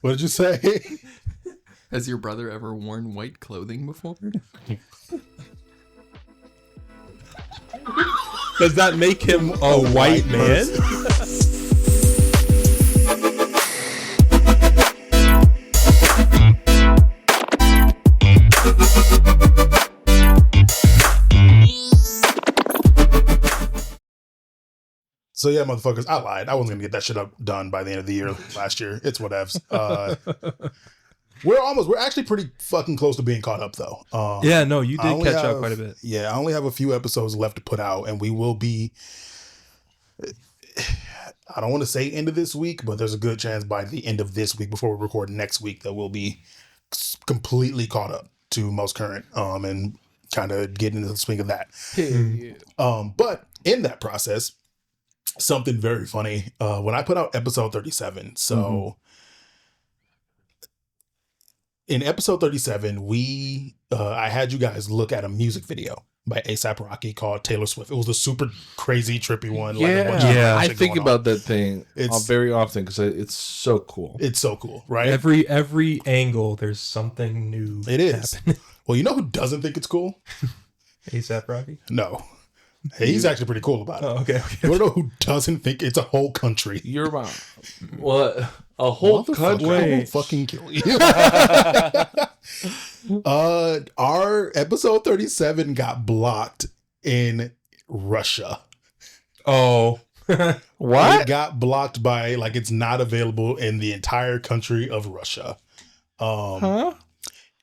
What did you say? Has your brother ever worn white clothing before? Does that make him a white man? So yeah, motherfuckers, I lied. I wasn't gonna get that shit up done by the end of the year last year. It's whatevs. We're actually pretty fucking close to being caught up though. Yeah, no, you did catch up quite a bit. Yeah, I only have a few episodes left to put out, and we will be. I don't want to say end of this week, but there's a good chance by the end of this week, before we record next week, that we'll be completely caught up to most current, and kind of get into the swing of that. But in that process, something very funny. When I put out episode 37, so in episode 37, I had you guys look at a music video by A$AP Rocky called Taylor Swift. It was a super crazy, trippy one. Yeah. I think about that thing very often because it's so cool. It's so cool, right? Every angle, there's something new. It is. Well, you know who doesn't think it's cool? A$AP Rocky? No. Hey, he's actually pretty cool about it. Oh, okay. You know who doesn't think it's a whole country? You're mom. What? A whole country? I will fucking kill you. Our episode 37 got blocked in Russia. Oh. What? It got blocked by, it's not available in the entire country of Russia. And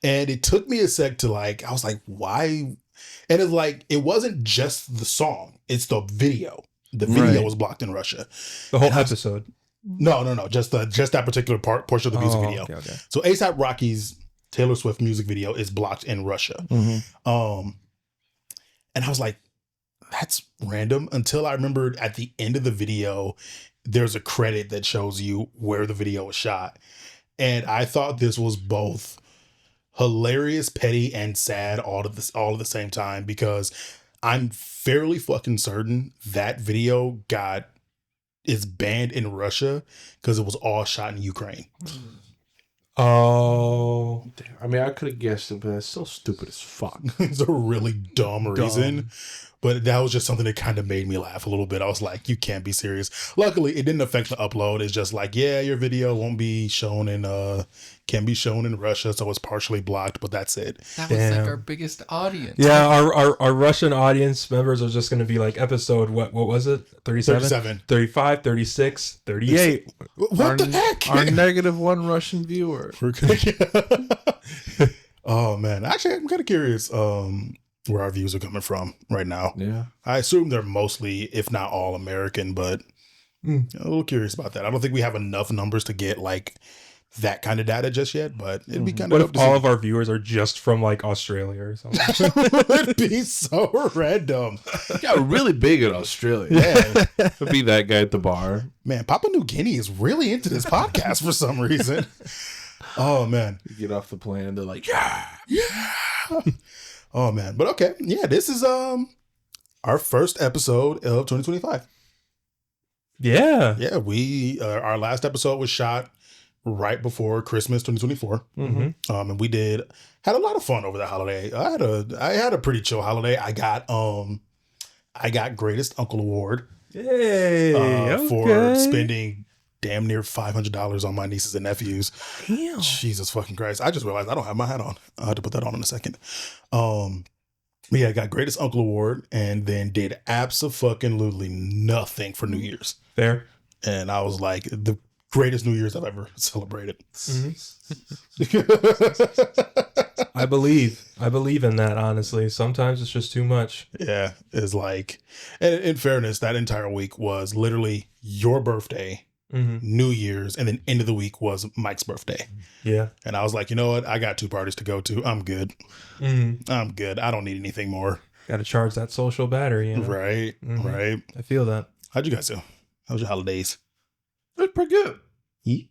it took me a sec to I was like, why? And it's it wasn't just the song, it's the video. The video was blocked in Russia. The whole episode. No. Just that particular portion of the music video. Okay. So A$AP Rocky's Taylor Swift music video is blocked in Russia. And I was like, that's random, until I remembered at the end of the video, there's a credit that shows you where the video was shot. And I thought this was both hilarious, petty, and sad all at the same time, because I'm fairly fucking certain that video is banned in Russia because it was all shot in Ukraine. Oh, damn. I mean, I could have guessed it, but that's so stupid as fuck. It's a really dumb reason. But that was just something that kind of made me laugh a little bit. I was like, you can't be serious. Luckily, it didn't affect the upload. It's just your video won't be shown can be shown in Russia, so it's partially blocked, but that's it. That was our biggest audience. Yeah, our Russian audience members are just going to be episode, what was it? 37? 35, 36, 38. What the heck? Our -1 Russian viewer. Oh, man. Actually, I'm kind of curious where our views are coming from right now. Yeah. I assume they're mostly, if not all, American, but a little curious about that. I don't think we have enough numbers to get that kind of data just yet, but it'd be kind of. What if all of our viewers are just from Australia or something? It'd be so random. Got really big in Australia. Yeah. It'd be that guy at the bar. Man, Papua New Guinea is really into this podcast for some reason. Oh, man. You get off the plane and they're like, yeah. Oh, man. But okay. Yeah, this is our first episode of 2025. Yeah. Yeah, we our last episode was shot right before Christmas 2024. And we had a lot of fun over the holiday. I had a pretty chill holiday. I got Greatest Uncle Award. Yay, for spending damn near $500 on my nieces and nephews. Damn. Jesus fucking Christ. I just realized I don't have my hat on. I'll have to put that on in a second. But yeah, I got Greatest Uncle Award and then did abso-fucking-lutely nothing for New Year's. Fair. And I was like, the greatest New Year's I've ever celebrated. I believe in that, honestly. Sometimes it's just too much. Yeah, it's and in fairness, that entire week was literally your birthday, New Year's, and then end of the week was Mike's birthday. Yeah. And I was like, you know what? I got 2 parties to go to. I'm good. I'm good. I don't need anything more. Got to charge that social battery. Right. Right. I feel that. How'd you guys do? How was your holidays? It was pretty good. Yeah.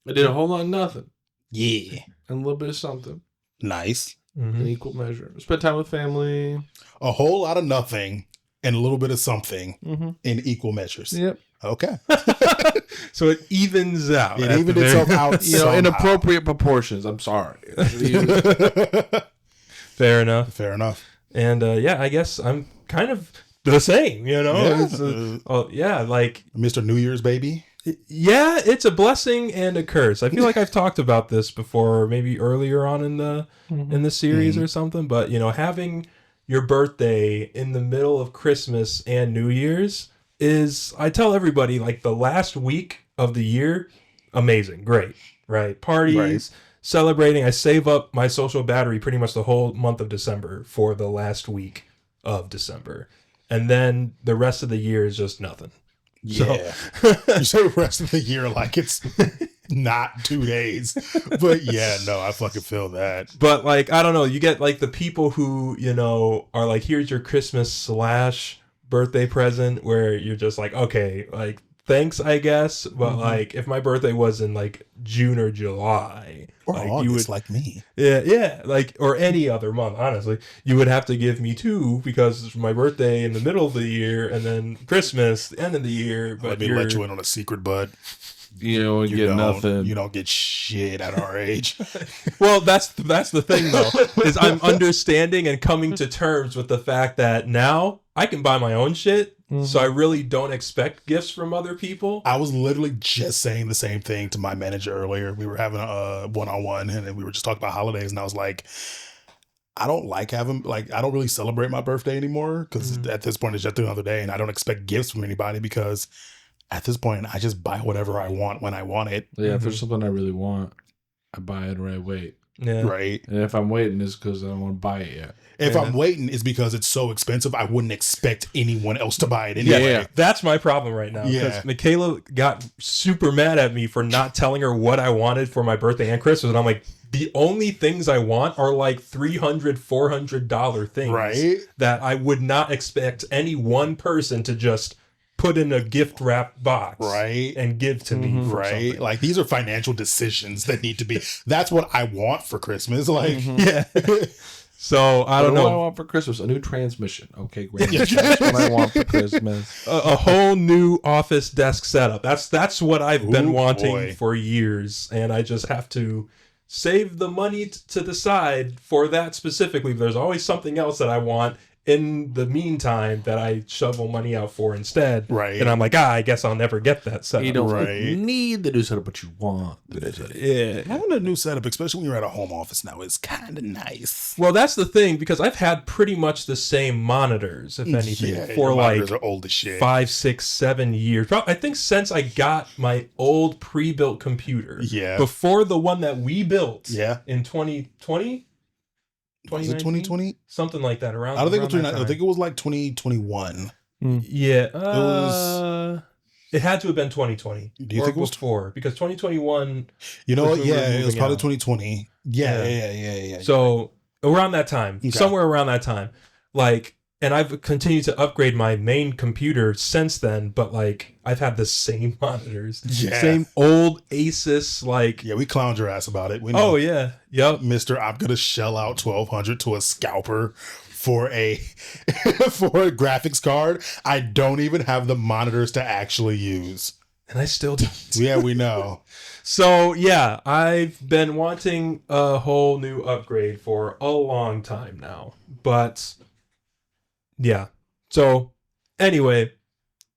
I did a whole lot of nothing. Yeah. And a little bit of something. Nice. In equal measure. Spent time with family. A whole lot of nothing and a little bit of something in equal measures. Yep. Okay. So it evens out. It evens itself out. In appropriate proportions. I'm sorry. Fair enough. Fair enough. And I guess I'm kind of the same, Yeah. Like Mr. New Year's baby. Yeah, it's a blessing and a curse. I feel like I've talked about this before, maybe earlier on in the series or something. But having your birthday in the middle of Christmas and New Year's is, I tell everybody, like the last week of the year, amazing, great, right? Parties, celebrating. I save up my social battery pretty much the whole month of December for the last week of December, and then the rest of the year is just nothing. Yeah. You say the rest of the year like it's not 2 days. But yeah, no, I fucking feel that. But like, I don't know, you get like the people who, are like, here's your Christmas / birthday present, where you're just like, okay, like, thanks, I guess. But like, if my birthday was in like June or July, or like August, you would, like me. Yeah, like, or any other month, honestly, you would have to give me 2 because it's my birthday in the middle of the year and then Christmas, the end of the year. But let me let you in on a secret, bud. You get nothing. You don't get shit at our age. Well, that's the thing though, is I'm understanding and coming to terms with the fact that now I can buy my own shit. So I really don't expect gifts from other people. I was literally just saying the same thing to my manager earlier. We were having a one-on-one and we were just talking about holidays, and I was like, I don't really celebrate my birthday anymore because at this point it's just another day, and I don't expect gifts from anybody because at this point I just buy whatever I want when I want it. Yeah, if there's something I really want, I buy it or I wait. Yeah. Right. And if I'm waiting, it's because I don't want to buy it yet. If I'm waiting, it's because it's so expensive. I wouldn't expect anyone else to buy it anyway. Yeah, that's my problem right now. Because Michaela got super mad at me for not telling her what I wanted for my birthday and Christmas. And I'm like, the only things I want are like $300, $400 things. Right. That I would not expect any one person to just put in a gift wrap box, right, and give to me, right? Something. Like, these are financial decisions that need to be. That's what I want for Christmas. Like, yeah. So I don't know. What I want for Christmas? A new transmission. Okay, great. That's what I want for Christmas. A whole new office desk setup. That's what I've been wanting for years, and I just have to save the money to the side for that specifically. There's always something else that I want in the meantime that I shovel money out for instead. Right. And I'm like, I guess I'll never get that setup. You don't need the new setup, but you want the new setup. Yeah. Having a new setup, especially when you're at a home office now, is kind of nice. Well, that's the thing, because I've had pretty much the same monitors, if anything, for like are old as shit. 5, 6, 7 years. I think since I got my old pre-built computer. Yeah. Before the one that we built. Yeah. In 2020. Was it 2020? Something like that. Around. I don't think it was 2019. I think it was like 2021. Yeah. It was. It had to have been 2020. Do you think it was before? Because 2021. You know what? Yeah, it was probably 2020. Yeah. So around that time, somewhere around that time, like, and I've continued to upgrade my main computer since then, but like I've had the same monitors, same old Asus, like. Yeah, we clowned your ass about it. We know. Oh yeah, yep. Mr. I'm gonna shell out $1,200 to a scalper for a graphics card. I don't even have the monitors to actually use, and I still don't. Yeah, we know. So yeah, I've been wanting a whole new upgrade for a long time now, but. Yeah. So anyway,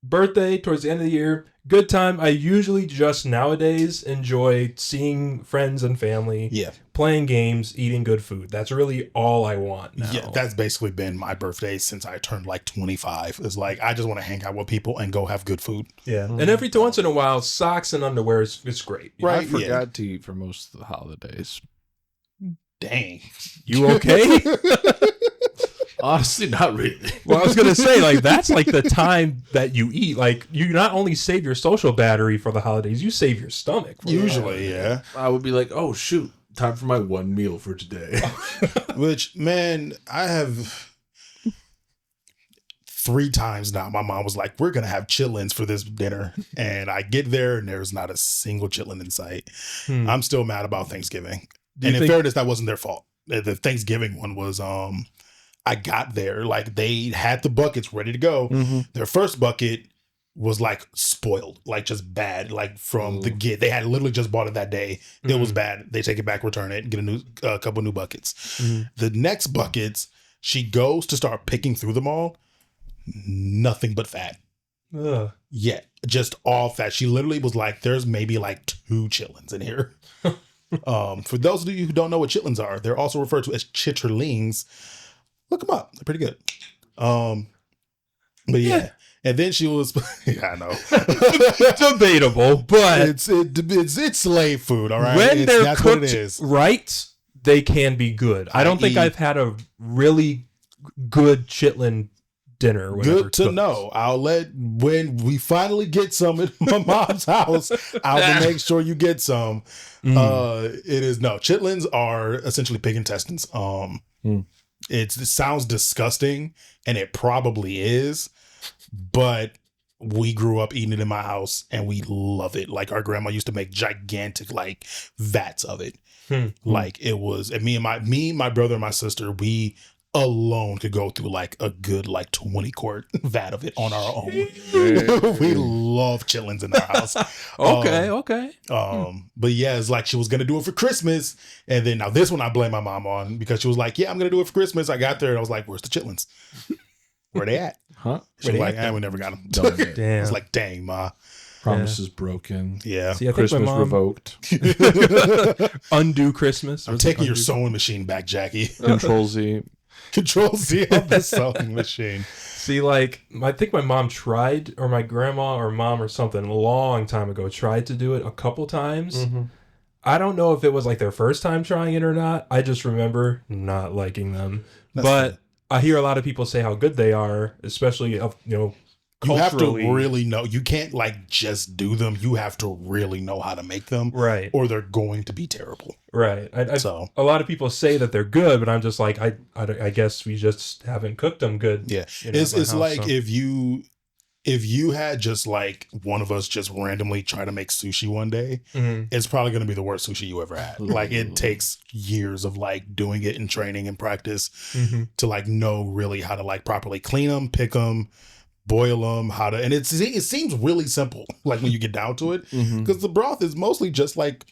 birthday towards the end of the year, good time. I usually just nowadays enjoy seeing friends and family, playing games, eating good food. That's really all I want now. Yeah, that's basically been my birthday since I turned like 25. It's like, I just want to hang out with people and go have good food. Yeah. And every once in a while, socks and underwear is great. Right. I forgot to eat for most of the holidays. Dang. You okay? Honestly, not really. Well, I was going to say, like, that's like the time that you eat. Like, you not only save your social battery for the holidays, you save your stomach. Usually, yeah. I would be like, oh, shoot, time for my one meal for today. Which, man, I have 3 times now. My mom was like, we're going to have chitlins for this dinner. And I get there and there's not a single chitlin in sight. I'm still mad about Thanksgiving. And in fairness, that wasn't their fault. The Thanksgiving one was, I got there, like they had the buckets ready to go. Their first bucket was like spoiled, like just bad, like from the get. They had literally just bought it that day. It was bad. They take it back, return it, get a couple new buckets. The next buckets, she goes to start picking through them all. Nothing but fat. Ugh. Yeah, just all fat. She literally was like, there's maybe like 2 chitlins in here. For those of you who don't know what chitlins are, they're also referred to as chitterlings. Look them up. They're pretty good. But yeah. And then she was, yeah, I know, debatable, but it's slave food. All right, when they're cooked right, they can be good. I don't think I've had a really good chitlin dinner. Good to know. When we finally get some at my mom's house, I will make sure you get some. Chitlins are essentially pig intestines. It sounds disgusting, and it probably is. But we grew up eating it in my house and we love it. Like our grandma used to make gigantic like vats of it. Like it was, and me, my brother and my sister, we alone could go through like a good like 20-quart vat of it on our own. We love chitlins in our house. Okay. But yeah, it's like she was gonna do it for Christmas, and then now this one I blame my mom on because she was like, "Yeah, I'm gonna do it for Christmas." I got there and I was like, "Where's the chitlins? Where they at?" Huh? She's like, we never got them. Damn. It's like, dang, ma. Promises broken. Yeah. See, I think Christmas my mom revoked. undo Christmas. I'm taking your sewing machine back, Jackie. Control Z. Control Z on the sewing machine. See, like, I think my mom tried, or my grandma or mom or something a long time ago tried to do it a couple times. I don't know if it was like their first time trying it or not. I just remember not liking them. But I hear a lot of people say how good they are, especially culturally. You have to really know. You can't like just do them. You have to really know how to make them, right? Or they're going to be terrible, right? A lot of people say that they're good, but I'm just like, I guess we just haven't cooked them good. Yeah, it's like if you had just like one of us just randomly try to make sushi one day, it's probably going to be the worst sushi you ever had. Like it takes years of like doing it and training and practice to like know really how to like properly clean them, pick them, boil them, and it seems really simple like when you get down to it, because the broth is mostly just like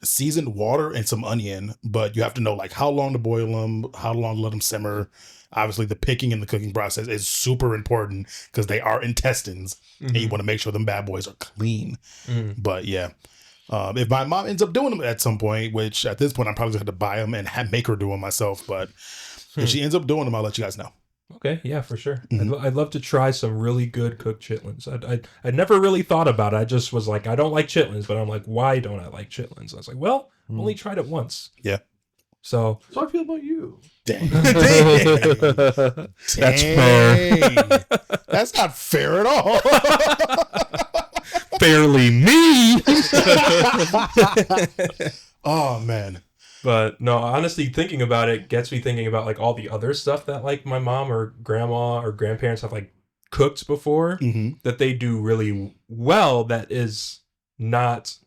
seasoned water and some onion, but you have to know like how long to boil them, how long to let them simmer. Obviously, the picking and the cooking process is super important because they are intestines, and you want to make sure them bad boys are clean. But yeah, if my mom ends up doing them at some point, which at this point I'm probably going to have to buy them and make her do them myself, but if she ends up doing them, I'll let you guys know. Okay, yeah, for sure. I'd love to try some really good cooked chitlins. I never really thought about it. I just was like, I don't like chitlins, but I'm like, why don't I like chitlins? I was like, well, I've only tried it once. Yeah. So I feel about you. Dang. That's fair. That's not fair at all. Fairly me. Oh, man. But no, honestly, thinking about it gets me thinking about like all the other stuff that like my mom or grandma or grandparents have like cooked before that they do really well. That is not,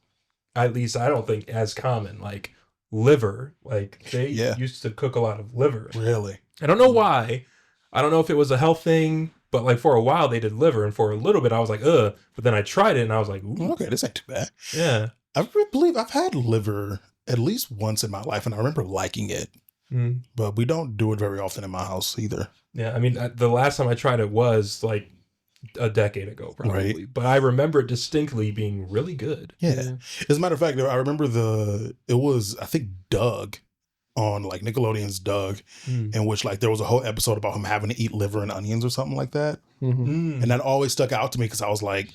at least I don't think, as common. Like liver, like they used to cook a lot of liver. Really? I don't know why. I don't know if it was a health thing, but like for a while they did liver, and for a little bit I was like, ugh. But then I tried it and I was like, ooh. Okay, this ain't too bad. Yeah. I believe I've had liver at least once in my life, and I remember liking it. But we don't do it very often in my house either. Yeah, I mean, the last time I tried it was like a decade ago, probably. Right. But I remember it distinctly being really good. Yeah. As a matter of fact, I remember it was, I think, Doug on like Nickelodeon's Doug, in which like there was a whole episode about him having to eat liver and onions or something like that. And that always stuck out to me because I was like,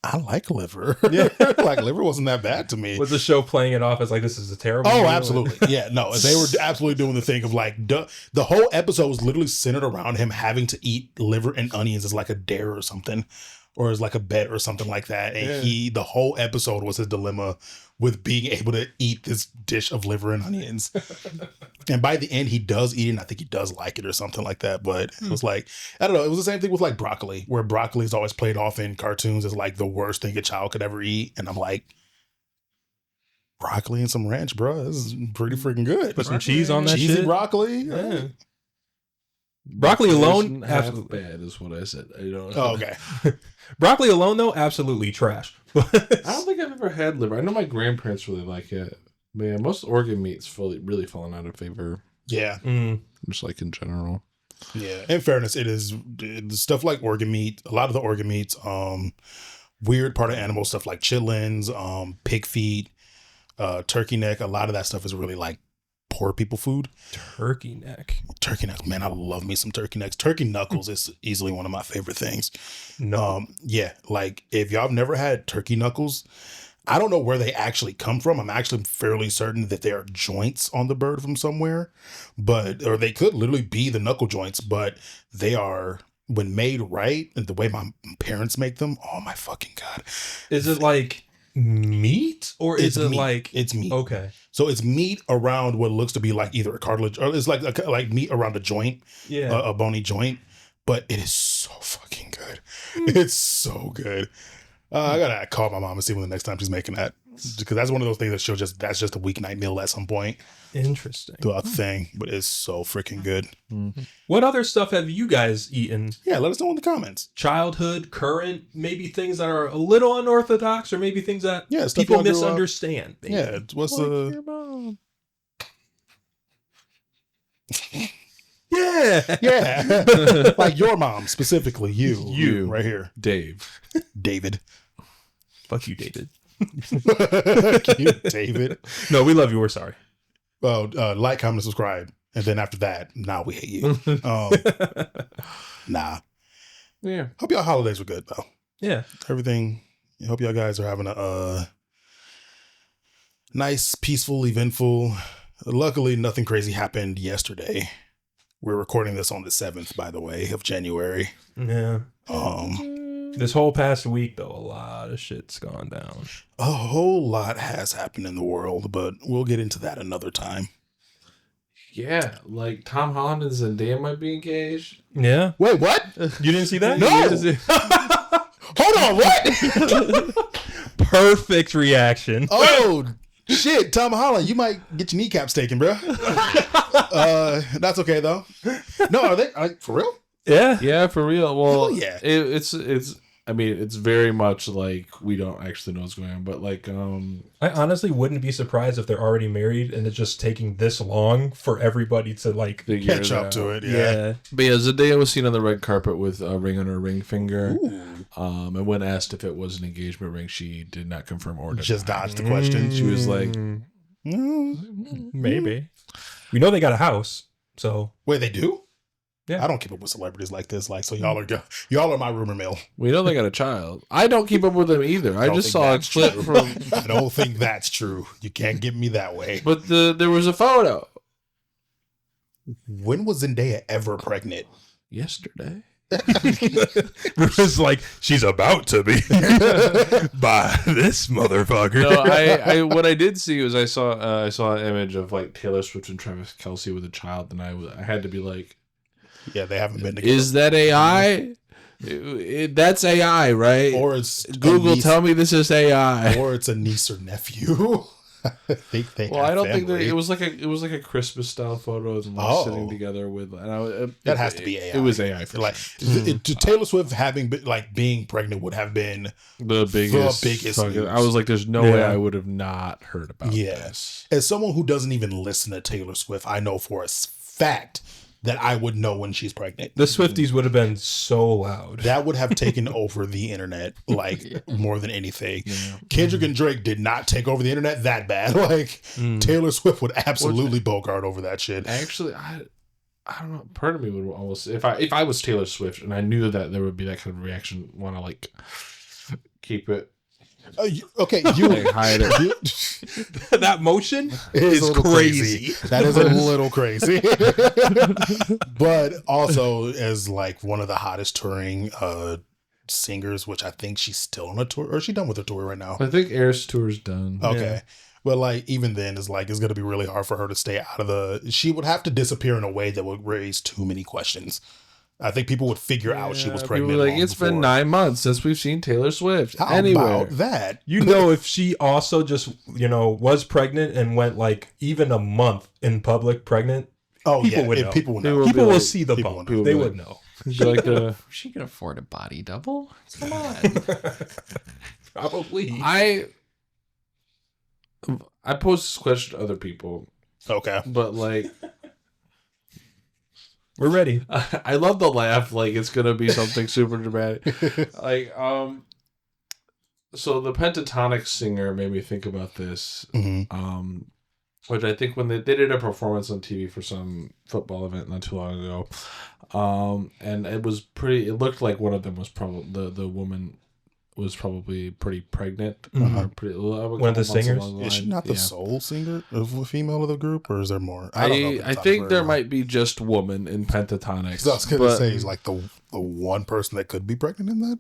I like liver. Yeah. Like liver wasn't that bad to me. Was the show playing it off as like, this is a terrible meal? Absolutely. Yeah, no, they were absolutely doing the thing of like, the whole episode was literally centered around him having to eat liver and onions as like a dare or something, or as like a bet or something like that. And the whole episode was his dilemma with being able to eat this dish of liver and onions. And by the end, he does eat it, and I think he does like it or something like that. But it was like, I don't know, it was the same thing with like broccoli, where broccoli is always played off in cartoons as like the worst thing a child could ever eat. And I'm like, broccoli and some ranch, bro, this is pretty freaking good. Put some cheese on that Cheesy shit. broccoli. Yeah. Broccoli alone, absolutely bad is what I said. I don't. Oh, okay. Broccoli alone, though, absolutely trash. I don't think I've ever had liver. I know my grandparents really like it. But yeah, most organ meat's really fallen out of favor. Yeah. Just like in general. Yeah. In fairness, it is stuff like organ meat. A lot of the organ meats, weird part of animal stuff like chitlins, pig feet, turkey neck. A lot of that stuff is really like poor people food. Turkey neck, man, I love me some turkey necks. Turkey knuckles is easily one of my favorite things. No. Yeah, like if y'all have never had turkey knuckles, I don't know where they actually come from. I'm actually fairly certain that they are joints on the bird from somewhere, or they could literally be the knuckle joints, but they are, when made right and the way my parents make them, oh my fucking God. Is it like meat or is it meat. like it's meat? Okay. So it's meat around what looks to be like either a cartilage or it's like meat around a joint, a bony joint, but it is so fucking good. It's so good. I gotta call my mom and see when the next time she's making that, because that's one of those things that that's just a weeknight meal at some point. Interesting. Throughout the thing, but it's so freaking good. What other stuff have you guys eaten? Yeah, let us know in the comments. Childhood, current, maybe things that are a little unorthodox, or maybe things that stuff people misunderstand. Maybe. Yeah, what's your mom? Yeah, like your mom specifically. You right here, David. Fuck you, David. You, David. No, we love you. We're sorry. Well, like, comment, subscribe, and then after that, we hate you. Nah. Yeah. Hope y'all holidays were good though. Yeah. Everything. I hope y'all guys are having a nice, peaceful, eventful. Luckily, nothing crazy happened yesterday. We're recording this on the 7th, by the way, of January. Yeah. This whole past week, though, a lot of shit's gone down. A whole lot has happened in the world, but we'll get into that another time. Yeah, like Tom Holland and Zendaya might be engaged. Yeah. Wait, what? You didn't see that? No. Hold on, what? Perfect reaction. Oh, shit, Tom Holland, you might get your kneecaps taken, bro. That's okay though. No, are they for real? Yeah. Yeah, for real. Well, yeah. It's I mean, it's very much like we don't actually know what's going on, but like I honestly wouldn't be surprised if they're already married and it's just taking this long for everybody to like catch up to it. Yeah. But yeah, Zendaya was seen on the red carpet with a ring on her ring finger. And when asked if it was an engagement ring, she did not confirm or deny. Just dodged the question. She was like, maybe. We know they got a house, so wait, they do? Yeah. I don't keep up with celebrities like this. Like, so y'all are my rumor mill. we know they got a child. I don't keep up with them either. I just saw a clip from. I don't think that's true. You can't get me that way. But there was a photo. When was Zendaya ever pregnant? Yesterday. it was like she's about to be by this motherfucker. No, I what I did see was I saw an image of like Taylor Swift and Travis Kelce with a child, and I had to be like, yeah, they haven't been together. Is that AI? That's AI, right? Or it's Google. Tell me this is AI. Or it's a niece or nephew. I think they. Well, I don't think that it was like a Christmas style photo of them like sitting together with. And that has to be AI. It was AI for like sure. Taylor Swift being pregnant would have been the biggest news. I was like, there's no way I would have not heard about this. As someone who doesn't even listen to Taylor Swift, I know for a fact that I would know when she's pregnant. The Swifties would have been so loud. That would have taken over the internet, like, more than anything. Yeah. Kendrick and Drake did not take over the internet that bad. Like, Taylor Swift would absolutely bogart over that shit. Actually, I don't know. Part of me would almost, if I was Taylor Swift and I knew that there would be that kind of reaction, want to, like, keep it. Okay, you hide it. That motion is crazy. That is a little crazy. But also as like one of the hottest touring singers, which I think she's still on a tour, or is she done with her tour right now? I think Air's tour's done. Okay. Yeah. But like even then it's going to be really hard for her to stay out of she would have to disappear in a way that would raise too many questions. I think people would figure out she was pregnant. People were like, it's been 9 months since we've seen Taylor Swift. How about that? If she also just, was pregnant and went like even a month in public pregnant, Oh, People yeah. would know. People would know. People People be will like- see the people bump. will know. They People would will know. Be like the She can afford a body double. Come on. Probably. I pose this question to other people, Okay. but like We're ready. I love the laugh like it's gonna be something super dramatic. Like so the pentatonic singer made me think about this. Mm-hmm. Which I think when they did a performance on TV for some football event not too long ago. And it looked like one of them was probably the woman was probably pretty pregnant. Mhm. One of the singers? Is she not the sole singer of the female of the group, or is there more? I don't know. I think there might be just woman in pentatonics. So I was gonna say, is like the one person that could be pregnant in that.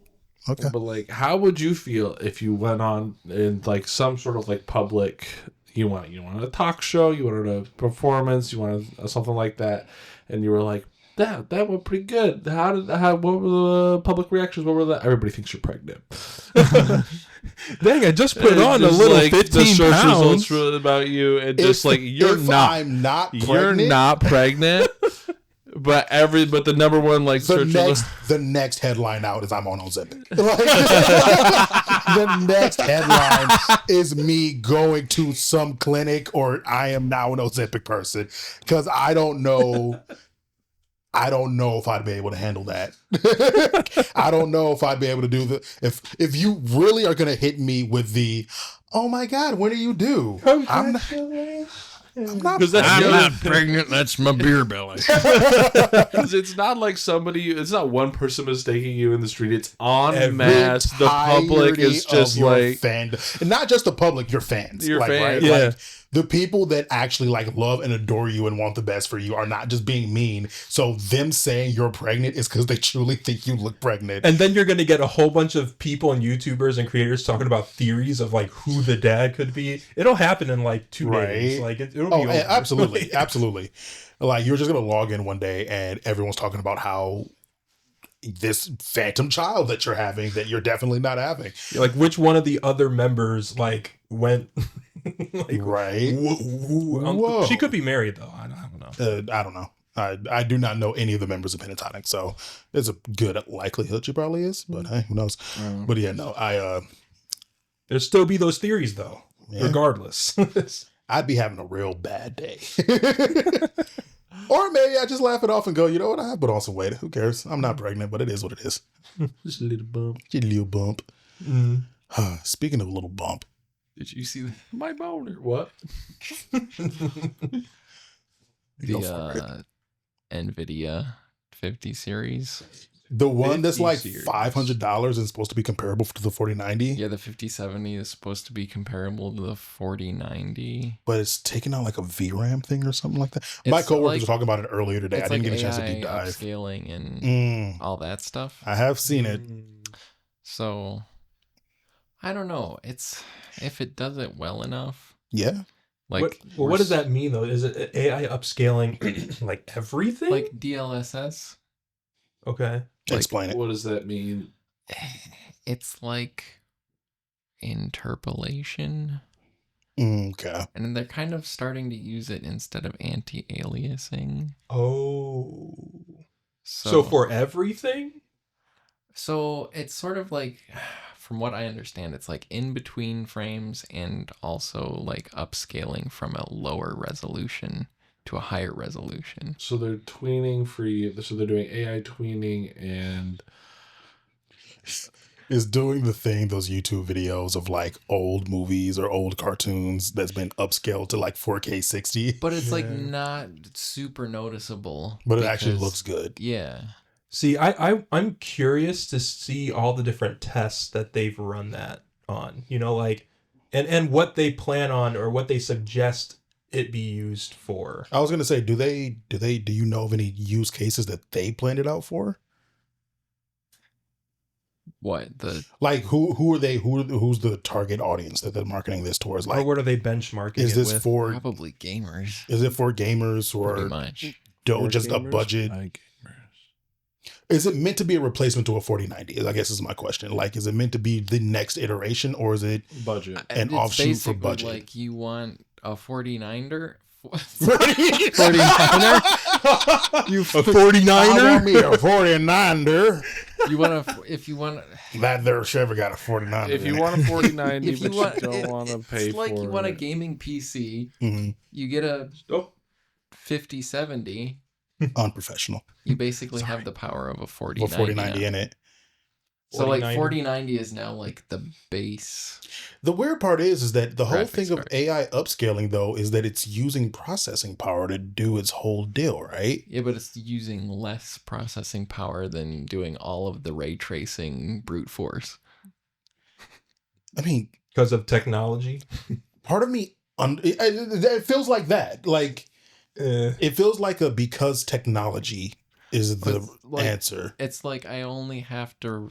Okay. But like, how would you feel if you went on in like some sort of like public? You wanted a talk show, you wanted a performance, you wanted something like that, and you were like, that went pretty good. What were the public reactions? What were the? Everybody thinks you're pregnant. Dang, I just put on a Just, little like, 15 the search pounds. results were about you, and just like if I'm not pregnant, you're not pregnant. But the number one like search the next headline out is I'm on Ozempic. Like, the next headline is me going to some clinic, or I am now an Ozempic person, because I don't know if I'd be able to handle that. I don't know if I'd be able to do if you really are gonna hit me with the, oh my God, when are you due? I'm not pregnant. That's my beer belly. Because it's not like it's not one person mistaking you in the street. It's en masse. The public is just like and not just the public, your fans. Your fans. Right? Yeah. Like, the people that actually like love and adore you and want the best for you are not just being mean. So them saying you're pregnant is because they truly think you look pregnant. And then you're going to get a whole bunch of people and YouTubers and creators talking about theories of like who the dad could be. It'll happen in like 2 days. Like it'll be over. Absolutely. Absolutely. Like you're just going to log in one day and everyone's talking about how this phantom child that you're having that you're definitely not having. Like which one of the other members like went like, right. Whoa. She could be married though. I don't know. I don't know. I do not know any of the members of Pentatonic, so there's a good likelihood she probably is, but hey, who knows? But yeah, no, there'll still be those theories though, regardless. I'd be having a real bad day. Or maybe I just laugh it off and go, you know what? I have put on some weight. Who cares? I'm not pregnant, but it is what it is. just a little bump. Just a little bump. Speaking of a little bump. Did you see My boner. What? the Nvidia 50 series? The one that's like series. $500 and supposed to be comparable to the 4090. Yeah, the 5070 is supposed to be comparable to the 4090. But it's taking out like a VRAM thing or something like that. It's My coworkers like- were talking about it earlier today. I It's didn't like get a chance to AI deep dive. upscaling and all that stuff. I have seen it. So I don't know. It's if it does it well enough. Yeah. Like what does that mean though? Is it AI upscaling like everything? like DLSS? Okay. Like, Explain it. What does that mean? It's like interpolation. Okay. And they're kind of starting to use it instead of anti-aliasing. Oh. So So for everything? So it's sort of like, from what I understand, it's like in between frames and also like upscaling from a lower resolution to a higher resolution. So they're tweening for you. So they're doing AI tweening and Is doing the thing, those YouTube videos of like old movies or old cartoons that's been upscaled to like 4K 60. But it's like not super noticeable. But it actually because- looks good. Yeah. See, I'm curious to see all the different tests that they've run that on. You know, like and what they plan on or what they suggest it be used for. I was gonna say, do you know of any use cases that they planned it out for? What the Like who's the target audience that they're marketing this towards? Or Like, what are they benchmarking is it this with? for probably gamers? is it for gamers Pretty or much. just a budget? Is it meant to be a replacement to a 4090? I guess is my question. Like, is it meant to be the next iteration, or is it budget? an It's offshoot for basically budget? Like you want a 4090 49er? You a I 49er? want me a 49er. You want to, if you want, That there Chevy got a 49er. If you want a 4090, if you but want, you don't want to pay it's like for you want a it. gaming PC, Mm-hmm. you get a Oh. 5070. Unprofessional. You basically have the power of a 4090. With 4090 in it. So like 4090. 4090 is now like the base. The weird part is that the whole Graphics thing of card. AI upscaling, though, is that it's using processing power to do its whole deal, right? Yeah, but it's using less processing power than doing all of the ray tracing brute force. I mean, Because of technology? part of me, it feels like that. Like, it feels like a because technology is the It's like- answer. It's like I only have to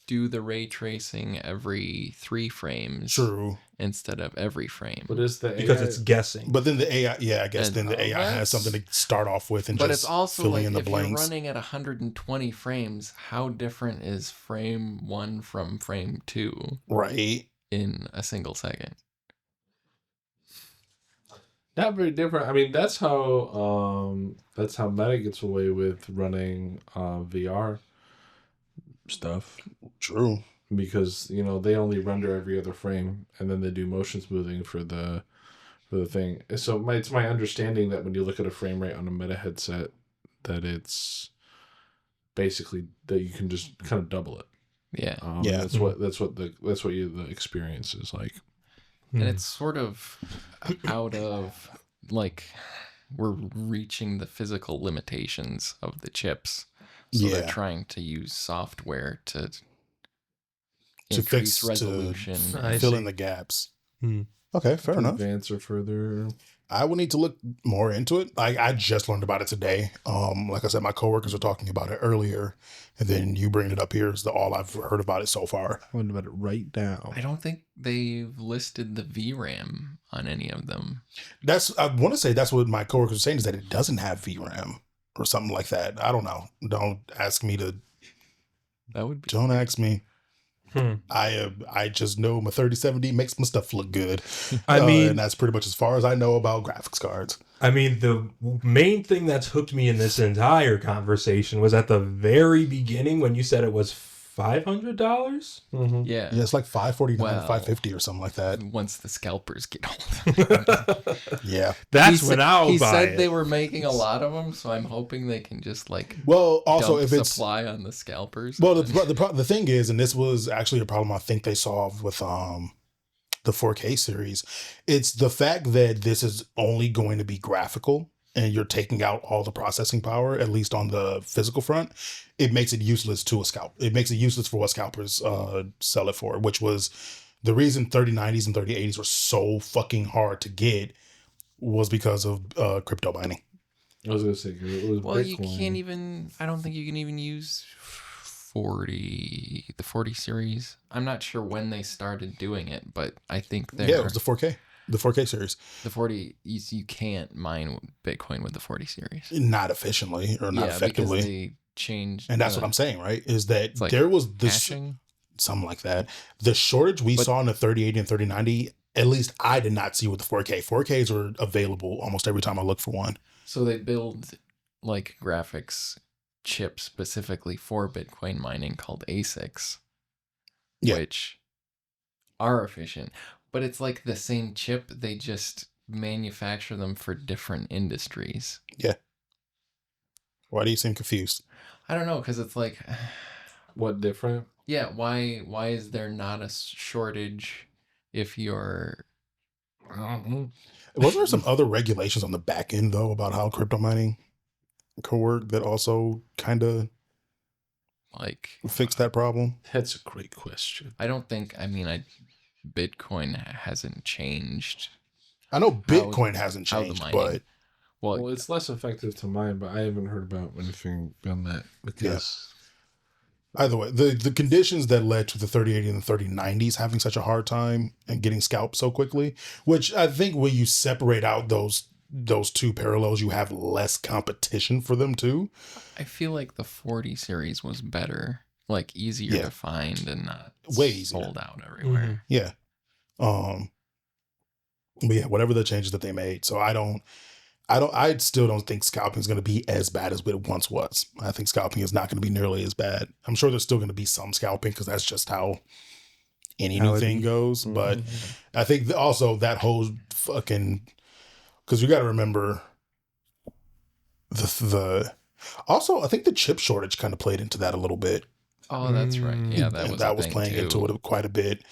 do the ray tracing every 3 frames True. instead of every frame. But is the Because AI it's guessing. But then the AI, yeah, I guess And then the AI has that's- something to start off with and But just it's also filling like in the if blanks. you're running at 120 frames, how different is frame 1 from frame 2 Right. in a single second? not very different? I mean, that's how Meta gets away with running VR stuff, True. because they only render every other frame, and then they do motion smoothing for the thing. So it's my understanding that when you look at a frame rate on a Meta headset, that it's basically that you can just kind of double it. Yeah. Yeah. That's what the experience is like. And it's sort of out of like we're reaching the physical limitations of the chips. So Yeah. they're trying to use software to fix, increase resolution. I fill see. in the gaps. Hmm. Okay, fair enough. Advance or further. I will need to look more into it. I just learned about it today. Like I said, my coworkers were talking about it earlier, and then you bringing it up here is all I've heard about it so far. I went about it right now. I don't think they've listed the VRAM on any of them. I want to say that's what my coworkers were saying, is that it doesn't have VRAM or something like that. I don't know. Don't ask me. Don't ask me. I just know my 3070 makes my stuff look good. I mean, and that's pretty much as far as I know about graphics cards. I mean, the main thing that's hooked me in this entire conversation was at the very beginning when you said it was $500. Mm-hmm. Yeah. Yeah, it's like $549, Well, $550 or something like that. Once the scalpers get hold. Yeah. That's He when said- I'll He buy said it. they were making a lot of them, so I'm hoping they can just like Well, also dump if it's supply on the scalpers. well, the thing is, and this was actually a problem I think they solved with the 4K series. It's the fact that this is only going to be graphical, and you're taking out all the processing power, at least on the physical front. It makes it useless to a scalp. It makes it useless for what scalpers sell it for, which was the reason 3090s and 3080s were so fucking hard to get, was because of crypto mining. I was gonna say it was Well, you Bitcoin. can't even. I don't think you can even use the 40 series. I'm not sure when they started doing it, but I think they're Yeah, it was the 4K series. the 40. You can't mine Bitcoin with the 40 series. Not efficiently or not Yeah, effectively. because they changed. And that's what I'm saying, right? Is that It's like there was this hashing. something like that. The shortage we saw in the 3080 and 3090, at least I did not see with the 4K. 4Ks are available almost every time I look for one. So they build like graphics chip specifically for Bitcoin mining called ASICs, Yeah. which are efficient, but it's like the same chip. They just manufacture them for different industries. Why do you seem confused? I don't know, because it's like, What different? yeah, why is there not a shortage if you're I don't know. Wasn't there some other regulations on the back end though about how crypto mining could work that also kind of like, fixed that problem? That's a great question. I don't think, Bitcoin hasn't changed. I know Bitcoin hasn't how the changed, mining- but Well, Well, it's less effective to mine, but I haven't heard about anything on that because either way, the conditions that led to the 3080 and the 3090s having such a hard time and getting scalped so quickly, which I think when you separate out those two parallels, you have less competition for them too. I feel like the 40 series was better, like easier Yeah. to find and not Way easier. sold out everywhere. Yeah. But yeah, whatever the changes that they made. So I still don't think scalping is going to be as bad as it once was. I think scalping is not going to be nearly as bad. I'm sure there's still going to be some scalping because that's just how any new thing goes. But I think also that whole fucking, because you got to remember also I think the chip shortage kind of played into that a little bit. Oh, that's right. Yeah, that was playing too. into it quite a bit.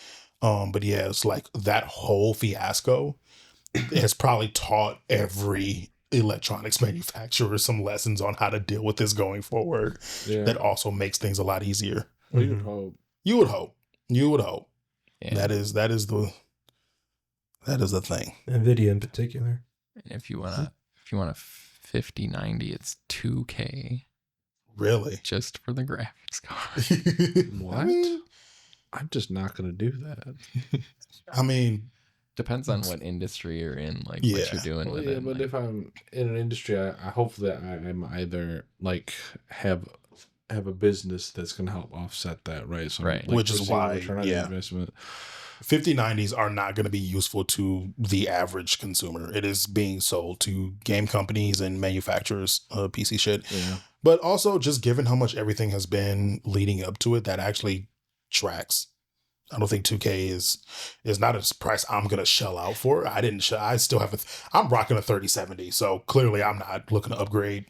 But yeah, it's like that whole fiasco has probably taught every electronics manufacturer some lessons on how to deal with this going forward. Yeah. That also makes things a lot easier. Well, you would hope. You would hope. Yeah. That is the thing. Nvidia in particular. And if you want a 5090, it's 2K Really? just for the graphics card. What? I'm just not going to do that. I mean, Depends on what industry you're in, like Yeah. what you're doing with it. But like- if I'm in an industry, I hope that I'm either like have a business that's going to help offset that, right? So Right. like, Which is perceiving why, return on the yeah. investment. 5090s are not going to be useful to the average consumer. It is being sold to game companies and manufacturers of PC shit. Yeah. But also just given how much everything has been leading up to it, that actually tracks. I don't think 2K is not a price I'm going to shell out for. I still have I'm rocking a 3070. So clearly I'm not looking to upgrade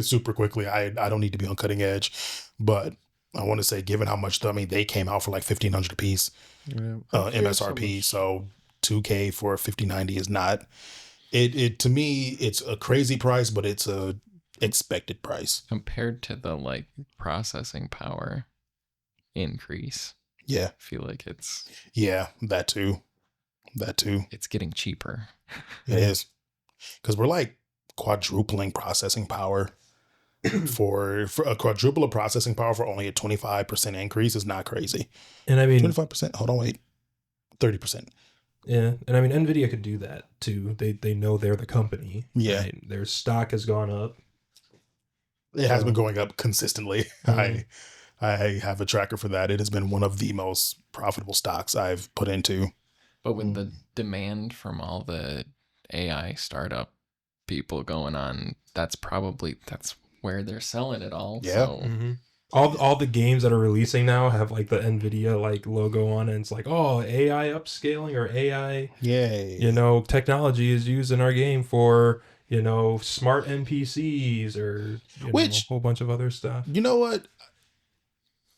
super quickly. I don't need to be on cutting edge, but I want to say, given how much, they came out for like $1,500 a piece, Yeah. MSRP. So 2K for a 5090 is not it to me. It's a crazy price, but it's a expected price. compared to the like processing power increase, Yeah, I feel like it's that too. it's getting cheaper. It is, because we're like quadrupling processing power. for a quadruple of processing power for only a 25% increase is not crazy. And I mean, 25%. Hold on, wait. 30%. yeah, and I mean, Nvidia could do that too. They know they're the company. Yeah. right? Their stock has gone up. It has been going up consistently. Mhm. I have a tracker for that. It has been one of the most profitable stocks I've put into. But with the demand from all the AI startup people going on, that's where they're selling it all. Yeah. So Mm-hmm. All the games that are releasing now have like the Nvidia like logo on it. And it's like, oh, AI upscaling or AI, Yay. technology is used in our game for smart NPCs or a whole bunch of other stuff. You know what?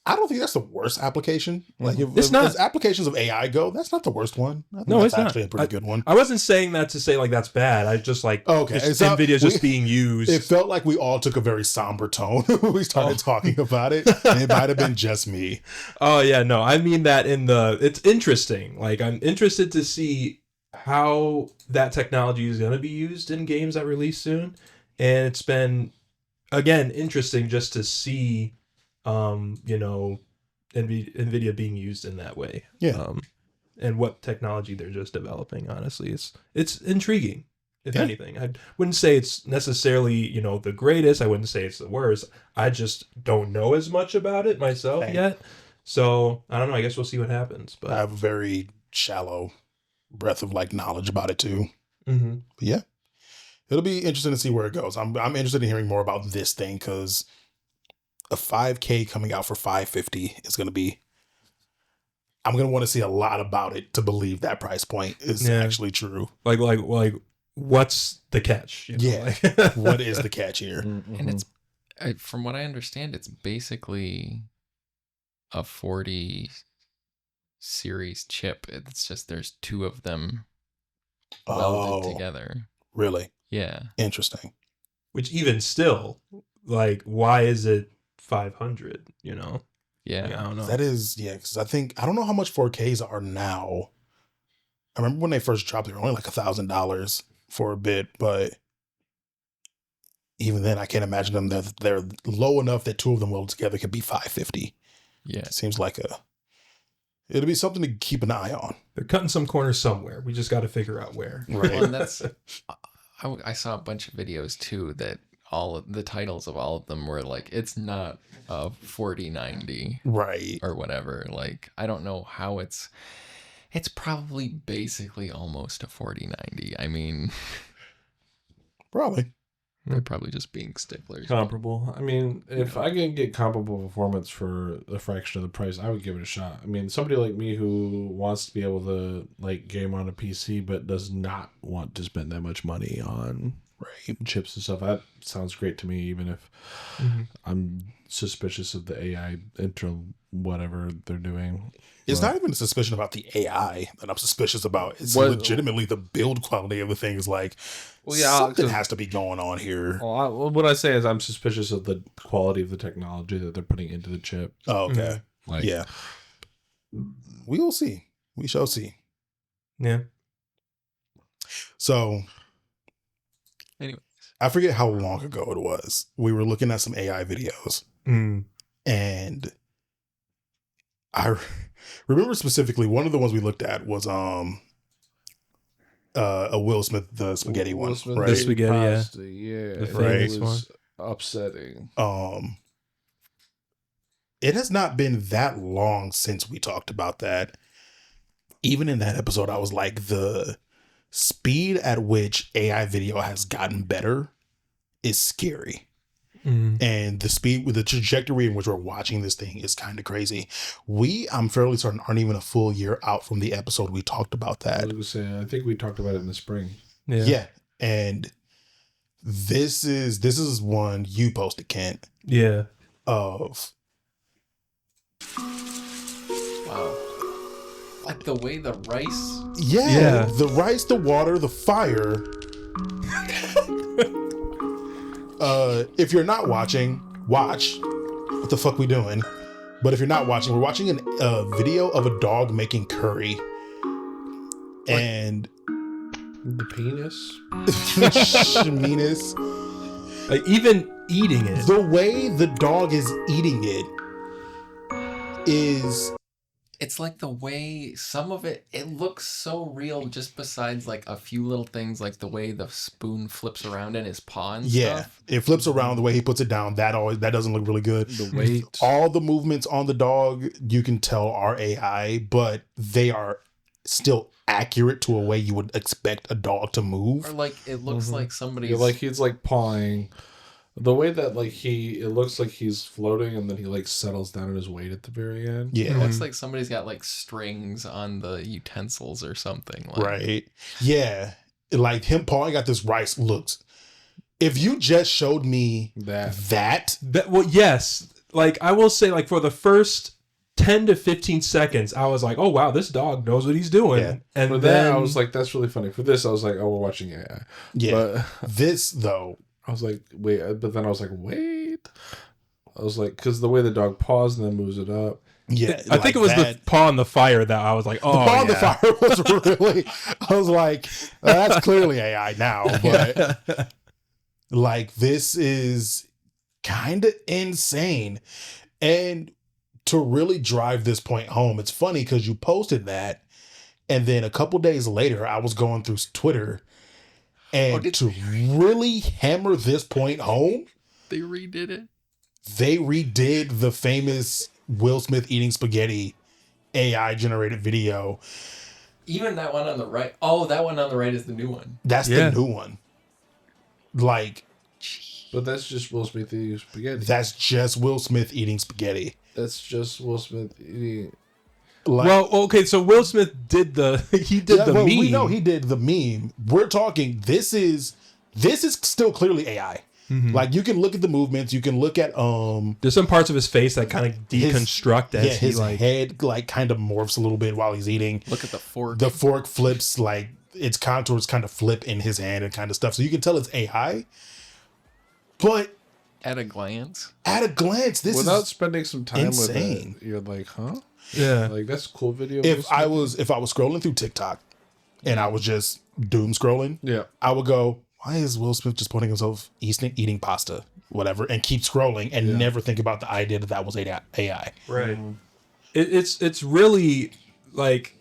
I don't think that's the worst application. Like It's not. as applications of AI go, that's not the worst one. I think No, that's it's not. actually a pretty good one. I wasn't saying that to say like that's bad. I just like Okay, it's so Nvidia's just being used. It felt like we all took a very somber tone when we started talking about it. And it might have been just me. Oh yeah, no, I mean that it's interesting. Like I'm interested to see how that technology is going to be used in games that release soon, and it's been again interesting just to see, Nvidia being used in that way. Yeah. And what technology they're just developing. Honestly, it's intriguing. If anything, I wouldn't say it's necessarily the greatest. I wouldn't say it's the worst. I just don't know as much about it myself yet. So I don't know. I guess we'll see what happens. But I have a very shallow breadth of like knowledge about it too. Mm-hmm. But yeah, it'll be interesting to see where it goes. I'm interested in hearing more about this thing because a 5K coming out for 550 is going to be. I'm going to want to see a lot about it to believe that price point is actually true. Like what's the catch? Like, what is the catch here? and it's from what I understand, it's basically a 40 series chip. It's just there's two of them welded together. Really? Yeah. Interesting. Which even still, like, why is it 500? Yeah. Like, I don't know. That is, because I don't know how much 4Ks are now. I remember when they first dropped, they were only like $1,000 for a bit, but even then, I can't imagine them. They're low enough that two of them welded together could be 550. Yeah. It seems like it'll be something to keep an eye on. They're cutting some corners somewhere. We just got to figure out where. Right. Well, and that's I saw a bunch of videos too that all of the titles of all of them were like, it's not a 4090 Right. or whatever. Like, I don't know how it's It's probably basically almost a 4090. I mean, Probably. they're probably just being sticklers. Comparable. I mean, if I can get comparable performance for a fraction of the price, I would give it a shot. I mean, somebody like me who wants to be able to like game on a PC but does not want to spend that much money on chips and stuff, that sounds great to me, even if I'm suspicious of the AI intro whatever they're doing. It's not even a suspicion about the AI that I'm suspicious about. It's What- legitimately the build quality of the thing is like, Well, yeah, something 'cause- has to be going on here. Well, what I say is I'm suspicious of the quality of the technology that they're putting into the chip. Oh, okay. Like, Yeah. We will see. We shall see. Yeah. So, Anyways. I forget how long ago it was. We were looking at some AI videos, and I remember specifically one of the ones we looked at was a Will Smith, the spaghetti Will one, Smith right? The spaghetti, yeah. pasta, yeah. The famous It was upsetting. It has not been that long since we talked about that. Even in that episode, I was like, the speed at which AI video has gotten better is scary. And the speed with the trajectory in which we're watching this thing is kind of crazy. I'm fairly certain aren't even a full year out from the episode we talked about I that. was gonna say, I think we talked about it in the spring. Yeah. And this is one you posted, Kent, Yeah. of Wow. Like the way the rice. Yeah. the rice, the water, the fire. If you're not watching, watch. What the fuck we doing? But if you're not watching, we're watching a video of a dog making curry. And The penis. meanest, Like even eating it. the way the dog is eating it is It's like the way some of it looks so real, just besides like a few little things, like the way the spoon flips around in his paw and stuff. it flips around the way he puts it down. That doesn't look really good. The weight. All the movements on the dog you can tell are AI, but they are still accurate to a way you would expect a dog to move. Or like it looks like somebody's Yeah, like he's like pawing. The way that like it looks like he's floating and then he like settles down at his weight at the very end. Yeah. It looks like somebody's got like strings on the utensils or something. Like, Right. Yeah. Like him pawing at this rice looks. If you just showed me that Well, yes. Like I will say, like for the first 10 to 15 seconds, I was like, "Oh wow, this dog knows what he's doing." Yeah. And For then that, I was like, that's really funny. For this, I was like, oh, we're watching AI. yeah. But This though, I was like, wait. But then I was like, wait. I was like, because the way the dog paws and then moves it up. yeah. I think it was the paw on the fire that I was like, "Oh, the paw on the yeah. fire was really. I was like, that's clearly AI now, but like this is kind of insane. And to really drive this point home, it's funny because you posted that, and then a couple days later, I was going through Twitter, and to really hammer this point home, They redid it. they redid the famous Will Smith eating spaghetti AI generated video. Even that one on the right. Oh, that one on the right is the new one. That's Yeah. the new one. Like, But that's just Will Smith eating spaghetti. that's just Will Smith eating spaghetti. That's just Will Smith eating. Like, Well, okay, so Will Smith did the yeah, the well, meme. we know he did the meme. We're talking. This is still clearly AI. Like you can look at the movements. You can look at There's some parts of his face that kind of his- deconstruct as he his like. head like kind of morphs a little bit while he's eating. Look at the fork. The fork flips, like its contours kind of flip in his hand and kind of stuff. So you can tell it's AI. But At a glance. at a glance, this Without is spending some time insane. with it, you're like, huh? Yeah. Like that's a cool video. if I was scrolling through TikTok and I was just doom scrolling, yeah. I would go, why is Will Smith just putting himself eating pasta, whatever, and keep scrolling and never think about the idea that was AI. Right. It's really like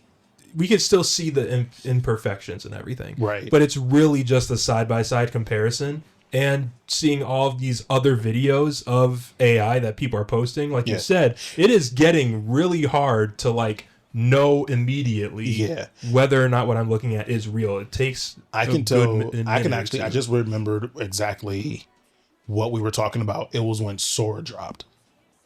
we can still see the imperfections and everything. Right. But it's really just a side by side comparison and seeing all of these other videos of AI that people are posting. Like you Yeah. said, it is getting really hard to like know immediately Yeah. whether or not what I'm looking at is real. It takes I can tell. I can actually. I just remembered exactly what we were talking about. It was when Sora dropped.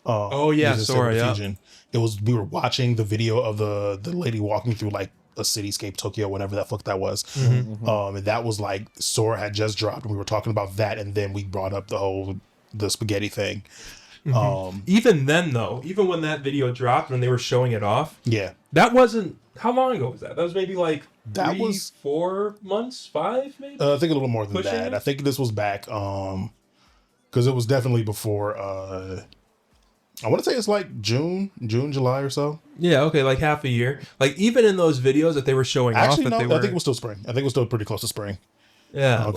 Oh yeah, Using Sora. Yeah. Fusion. It was. We were watching the video of the lady walking through like a cityscape, Tokyo, whatever that fuck that was. And that was like Sora had just dropped, and we were talking about that, and then we brought up the spaghetti thing. Even then, though, even when that video dropped, when they were showing it off, Yeah. that wasn't. How long ago was that? That was maybe like That 3, was 4 months, 5 maybe. I think a little more than Pushing that. it? I think this was back because it was definitely before I want to say it's like June, July or so. Yeah, okay, like half a year. Like even in those videos that they were showing Actually, off, no, that they were, I think it was still spring. I think it was still pretty close to spring. yeah,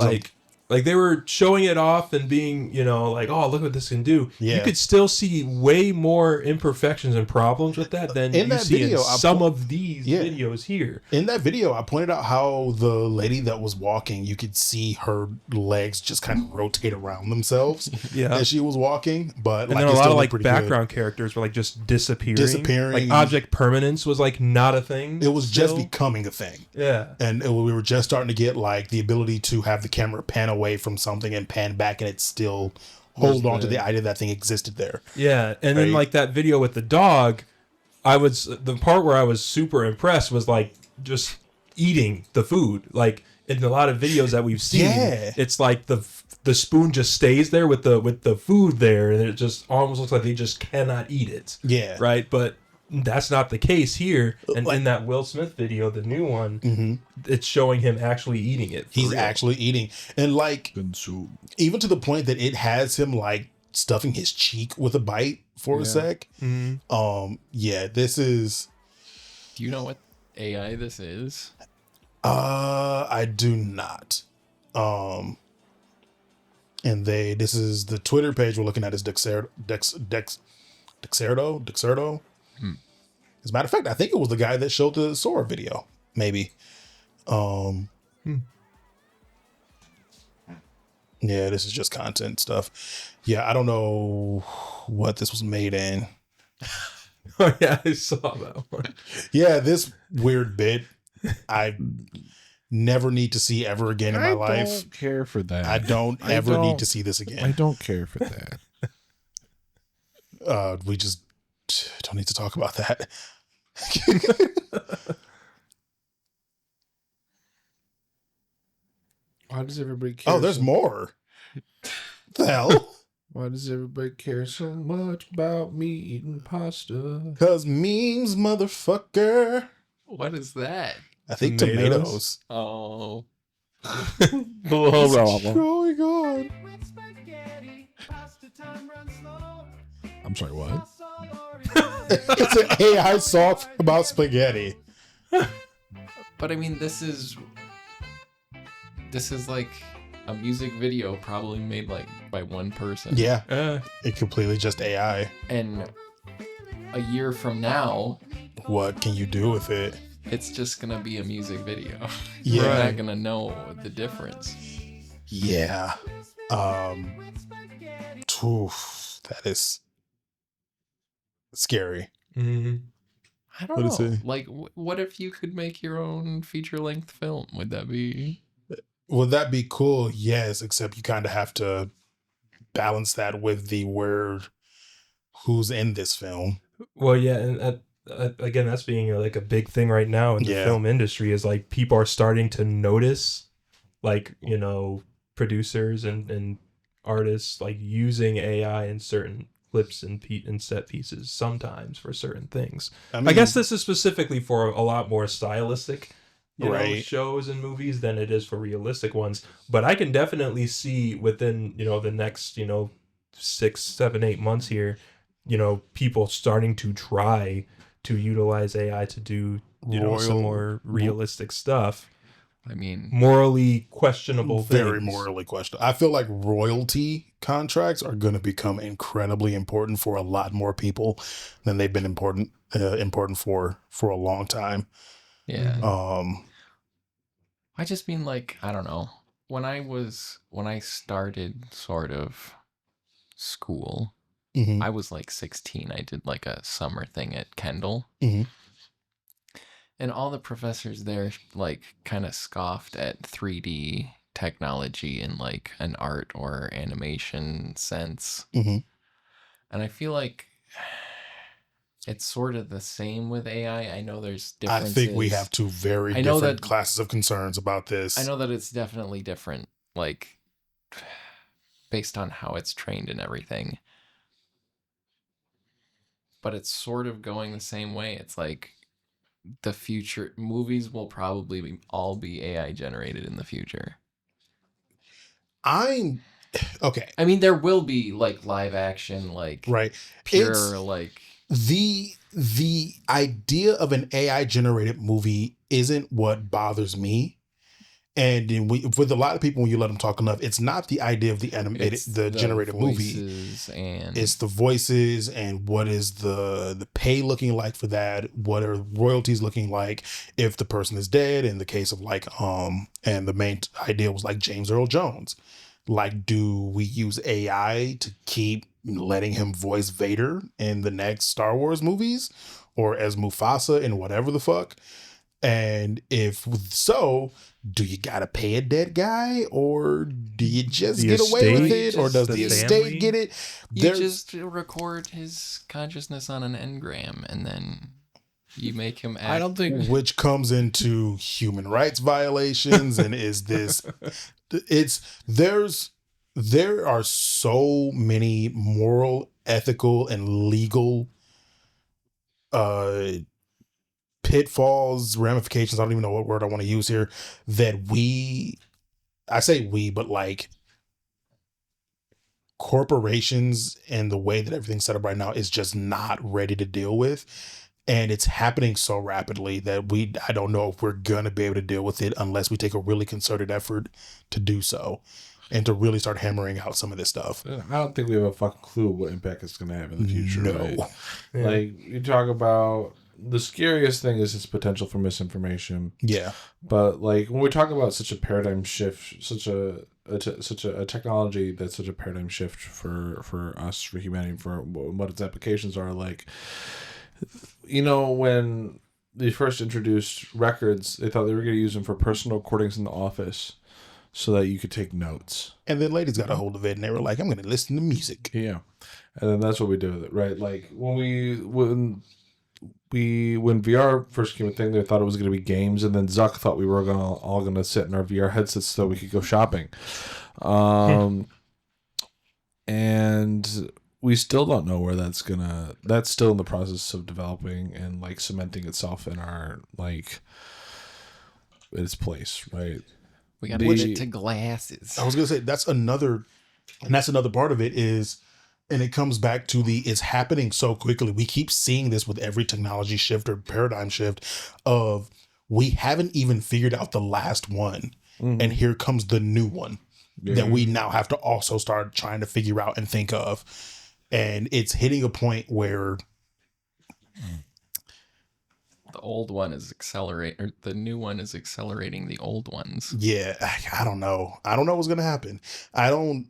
like they were showing it off and being, like, oh, look what this can do. Yeah. You could still see way more imperfections and problems with that than In you that see video, in some of these videos here. In that video, I pointed out how the lady that was walking, you could see her legs just kind of rotate around themselves as she was walking. But And then a lot of like background characters were like just disappearing. Like object permanence was like not a thing. It was just becoming a thing. Yeah. And we were just starting to get like the ability to have the camera pan away from something and pan back, and it still hold on to the idea that thing existed there. Yeah. And then like that video with the dog, the part where I was super impressed was like just eating the food. Like in a lot of videos that we've seen, it's like the spoon just stays there with the food there, and it just almost looks like they just cannot eat it. Yeah. Right. But that's not the case here. And in that Will Smith video, the new one, it's showing him actually eating it. He's actually eating. And like, even to the point that it has him like stuffing his cheek with a bite for a sec. This is. Do you know what AI this is? I do not. And this is the Twitter page we're looking at is Dexerto. As a matter of fact, I think it was the guy that showed the Sora video, maybe. Yeah, this is just content stuff. Yeah, I don't know what this was made in. Oh yeah, I saw that one. Yeah, this weird bit I never need to see ever again in my life. I don't care for that. I don't ever need to see this again. I don't care for that. We just don't need to talk about that. Why does everybody care? Oh, there's more. The hell? Why does everybody care so much about me eating pasta? 'Cause memes, motherfucker. What is that? I think Tomatoes. tomatoes. Oh. What's going on? I'm sorry, what? It's an AI song about spaghetti. But I mean, this is like a music video probably made like by one person. Yeah. It completely just AI. And a year from now, what can you do with it? It's just gonna be a music video. Yeah. You're not gonna know the difference. Yeah. That is scary. I don't What is know. it? Like, what if you could make your own feature-length film? Would that be? Would that be cool? Yes, except you kind of have to balance that with who's in this film. Well, yeah, and again, that's being like a big thing right now in the film industry is like people are starting to notice, like, producers and artists like using AI in certain clips and set pieces sometimes for certain things. I guess this is specifically for a lot more stylistic shows and movies than it is for realistic ones. But I can definitely see within, the next, 6, 7, 8 months here, people starting to try to utilize AI to do, some more realistic stuff. I mean, morally questionable things. Very morally questionable. I feel like royalty contracts are going to become incredibly important for a lot more people than they've been important for a long time. Yeah. I just mean, like, I don't know. When I started sort of school, I was like 16. I did like a summer thing at Kendall. And all the professors there like kind of scoffed at 3D technology in like an art or animation sense. Mhm. And I feel like it's sort of the same with AI. I know there's I differences. think we have two very I know different that- classes of concerns about this. I know that it's definitely different, like based on how it's trained and everything. But it's sort of going the same way. It's like the future movies will probably all be AI generated in the future. I'm okay, I mean, there will be like live action, like right? pure, It's like the idea of an AI generated movie isn't what bothers me. And with a lot of people, when you let them talk enough, it's not the idea of the animated, it's the generated movie. voices and It's the voices and what is the pay looking like for that? What are royalties looking like if the person is dead? In the case of like and the main idea was like James Earl Jones. Like, do we use AI to keep letting him voice Vader in the next Star Wars movies, or as Mufasa in whatever the fuck? And if so, do you gotta pay a dead guy, or do you just The get away with estate, it, or does the the estate family? get it? you There's- just record his consciousness on an engram and then you make him act. I don't think which comes into human rights violations, and is this? There are so many moral, ethical, and legal pitfalls, ramifications, I don't even know what word I want to use here, that I say we, but like corporations and the way that everything's set up right now is just not ready to deal with. And it's happening so rapidly that I don't know if we're going to be able to deal with it unless we take a really concerted effort to do so and to really start hammering out some of this stuff. I don't think we have a fucking clue what impact it's going to have in the future. No. Right? Yeah. Like, you talk about the scariest thing is its potential for misinformation. Yeah. But like when we talk about such a paradigm shift, such a technology that's such a paradigm shift for us, for humanity, for what its applications are, like, you know, when they first introduced records, they thought they were going to use them for personal recordings in the office so that you could take notes. And then ladies got a hold of it and they were like, I'm going to listen to music. Yeah. And then that's what we did with it, right? Like when VR first came a thing, they thought it was going to be games, and then Zuck thought we were all going to sit in our VR headsets so we could go shopping. And we still don't know where that's still in the process of developing and like cementing itself in our like its place, right? We got to put it to glasses. I was going to say that's another part of it is, and it comes back to it's happening so quickly. We keep seeing this with every technology shift or paradigm shift of we haven't even figured out the last one. Mm-hmm. And here comes the new one that we now have to also start trying to figure out and think of. And it's hitting a point where The old one is the new one is accelerating the old ones. yeah, I don't know. I don't know what's going to happen. I don't,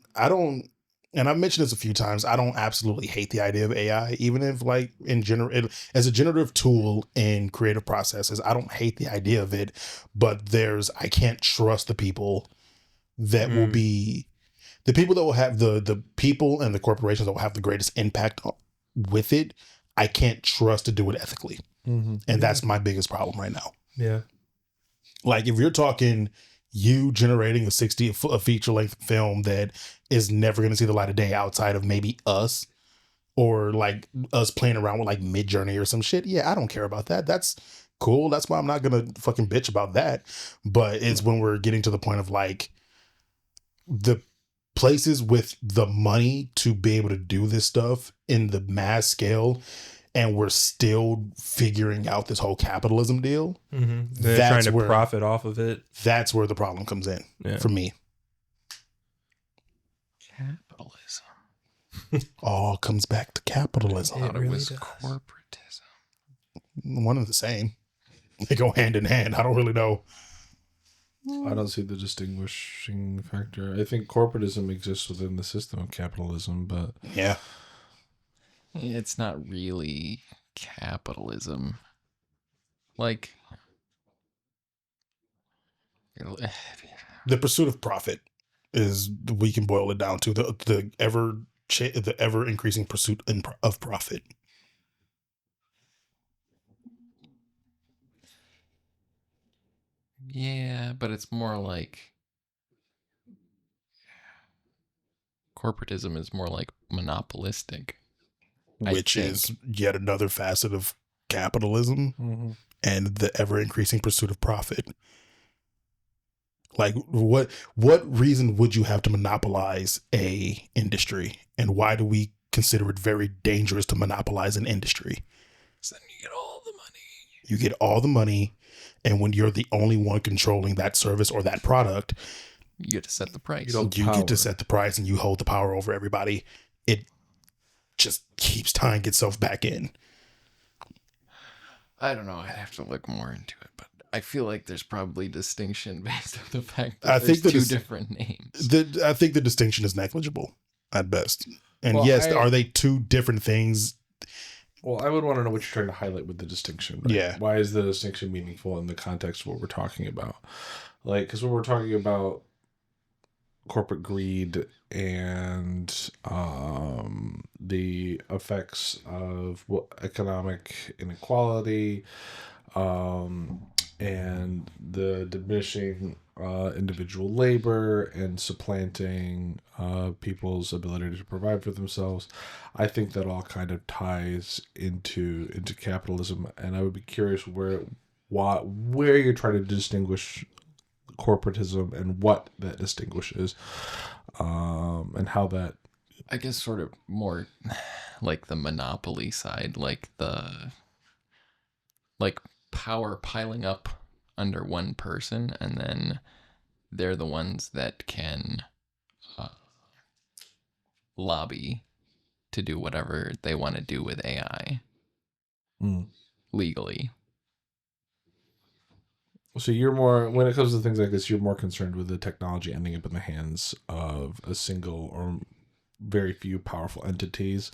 and I've mentioned this a few times. I don't absolutely hate the idea of AI, even if like in general, as a generative tool in creative processes, I don't hate the idea of it, but I can't trust the people that will be the people that will have the people and the corporations that will have the greatest impact with it. I can't trust to do it ethically. Mm-hmm. And that's my biggest problem right now. Yeah. Like if you're talking you generating a feature length film that is never going to see the light of day outside of maybe us or like us playing around with like Midjourney or some shit. Yeah, I don't care about that. That's cool. That's why I'm not going to fucking bitch about that. But it's when we're getting to the point of like the places with the money to be able to do this stuff in the mass scale, and we're still figuring out this whole capitalism deal. Mm-hmm. They're trying to profit off of it. That's where the problem comes in for me. Capitalism. All comes back to capitalism. I thought it really was does. corporatism. One and the same. They go hand in hand. I don't really know. I don't see the distinguishing factor. I think corporatism exists within the system of capitalism, but Yeah. It's not really capitalism. Like, The pursuit of profit is, we can boil it down to the ever increasing pursuit of profit. Yeah, but it's more like corporatism is more like monopolistic, Which is yet another facet of capitalism and the ever increasing pursuit of profit. Like, what reason would you have to monopolize a industry, and why do we consider it very dangerous to monopolize an industry? So then you get all the money. You get all the money, and when you're the only one controlling that service or that product, You get to set the price. You don't- you Power. get to set the price and you hold the power over everybody. It just keeps tying itself back in. I don't know. I'd have to look more into it, but I feel like there's probably distinction based on the fact that I there's think that two is- different names. I think the distinction is negligible at best. And Well, yes, are they two different things? Well, I would want to know what you're trying to highlight with the distinction. Right? Yeah. Why is the distinction meaningful in the context of what we're talking about? Like, because when we're talking about corporate greed and the effects of economic inequality and the diminishing individual labor and supplanting people's ability to provide for themselves, I think that all kind of ties into capitalism, and I would be curious where you're trying to distinguish corporatism and what that distinguishes, and how that. I guess sort of more like the monopoly side, like power piling up under one person, and then they're the ones that can lobby to do whatever they want to do with AI legally. So you're more, when it comes to things like this, you're more concerned with the technology ending up in the hands of a single or very few powerful entities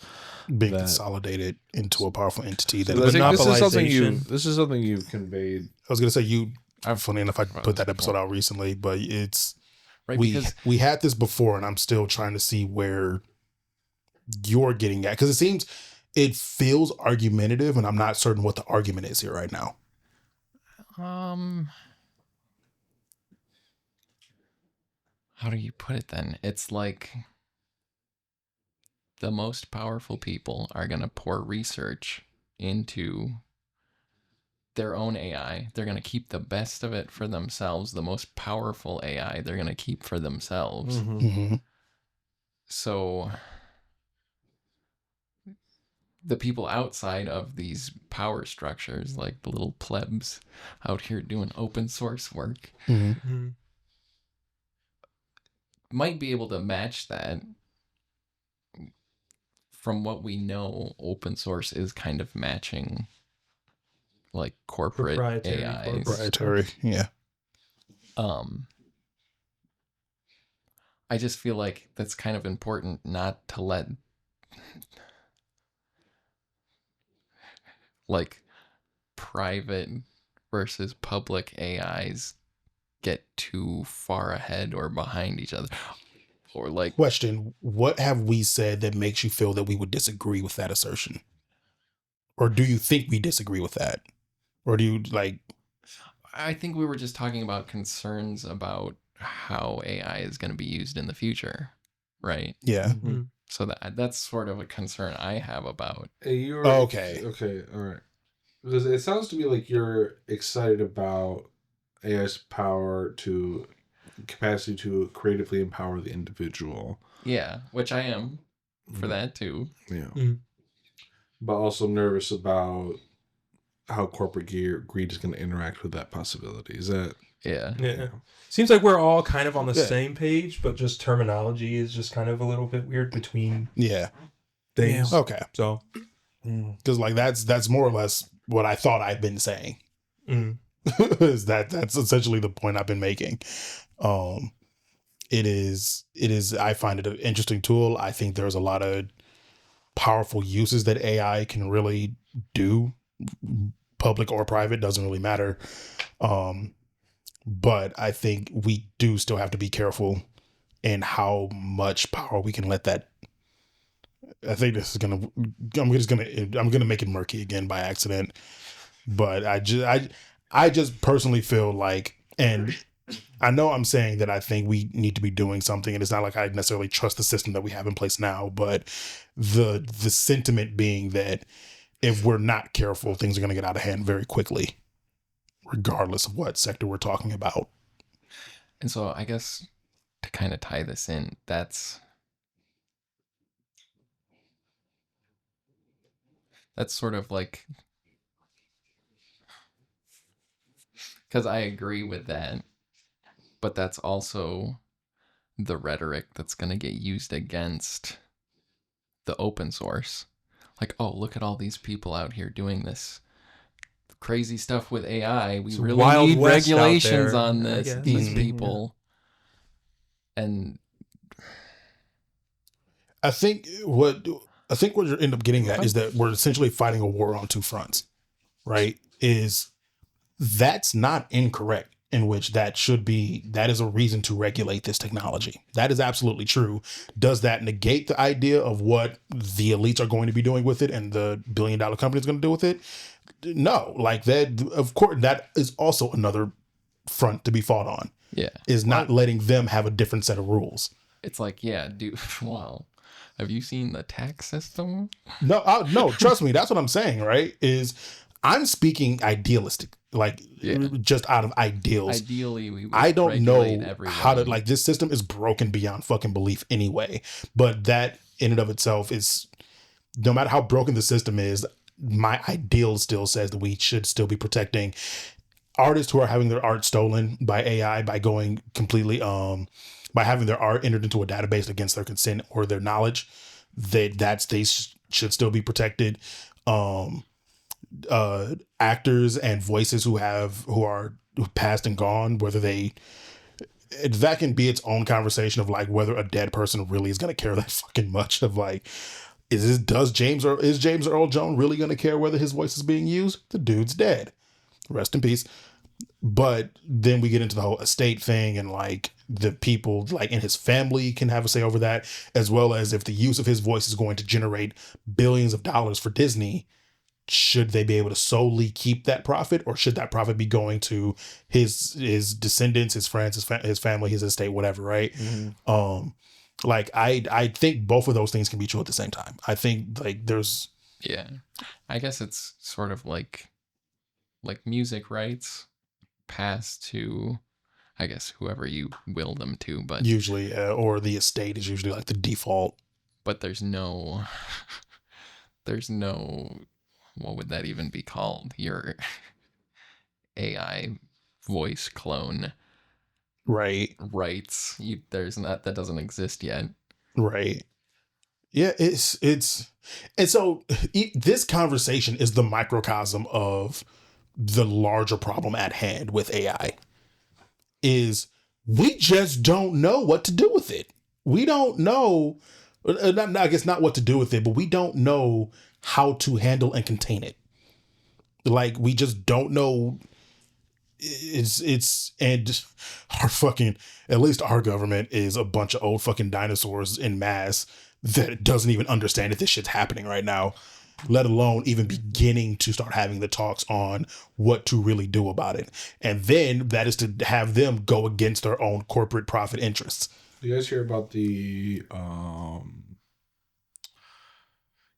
Being that- consolidated into a powerful entity that So I think this is something monopolization. this is something you've conveyed. I was gonna say funny enough, I put that episode out recently, but it's Right, because we had this before, and I'm still trying to see where you're getting at, because it feels argumentative, and I'm not certain what the argument is here right now. How do you put it then? It's like the most powerful people are going to pour research into their own AI. They're going to keep the best of it for themselves. The most powerful AI they're going to keep for themselves. Mm-hmm. So the people outside of these power structures, like the little plebs out here doing open source work, Mm-hmm. might be able to match that. From what we know, open source is kind of matching like corporate Proprietary AIs. corporate. Proprietary, yeah. I just feel like that's kind of important not to let like private versus public AIs get too far ahead or behind each other. Or like, Question: what have we said that makes you feel that we would disagree with that assertion, or do you think we disagree with that, or do you like? I think we were just talking about concerns about how AI is going to be used in the future, right? Yeah. Mhm. So that's sort of a concern I have about. You're Okay. Okay. All right. Because it sounds to me like you're excited about AI's capacity to creatively empower the individual. Yeah, which I am for Mhm. that too. Yeah. Mhm. But also nervous about how corporate greed is going to interact with that possibility. Is that? Yeah. Yeah. Seems like we're all kind of on the Yeah. same page, but just terminology is just kind of a little bit weird between Yeah. things. Okay. So, Because like that's more or less what I thought I'd been saying. mm. Is that's essentially the point I've been making. It is I find it an interesting tool. I think there's a lot of powerful uses that AI can really do, public or private, doesn't really matter. But I think we do still have to be careful in how much power we can let that. I think this is I'm gonna make it murky again by accident. But I just personally feel like, and I know I'm saying that I think we need to be doing something, and it's not like I necessarily trust the system that we have in place now, but the sentiment being that if we're not careful, things are going to get out of hand very quickly, regardless of what sector we're talking about. And so I guess to kind of tie this in, that's sort of like, because I agree with that, but that's also the rhetoric that's going to get used against the open source. Like, oh, look at all these people out here doing this crazy stuff with AI. We really Wild need West out regulations there, on I this, guess. these people. And I think what you end up getting at is that we're essentially fighting a war on two fronts, right? That's not incorrect, in which that is a reason to regulate this technology. That is absolutely true. Does that negate the idea of what the elites are going to be doing with it and the billion-dollar company is going to do with it? No, like that, of course, that is also another front to be fought on. yeah, Is not letting them have a different set of rules. it's like, yeah, dude, well, have you seen the tax system? No, trust me. That's what I'm saying, right? I'm speaking idealistic, like just out of ideals. Ideally, we would I don't know regulate how to, everyone. like, this system is broken beyond fucking belief anyway. But that in and of itself is, no matter how broken the system is, my ideal still says that we should still be protecting artists who are having their art stolen by AI, by going completely, by having their art entered into a database against their consent or their knowledge. They should still be protected. Actors and voices who are passed and gone, that can be its own conversation of like whether a dead person really is going to care that fucking much of like, is James Earl Jones really going to care whether his voice is being used? The dude's dead. Rest in peace. But then we get into the whole estate thing, and like the people like in his family can have a say over that, as well as if the use of his voice is going to generate billions of dollars for Disney. Should they be able to solely keep that profit, or should that profit be going to his descendants, his friends, his family, his estate, whatever, right? Mm-hmm. Like I think both of those things can be true at the same time. I think like there's, yeah, I guess it's sort of like music rights pass to, I guess, whoever you will them to, but usually or the estate is usually like the default. But there's no what would that even be called? Your AI voice clone, right? Rights. That doesn't exist yet. Right. Yeah, it's and so this conversation is the microcosm of the larger problem at hand with AI. Is we just don't know what to do with it. We don't know, I guess not what to do with it, but we don't know how to handle and contain it. Like, we just don't know. And our fucking, at least our government is a bunch of old fucking dinosaurs in mass that doesn't even understand that this shit's happening right now, let alone even beginning to start having the talks on what to really do about it. And then that is to have them go against their own corporate profit interests. Do you guys hear about the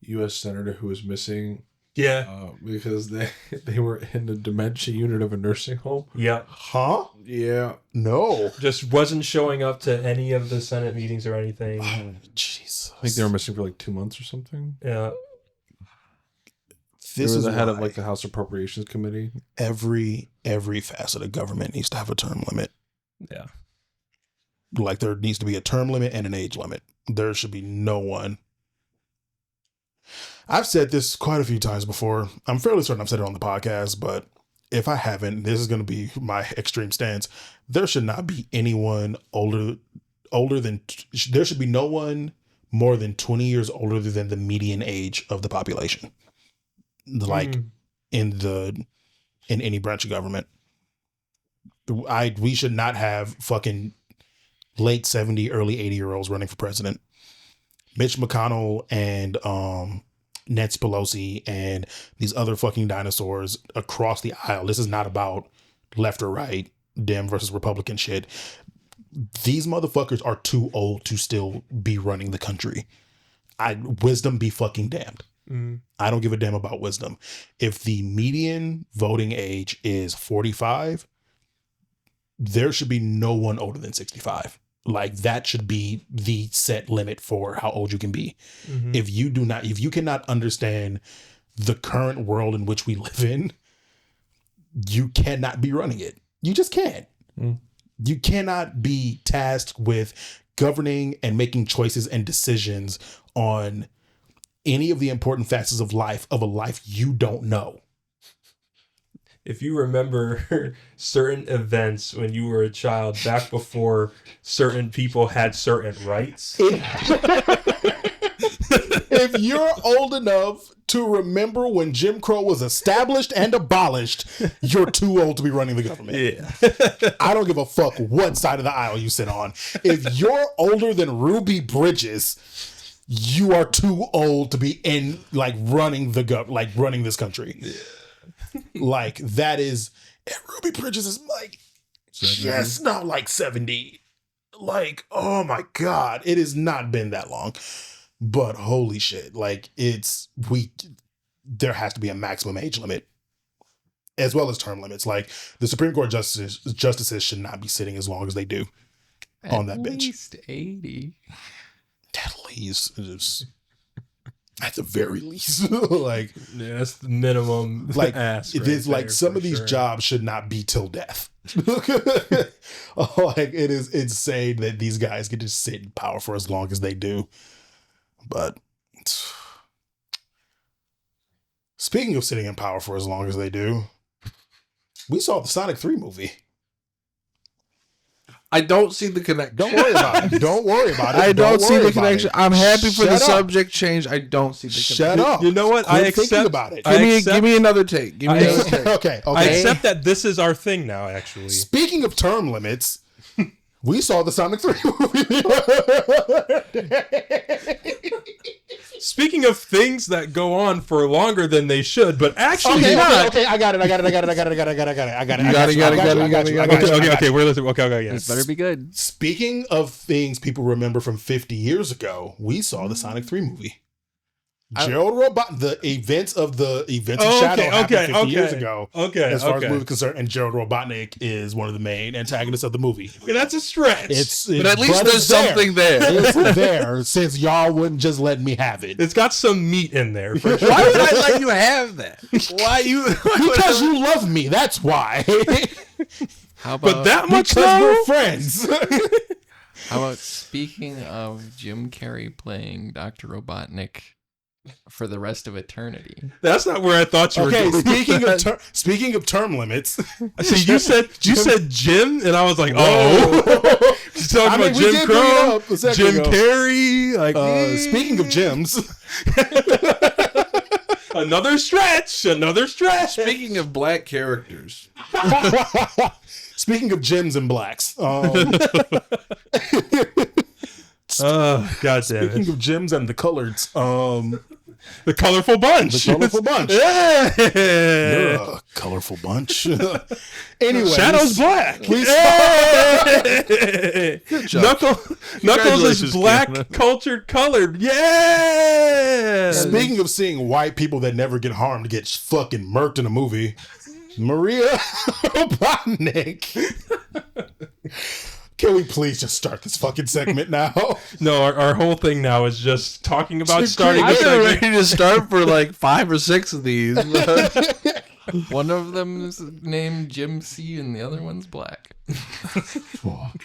U.S. senator who was missing? Yeah. Because they were in the dementia unit of a nursing home. Yeah. Huh? Yeah. No. Just wasn't showing up to any of the Senate meetings or anything. Oh, Jesus. I think they were missing for like 2 months or something. Yeah. This is the head of like the House Appropriations Committee. Every facet of government needs to have a term limit. Yeah. Like, there needs to be a term limit and an age limit. There should be no one. I've said this quite a few times before. I'm fairly certain I've said it on the podcast, but if I haven't, this is going to be my extreme stance. There should not be anyone older than, there should be no one more than 20 years older than the median age of the population. Like in any branch of government. We should not have fucking late 70, early 80-year-olds running for president. Mitch McConnell and Nancy Pelosi and these other fucking dinosaurs across the aisle. This is not about left or right, Dem versus Republican shit. These motherfuckers are too old to still be running the country. Wisdom be fucking damned. I don't give a damn about wisdom. If the median voting age is 45, there should be no one older than 65. Like, that should be the set limit for how old you can be. If you cannot understand the current world in which we live in, you cannot be running it. You just can't. You cannot be tasked with governing and making choices and decisions on any of the important facets of a life you don't know. If you remember certain events when you were a child, back before certain people had certain rights. If you're old enough to remember when Jim Crow was established and abolished, you're too old to be running the government. Yeah. I don't give a fuck what side of the aisle you sit on. If you're older than Ruby Bridges, you are too old to be in running running this country. Yeah. Like, that is, and Ruby Bridges is like 70. Like, oh my God, it has not been that long. But holy shit, like, there has to be a maximum age limit as well as term limits. Like, the Supreme Court justices should not be sitting as long as they do on that bench. At least 80. At least. At the very least. Like, yeah, that's the minimum ask. It is like some of these jobs should not be till death. Like, it is insane that these guys get to sit in power for as long as they do. But speaking of sitting in power for as long as they do, we saw the Sonic 3 movie. I don't see the connection. Don't worry about it. Don't worry about it. I don't see the connection. I'm happy for the Shut up. subject change. I don't see the connection. Shut up. You know what? Quit thinking about it. Give me another take. Give me another take. Okay. I accept that this is our thing now, actually. Speaking of term limits, we saw the Sonic 3 movie. Speaking of things that go on for longer than they should, but actually not. Okay, I got it. Okay, we're listening. Okay, This better be good. Speaking of things people remember from 50 years ago, we saw the Sonic 3 movie. Gerald Robotnik, the events of Shadow happened 50 years ago. Okay, as far as the movie is concerned, and Gerald Robotnik is one of the main antagonists of the movie. Okay, that's a stretch. But at least there's something there. It's there, since y'all wouldn't just let me have it. It's got some meat in there. For sure. Why would I let you have that? Because you love me. That's why. How about, But that much Because though? we're friends. how about speaking of Jim Carrey playing Dr. Robotnik for the rest of eternity? That's not where I thought you were Okay, going. speaking of term limits. See, you said Jim, and I was like, oh. He's talking about Jim Crow, Jim Carrey. Like, Speaking of gyms. Another stretch. Speaking of black characters. Speaking of gyms and blacks. Oh, God damn it. Speaking of gyms and the coloreds. The colorful bunch. The colorful bunch. Yeah. You're a colorful bunch. Anyway, Shadow's black. Knuckles is black, Cameron. cultured, colored. Yeah. Speaking of seeing white people that never get harmed get fucking murked in a movie, Maria Robotnik. Can we please just start this fucking segment now? No, our whole thing now is just talking about starting a I've been segment. ready to start for like 5 or 6 of these. But One of them is named Jim C and the other one's black.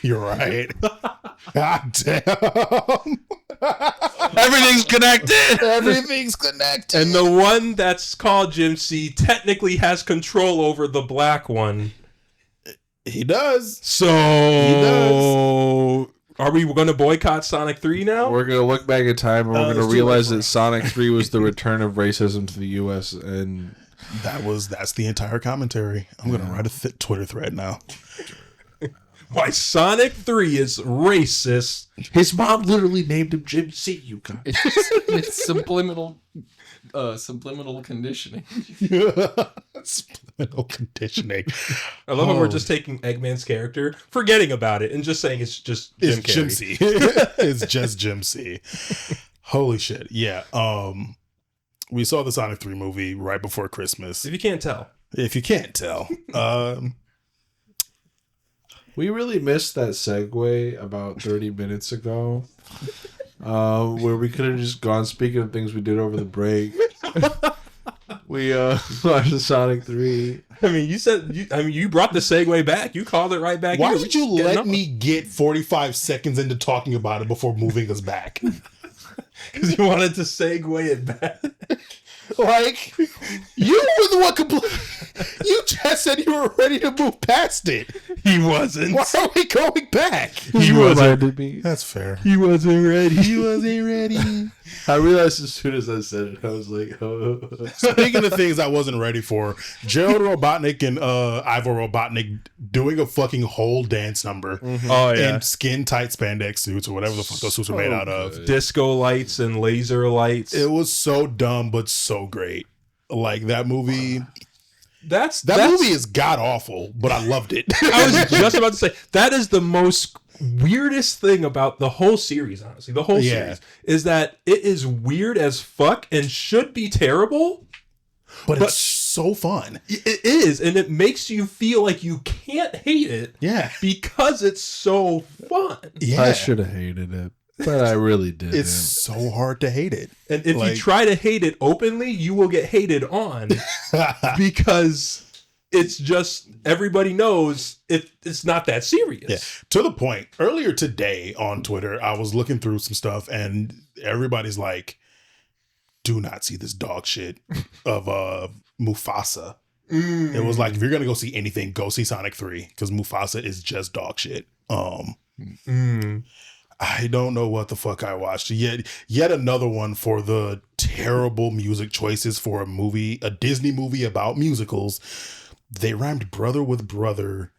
You're right. God damn. everything's connected. Everything's connected. And the one that's called Jim C technically has control over the black one. He does. So, does. Are we going to boycott Sonic 3 now? We're going to look back in time and we're going it's to too realize late for that Sonic 3 was the return of racism to the U.S. and That's the entire commentary. I'm gonna write a Twitter thread now. Why Sonic 3 is racist. His mom literally named him Jim C. You guys. It's subliminal conditioning. Subliminal conditioning. I love how we're just taking Eggman's character, forgetting about it, and just saying it's just Jim Jim Carrey. C. It's just Jim C. Holy shit. Yeah. We saw the Sonic 3 movie right before Christmas. If you can't tell. If you can't tell. We really missed that segue about 30 minutes ago, where we could have just gone, speaking of things we did over the break. We watched Sonic 3. I mean, you brought the segue back. You called it right back. Why here. did you let me get 45 seconds into talking about it before moving us back? Because you wanted to segue it back. Like, you were the one you just said you were ready to move past it. He wasn't. Why are we going back? He wasn't. That's fair. He wasn't ready. He wasn't ready. I realized as soon as I said it, I was like, oh. Speaking of things I wasn't ready for, Gerald Robotnik and Ivor Robotnik doing a fucking whole dance number Oh, yeah. in skin tight spandex suits or whatever the fuck those suits are made out of. Disco lights and laser lights. It was so dumb, but so great. Like that movie. That's Movie is god awful, but I loved it. I was just about to say that is the most weirdest thing about the whole series. Honestly, the whole series is that it is weird as fuck and should be terrible, but it's so fun. It is, and it makes you feel like you can't hate it. Yeah, because it's so fun. Yeah, I should have hated it, but I really did. It's so hard to hate it. And if you try to hate it openly, you will get hated on because it's just everybody knows it's not that serious. Yeah. To the point, earlier today on Twitter, I was looking through some stuff and everybody's like, do not see this dog shit of Mufasa. It was like, if you're going to go see anything, go see Sonic 3 because Mufasa is just dog shit. I don't know what the fuck I watched. Yet another one for the terrible music choices for a Disney movie about musicals. They rhymed brother with brother.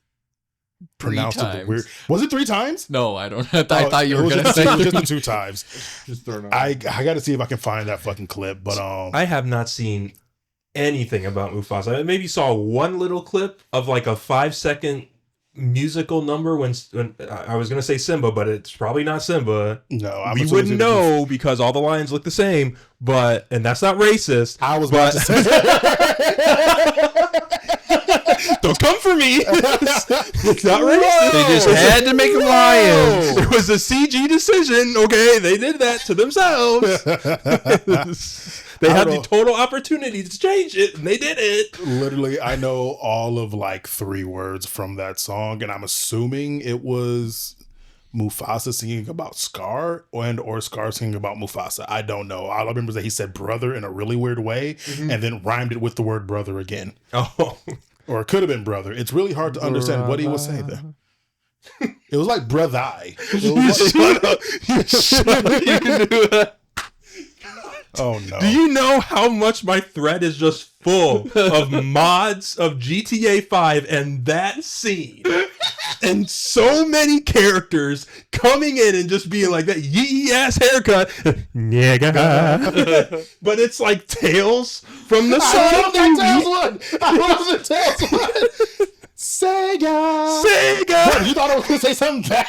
Pronounced it weird. Was it 3 times? No, I don't. I thought you were going to say it was just the 2 times. Just throwing it I got to see if I can find that fucking clip. But I have not seen anything about Mufasa. I maybe saw one little clip of like a 5-second musical number when I was gonna say Simba, but it's probably not Simba. No, we wouldn't know because all the lions look the same. And that's not racist. I was about to say. Don't come for me. It's not racist. They just had to make them lions. It was a CG decision. Okay, they did that to themselves. They had the total opportunity to change it, and they did it. Literally, I know all of like 3 words from that song, and I'm assuming it was Mufasa singing about Scar or Scar singing about Mufasa. I don't know. All I remember is that he said brother in a really weird way, and then rhymed it with the word brother again. Oh. Or it could have been brother. It's really hard to understand what he was saying there. It was like brother. Shut up. You can do that. Oh no. Do you know how much my thread is just full of mods of GTA 5 and that scene? And so many characters coming in and just being like that yee ass haircut. Nigga. But it's like Tails from the Sonic movie. I love the Tails one. Sega. You thought I was going to say something bad?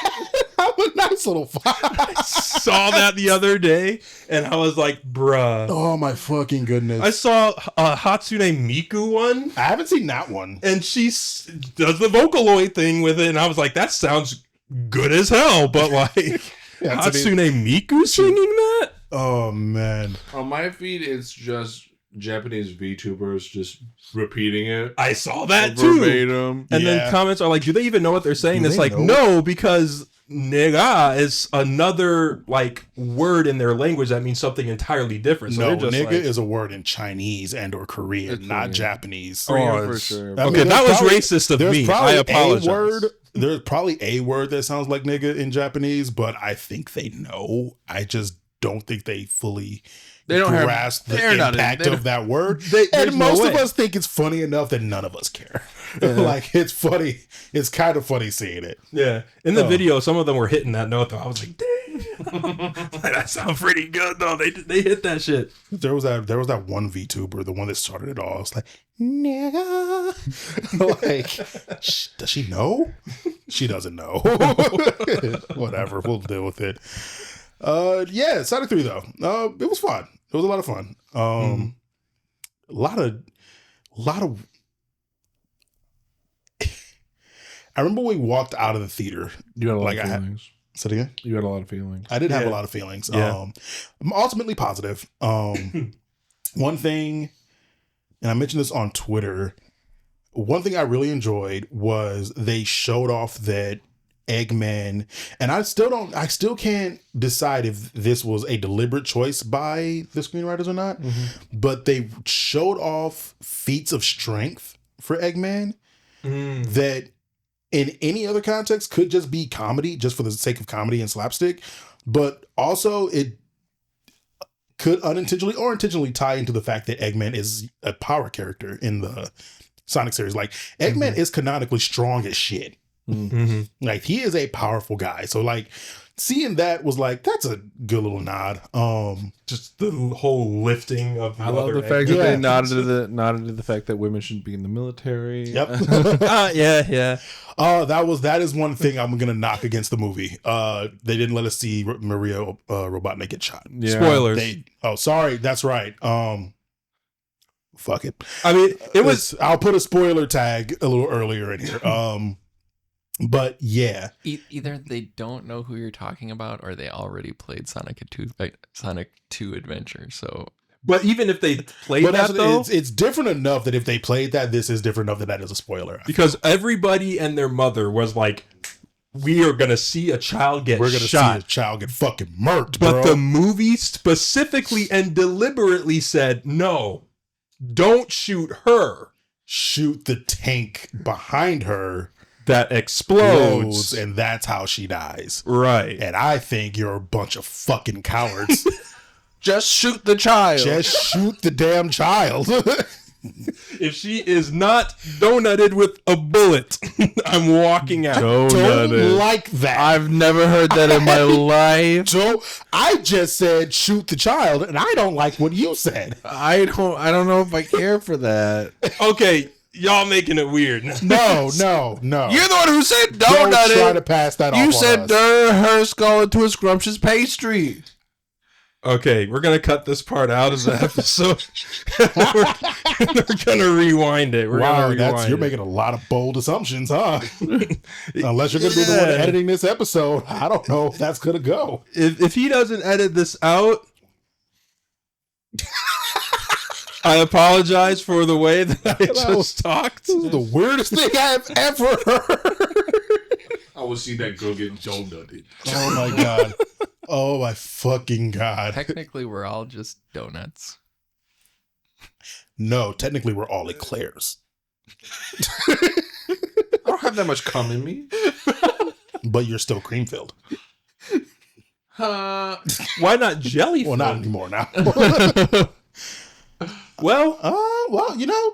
Have a nice little fight. I saw that the other day and I was like, bruh. Oh my fucking goodness. I saw Hatsune Miku one. I haven't seen that one. And she does the Vocaloid thing with it. And I was like, that sounds good as hell. But like, Hatsune Miku singing that? Oh man. On my feed, it's just Japanese VTubers just repeating it. I saw that too. Verbatim. And then comments are like, do they even know what they're saying? Do It's they like, know? no, because nigga is another like word in their language that means something entirely different. So No, they're just nigga like, is a word in Chinese and or Korean, It's not Korean. Japanese. Korean for it's- sure. I mean, okay, that there's was probably- racist of There's me. probably I apologize. There's probably a word that sounds like nigga in Japanese, but I think they know. I just don't think they fully They don't have- grasp the they're not in- impact they don't- of that word. there's And no most of way. us think it's funny enough that none of us care. Like, it's funny. It's kind of funny seeing it. Yeah. In the Oh. video, some of them were hitting that note though. I was like, damn. That sounds pretty good though. They hit that shit. There was that one VTuber, the one that started it all. It's like, nigga. Like, does she know? She doesn't know. Whatever, we'll deal with it. Yeah, Sonic 3 though. It was fun. It was a lot of fun. A lot of. I remember we walked out of the theater. You had a lot Like, of I had- feelings. Say it again. You had a lot of feelings. I did have Yeah. a lot of feelings. Yeah. I'm ultimately positive. One thing, and I mentioned this on Twitter, one thing I really enjoyed was they showed off that Eggman, and I still can't decide if this was a deliberate choice by the screenwriters or not, but they showed off feats of strength for Eggman that in any other context could just be comedy, just for the sake of comedy and slapstick, but also it could unintentionally or intentionally tie into the fact that Eggman is a power character in the Sonic series. Like, Eggman is canonically strong as shit. Like, he is a powerful guy. So, like, seeing that was like, that's a good little nod. Just the whole lifting of the I love other the fact egg. that Yeah. they nodded to the fact that women shouldn't be in the military. Yep. Yeah. That is one thing I'm gonna knock against the movie. They didn't let us see Maria Robotnik get shot. Yeah. Spoilers. Sorry, that's right. Fuck it. I mean, it was I'll put a spoiler tag a little earlier in here. But yeah, Either they don't know who you're talking about, or they already played Sonic 2 Adventure. So, but even if they played but that though, it's different enough that if they played that, this is different enough that is a spoiler. because everybody and their mother was like, we are gonna see a child get We're gonna shot. see a child get fucking murked, But bro. the movie specifically and deliberately said, no, don't shoot her. Shoot the tank behind her, That explodes. and that's how she dies. Right. And I think you're a bunch of fucking cowards. Just shoot the child. Just shoot the damn child. If she is not donutted with a bullet, I'm walking out. Don't like that. I've never heard that in my life. So I just said shoot the child, and I don't like what you said. I don't know if I care for that. Okay, y'all making it weird. No. You're the one who said Don't try donut to it. pass that off. You on said us. her skull into a scrumptious pastry. Okay, we're gonna cut this part out of the episode. we're gonna rewind it. We're Wow, gonna rewind you're it. making a lot of bold assumptions, huh? Unless you're going to be the one Yeah. editing this episode, I don't know if that's going to go. If he doesn't edit this out, I apologize for the way that I just talked. This is the weirdest thing I've ever heard. I will see that girl getting donutted. Oh my god. Oh my fucking god. technically, we're all just donuts. No, technically we're all eclairs. I don't have that much cum in me. But you're still cream filled. Why not jelly? Well, not anymore now. Well, Well, you know,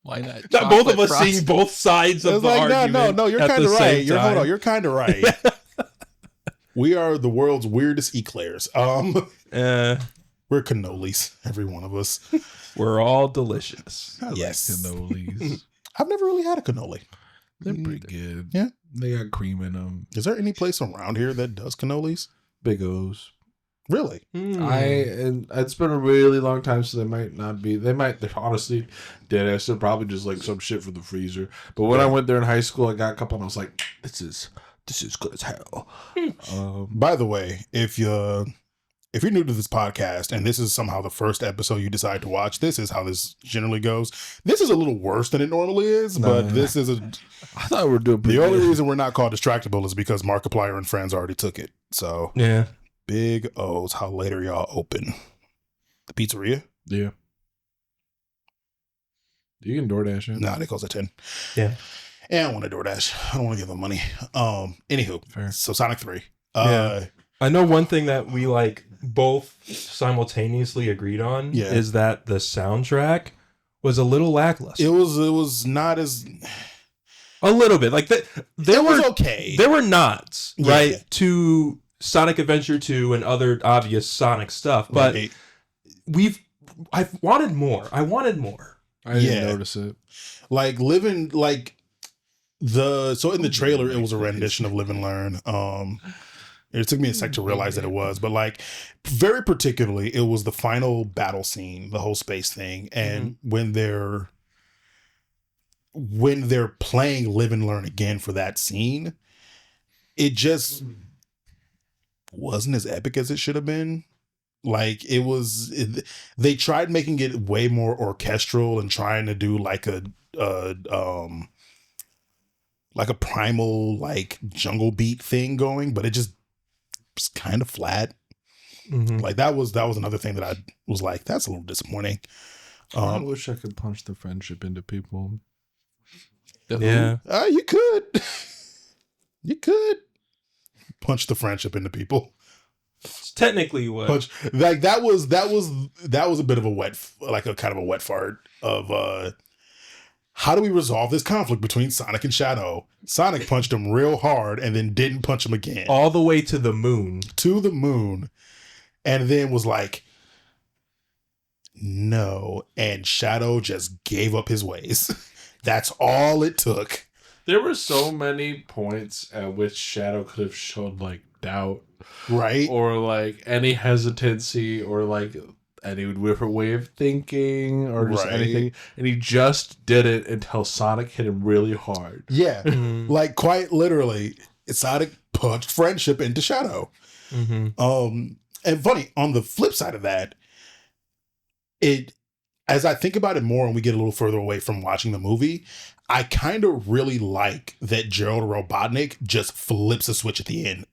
Why not? not both of chocolate us frosting? seeing both sides of it's the like argument. no, you're at kind the of same right. Hold time. on, you're kind of right. We are the world's weirdest eclairs. We're cannolis, every one of us. We're all delicious. Yes. Cannolis. I've never really had a cannoli. They're pretty good. Yeah. They got cream in them. Is there any place around here that does cannolis? Big O's. Really? And it's been a really long time, so they might not be. They're honestly dead ass. They're probably just like some shit from the freezer. But when I went there in high school, I got a couple, and I was like, "This is good as hell." By the way, if you're new to this podcast and this is somehow the first episode you decide to watch, this is how this generally goes. This is a little worse than it normally is, but this is I thought we were doing pretty the only good. reason we're not called Distractable is because Markiplier and friends already took it. So Yeah. big O's. How late are y'all open? The pizzeria? Yeah. You can DoorDash it. Nah, they close at 10. Yeah. And I don't want to DoorDash. I don't want to give them money. Anywho, Fair. so Sonic 3. Yeah. I know one thing that we like both simultaneously agreed on is that the soundtrack was a little lackluster. It was not as a little bit like that. It was okay. There were nods right to Sonic Adventure 2 and other obvious Sonic stuff, but I wanted more. I didn't notice it. Like living like so in the trailer it was a rendition of Live and Learn. It took me a sec to realize that it was, but like very particularly it was the final battle scene, the whole space thing, and when they're playing Live and Learn again for that scene, it just wasn't as epic as it should have been. Like they tried making it way more orchestral and trying to do like a primal like jungle beat thing going, but it just was kind of flat. Like that was another thing that I was like, that's a little disappointing. I wish I could punch the friendship into people. Yeah, you could. You could punch the friendship into people. It's technically what punch, like that was a bit of a kind of a wet fart of how do we resolve this conflict between Sonic and Shadow? Sonic punched him real hard and then didn't punch him again. All the way to the moon. And then was like, no. And Shadow just gave up his ways. That's all it took. There were so many points at which Shadow could have shown like doubt. Right. Or like any hesitancy or like any different way of thinking or just anything. And he just did it until Sonic hit him really hard. Yeah. Like quite literally, Sonic punched friendship into Shadow. And funny, on the flip side of that, as I think about it more and we get a little further away from watching the movie, I kind of really like that Gerald Robotnik just flips a switch at the end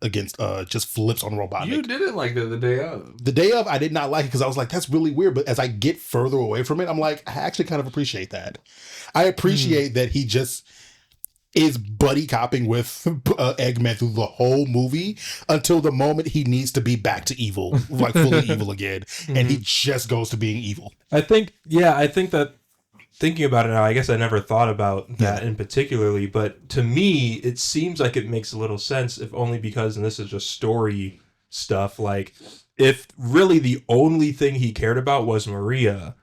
just flips on Robotnik. You didn't like that the day of. The day of, I did not like it because I was like, that's really weird. But as I get further away from it, I'm like, I actually kind of appreciate that. I appreciate that he just is buddy copping with Eggman through the whole movie until the moment he needs to be back to evil, like fully evil again. And he just goes to being evil. I think that thinking about it now, I guess I never thought about that in particularly, but to me, it seems like it makes a little sense, if only because, and this is just story stuff, like if really the only thing he cared about was Maria,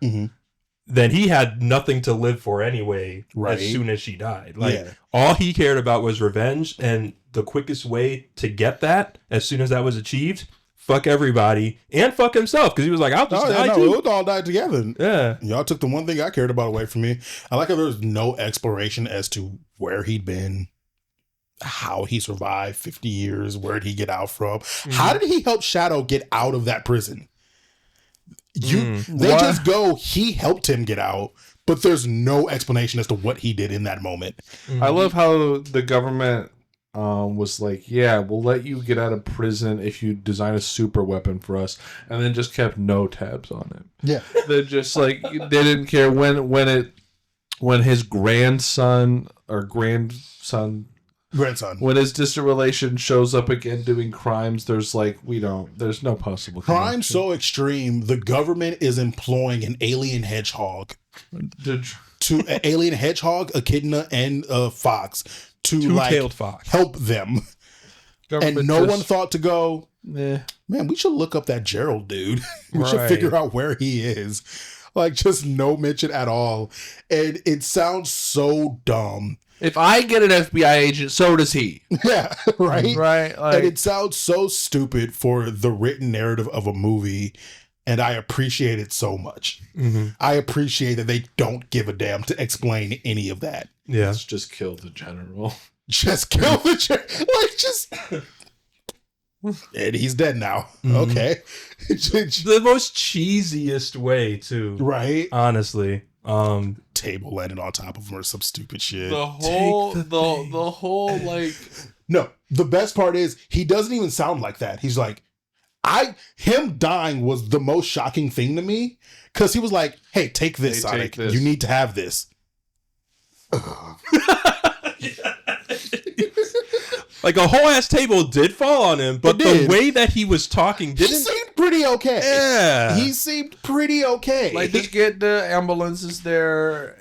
then he had nothing to live for anyway as soon as she died. Like all he cared about was revenge, and the quickest way to get that, as soon as that was achieved, fuck everybody and fuck himself, because he was like, I'll just die too. We would all die together. Yeah. Y'all took the one thing I cared about away from me. I like how there's no exploration as to where he'd been, how he survived 50 years, where did he get out from? How did he help Shadow get out of that prison? They just go, he helped him get out, but there's no explanation as to what he did in that moment. I love how the government was like, yeah, we'll let you get out of prison if you design a super weapon for us, and then just kept no tabs on it. Yeah. They're just like, they didn't care when his grandson, when his distant relation shows up again doing crimes, there's no possible crime so extreme, the government is employing an alien hedgehog an alien hedgehog, echidna, and a fox to two-tailed fox help them. Government and no one thought to go, man, we should look up that Gerald dude. We should figure out where he is. Like, just no mention at all. And it sounds so dumb. If I get an FBI agent, so does he. Yeah, right? Right. Like, and it sounds so stupid for the written narrative of a movie, and I appreciate it so much. I appreciate that they don't give a damn to explain any of that. Yeah. Let's just kill the general. Just kill the general. And he's dead now. Okay. The most cheesiest way, too. Right? Honestly. Table landing on top of him or some stupid shit. The whole like, no, the best part is he doesn't even sound like that. He's like, him dying was the most shocking thing to me, because he was like, hey, take this, Sonic. You need to have this. Like a whole ass table did fall on him, but the way that he was talking He didn't. seemed pretty okay. Yeah. He seemed pretty okay. Like, just get the ambulances there.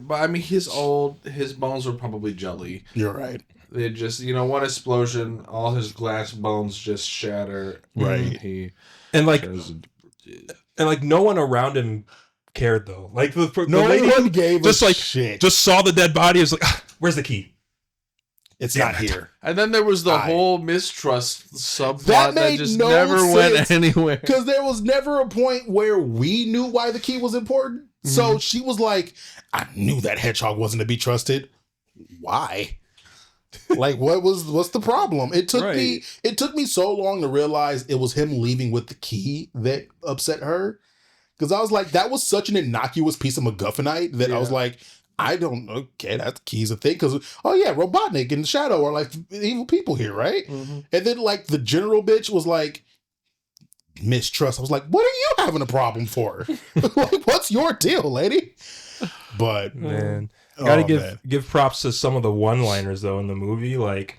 But I mean, he's old. His bones are probably jelly. You're right. They just, one explosion, all his glass bones just shatter. Right. And like no one around him cared though. Like the lady one gave just a like shit. just saw the dead body. Is like, where's the key? It's not here. And then there was the whole mistrust subplot That that made just no never went sense. anywhere. Because there was never a point where we knew why the key was important. So she was like, I knew that hedgehog wasn't to be trusted. Why? Like, what's the problem? It took me so long to realize it was him leaving with the key that upset her. Because I was like, that was such an innocuous piece of MacGuffinite that I was like, I don't know. Okay, that key's a thing. Because, Robotnik and Shadow are like evil people here, right? And then like the general bitch was like, mistrust. I was like, what are you having a problem for? Like, what's your deal, lady? But Man, gotta give props to some of the one-liners though in the movie, like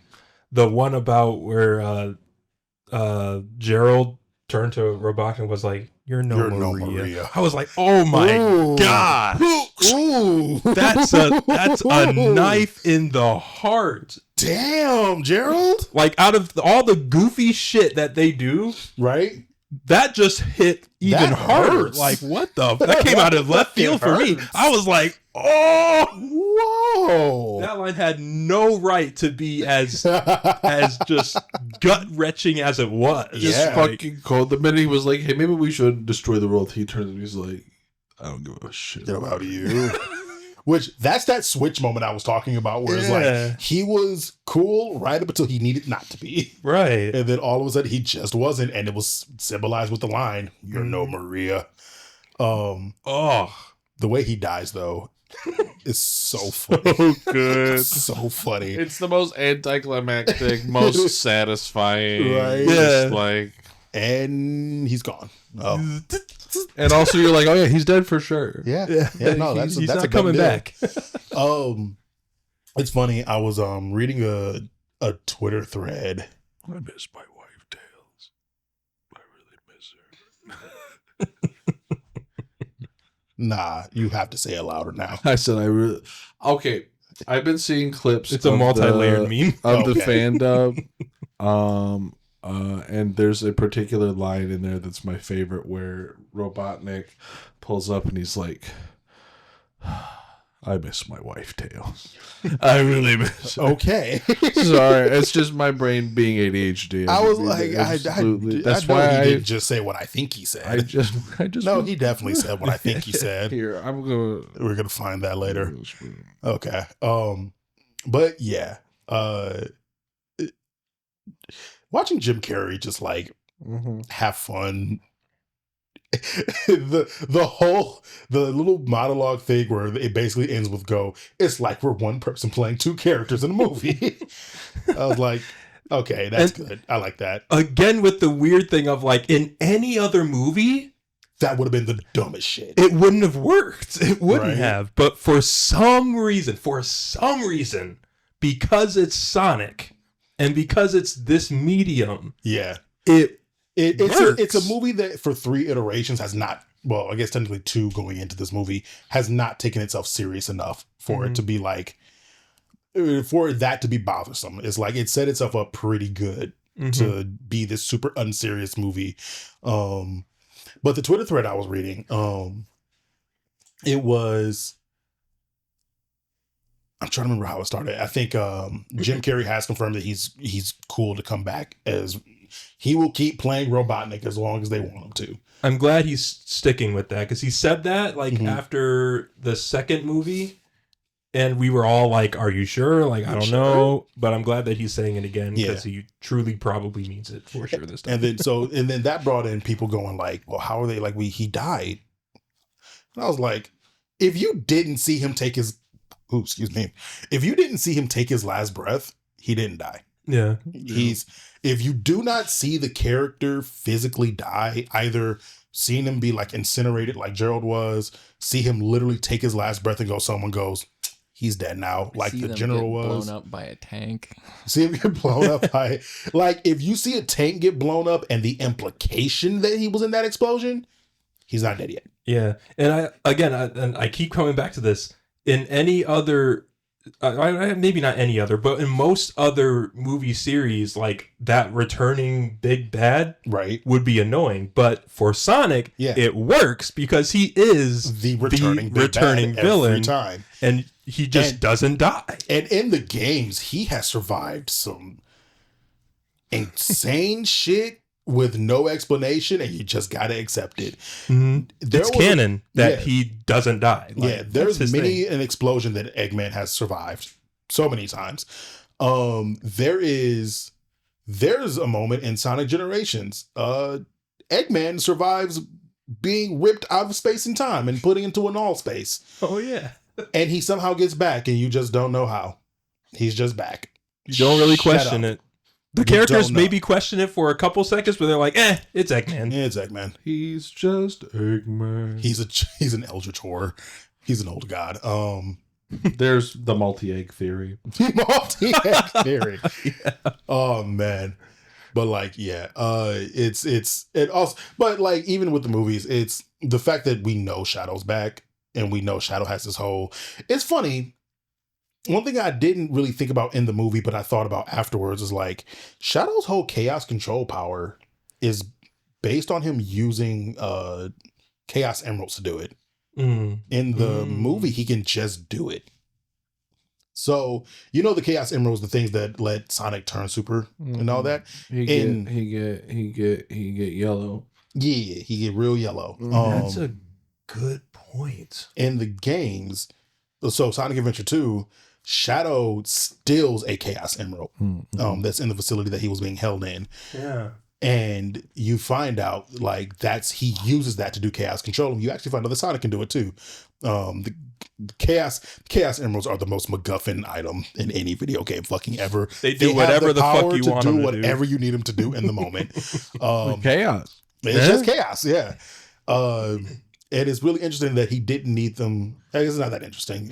the one about where Gerald turned to Robotnik and was like, "You're no Maria." I was like, "Oh my god, ooh, that's a knife in the heart." Damn, Gerald. Like out of all the goofy shit that they do, Right? that just hit even That harder. hurts. Like what that came out of left field for me. I was like, "Oh, whoa!" that line had no right to be as just gut wrenching as it was." Just fucking cold. The minute he was like, hey, maybe we should destroy the world, he turns and he's like, I don't give a shit about you. Which that's that switch moment I was talking about, where it's like he was cool right up until he needed not to be, right, and then all of a sudden he just wasn't, and it was symbolized with the line, "You're no Maria." The way he dies though is so funny. So good. So funny. It's the most anticlimactic, most satisfying. Right. Just like, and he's gone. Oh. And also you're like, oh yeah, he's dead for sure. Yeah. No, he's that's not a coming deal. back. It's funny. I was reading a Twitter thread. I miss my wife, Tails. I really miss her. Nah, you have to say it louder now. I said okay. I've been seeing clips. It's a multi-layered meme of the fan dub. And there's a particular line in there that's my favorite where Robotnik pulls up and he's like, I miss my wife, Tails. I really miss her. Okay. Sorry, it's just my brain being ADHD. I was like, absolutely. That's why he didn't just say what I think he said. I just No, he definitely said what I think he said. Here, We're gonna find that later. Okay. But yeah. Watching Jim Carrey just like have fun. the little monologue thing where it basically ends with "Go." It's like we're one person playing two characters in a movie. I was like, okay, that's good. I like that. Again, with the weird thing of like in any other movie, that would have been the dumbest shit. It wouldn't have worked. It wouldn't Right. have. But for some reason, because it's Sonic and because it's this medium, Yeah. It's a movie that for 3 iterations has not, well, I guess technically 2 going into this movie, has not taken itself serious enough for it to be like, for that to be bothersome. It's like it set itself up pretty good to be this super unserious movie. But the Twitter thread I was reading, it was, I'm trying to remember how it started. I think Jim Carrey has confirmed that he's cool to come back, as he will keep playing Robotnik as long as they want him to. I'm glad he's sticking with that because he said that like after the second movie, and we were all like, "Are you sure?" Like, I don't know, but I'm glad that he's saying it again because he truly probably means it for sure this time. And then that brought in people going like, "Well, how are they like he died?" And I was like, if you didn't see him take his if you didn't see him take his last breath, he didn't die. Yeah. If you do not see the character physically die, either seeing him be like incinerated like Gerald was, see him literally take his last breath and go, someone goes, he's dead now, like See the them general get was. blown up by a tank. See him get blown up by, like, if you see a tank get blown up and the implication that he was in that explosion, he's not dead yet. Yeah, and I keep coming back to this. In any other, maybe not any other, but in most other movie series, like that returning big bad, Right, would be annoying. But for Sonic, it works because he is the returning villain every time, and he just doesn't die. And in the games, he has survived some insane shit with no explanation, and you just gotta accept it. It's canon that he doesn't die. Like, there's many an explosion that Eggman has survived so many times. There's a moment in Sonic Generations. Eggman survives being ripped out of space and time and put into a null space. Oh yeah. And he somehow gets back, and you just don't know how. He's just back. You don't really question it. The characters don't know. maybe question it for a couple seconds, but they're like, it's Eggman. Yeah, it's Eggman. He's just Eggman. He's an eldritch horror. He's an old god. There's the multi-egg theory. Multi-egg theory. Yeah. Oh man. But like, yeah, it also, but like, even with the movies, it's the fact that we know Shadow's back and we know Shadow has this whole, it's funny. One thing I didn't really think about in the movie, but I thought about afterwards, is like Shadow's whole chaos control power is based on him using chaos emeralds to do it. In the movie, he can just do it. So, you know, the chaos emeralds, the things that let Sonic turn super and all that. He get yellow. Yeah, he get real yellow. That's a good point. In the games, so Sonic Adventure 2, Shadow steals a chaos emerald that's in the facility that he was being held in. Yeah. And you find out like he uses that to do chaos control. And you actually find out that Sonic can do it too. The chaos emeralds are the most MacGuffin item in any video game fucking ever. They do whatever the fuck you want them to do. Whatever you need them to do in the moment. Chaos. It's just chaos, yeah. And it's really interesting that he didn't need them. I guess it's not that interesting.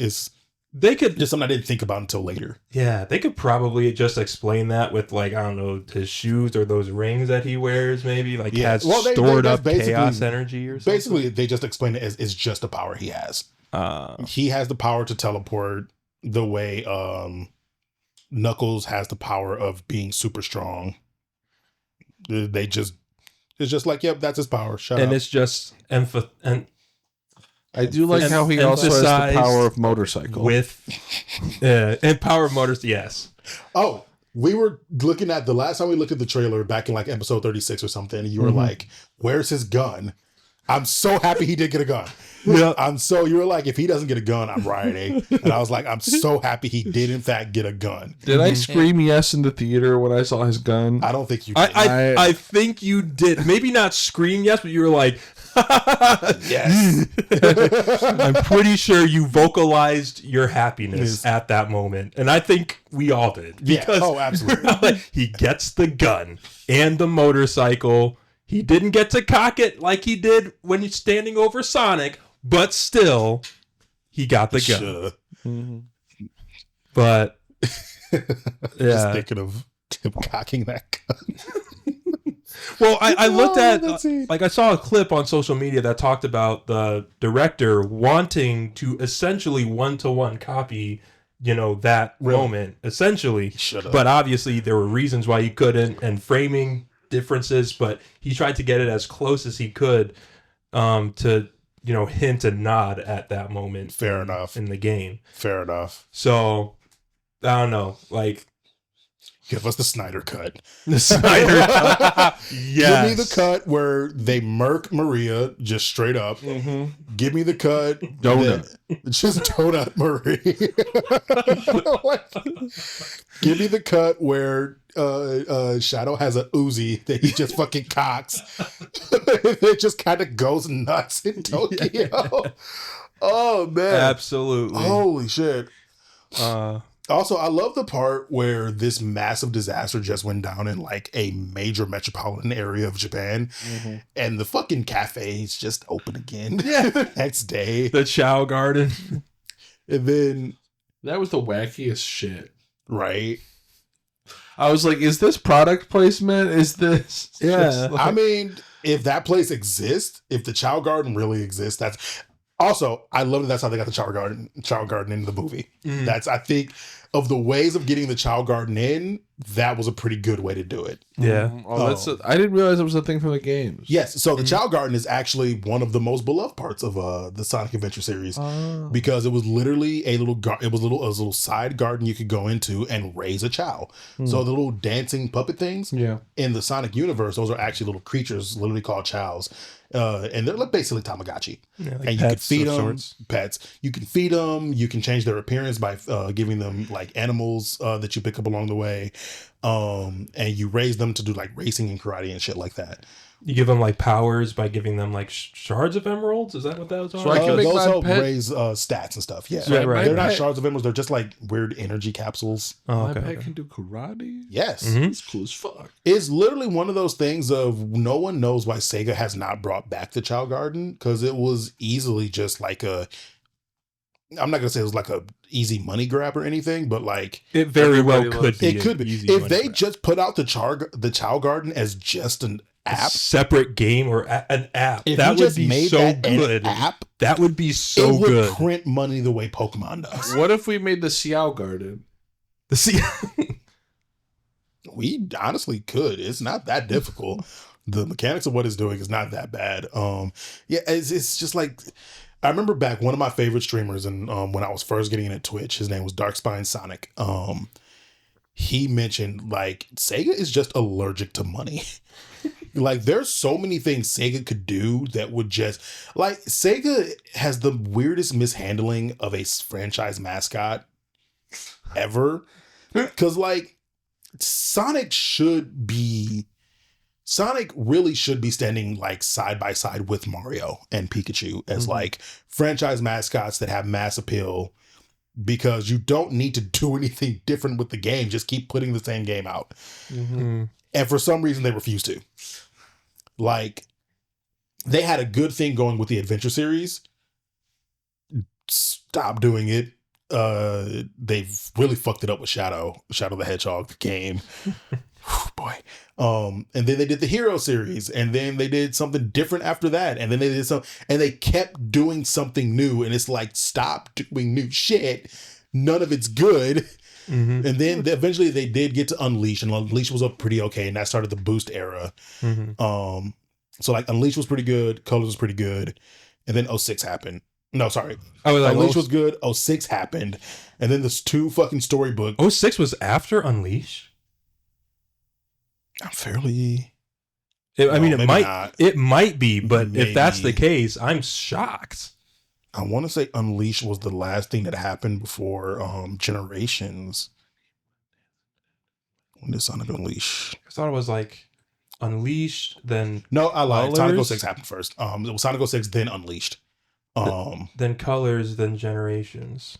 They could just something I didn't think about until later. Yeah, they could probably just explain that with like, I don't know, his shoes or those rings that he wears, maybe like has stored up chaos energy or something. Basically, they just explain it as it's just a power he has. He has the power to teleport the way Knuckles has the power of being super strong. It's just like, yep, that's his power. Shut up. And it's just I do like how he also has the power of motorcycle. And power of motors, yes. Oh, we were looking at the last time we looked at the trailer back in like episode 36 or something. And you were like, where's his gun? I'm so happy he did get a gun. Yeah. You were like, if he doesn't get a gun, I'm rioting. And I was like, I'm so happy he did in fact get a gun. Did I scream yes in the theater when I saw his gun? I don't think you did. I think you did. Maybe not scream yes, but you were like, yes. I'm pretty sure you vocalized your happiness at that moment. And I think we all did. Because absolutely. He gets the gun and the motorcycle. He didn't get to cock it like he did when he's standing over Sonic, but still, he got the gun. But, just thinking of him cocking that gun. Well, I looked at, I saw a clip on social media that talked about the director wanting to essentially one-to-one copy, that moment, essentially. But obviously, there were reasons why he couldn't, and framing differences, but he tried to get it as close as he could to, hint and nod at that moment. Fair enough. In the game. Fair enough. So, I don't know, give us the Snyder cut. The Snyder cut. Yes. Give me the cut where they murk Maria just straight up. Give me the cut. Just donut Marie. Give me the cut where Shadow has a Uzi that he just fucking cocks. It just kind of goes nuts in Tokyo. Yeah. Oh, man. Absolutely. Holy shit. Also, I love the part where this massive disaster just went down in like a major metropolitan area of Japan, and the fucking cafe is just open again the next day. The Chow Garden. And then That was the wackiest shit. right? I was like, is this product placement? Is this? Yeah. just like- I mean, if that place exists, if the Chow Garden really exists, that's also, I love that that's how they got the Chow Garden into the movie. Mhm. That's, I think, of the ways of getting the Chow Garden in, that was a pretty good way to do it. Yeah. Oh, that's. I didn't realize it was a thing from the games. Yes, so the Chow Garden is actually one of the most beloved parts of the Sonic Adventure series. Oh. Because it was literally a little it was a little side garden you could go into and raise a chow. So the little dancing puppet things Yeah. in the Sonic universe, those are actually little creatures, literally called chows, and they're like basically Tamagotchi. Yeah, like And you can pets feed of them sorts. pets. You can feed them. You can change their appearance by giving them like animals that you pick up along the way, and you raise them to do like racing and karate and shit like that. You give them like powers by giving them like shards of emeralds. Is that what that was? So I can make those my help pet- raise stats and stuff. Yeah, Right, right. They're not pet- shards of emeralds. They're just like weird energy capsules. Oh, My okay. pet okay. can do karate. Yes. Mhm. It's cool as fuck. It's literally one of those things of no one knows why Sega has not brought back the Chow Garden, because it was easily just like I'm not gonna say it was like a easy money grab or anything, but like It very well Everybody could loves- be. it could an be easy if money they grab. just put out the Chow Garden as just an A app. separate game or an app. If That you would just be made so that an good. app, That would be so it would good. print money the way Pokemon does. What if we made the Xiao Garden? The see, We honestly could. It's not that difficult. The mechanics of what it's doing is not that bad. Yeah, it's just like I remember back one of my favorite streamers, and when I was first getting into Twitch, his name was Darkspine Sonic. He mentioned like Sega is just allergic to money. Like there's so many things Sega could do that would just like Sega has the weirdest mishandling of a franchise mascot ever. Cause like Sonic really should be standing like side by side with Mario and Pikachu as like franchise mascots that have mass appeal, because you don't need to do anything different with the game. Just keep putting the same game out. Mm. And for some reason they refuse to. Like they had a good thing going with the Adventure series. Stop doing it. They've really fucked it up with Shadow the Hedgehog, the game. Boy. And then they did the Hero series, and then they did something different after that, and then they did and they kept doing something new, and it's like, stop doing new shit. None of it's good. Mhm. And then eventually they did get to Unleash, and Unleash was up pretty okay, and that started the boost era. Mhm. So like Unleash was pretty good, Colors was pretty good, and then 06 happened. No, sorry. I was like, Unleash was good, 06 happened, and then there's 2 fucking storybook. 06 was after Unleash. I'm fairly I mean, maybe not. it might be, but if that's the Maybe. case, I'm shocked. I want to say Unleash was the last thing that happened before Generations. When did Sonic Unleash? I thought it was like Unleashed, then No, I lied. Sonic Colors? 06 happened first. It was Sonic 06, then Unleashed. then Colors, then Generations.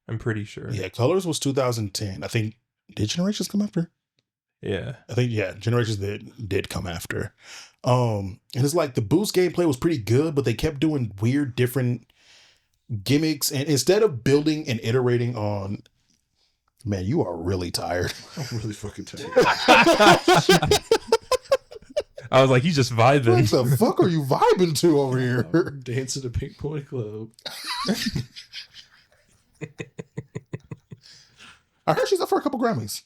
I'm pretty sure. Yeah, Colors was 2010. I think, did Generations come after? Yeah. I think, yeah, Generations did come after. And it's like the boost gameplay was pretty good, but they kept doing weird, different gimmicks. And instead of building and iterating on, man, you are really tired. I'm really fucking tired. I was like, he's just vibing. What the fuck are you vibing to over here? Dancing to Pink Boy Club. I heard she's up for a couple Grammys.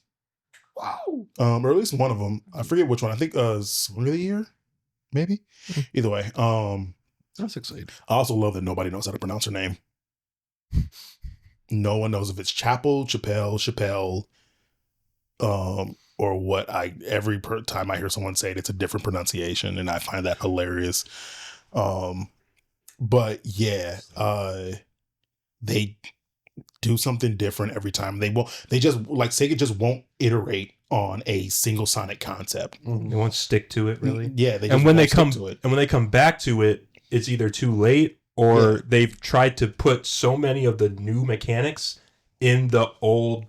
Wow. Or at least one of them. I forget which one. I think Song of the Year, maybe. Either way. That's exciting. I also love that nobody knows how to pronounce her name. No one knows if it's Chappelle, or what. Every time I hear someone say it, it's a different pronunciation, and I find that hilarious. But yeah, they do something different every time. They just like Sega just won't iterate on a single Sonic concept. They won't stick to it really. Yeah, they just And when they won't stick come to it. and when they come back to it, it's either too late or Yeah. they've tried to put so many of the new mechanics in the old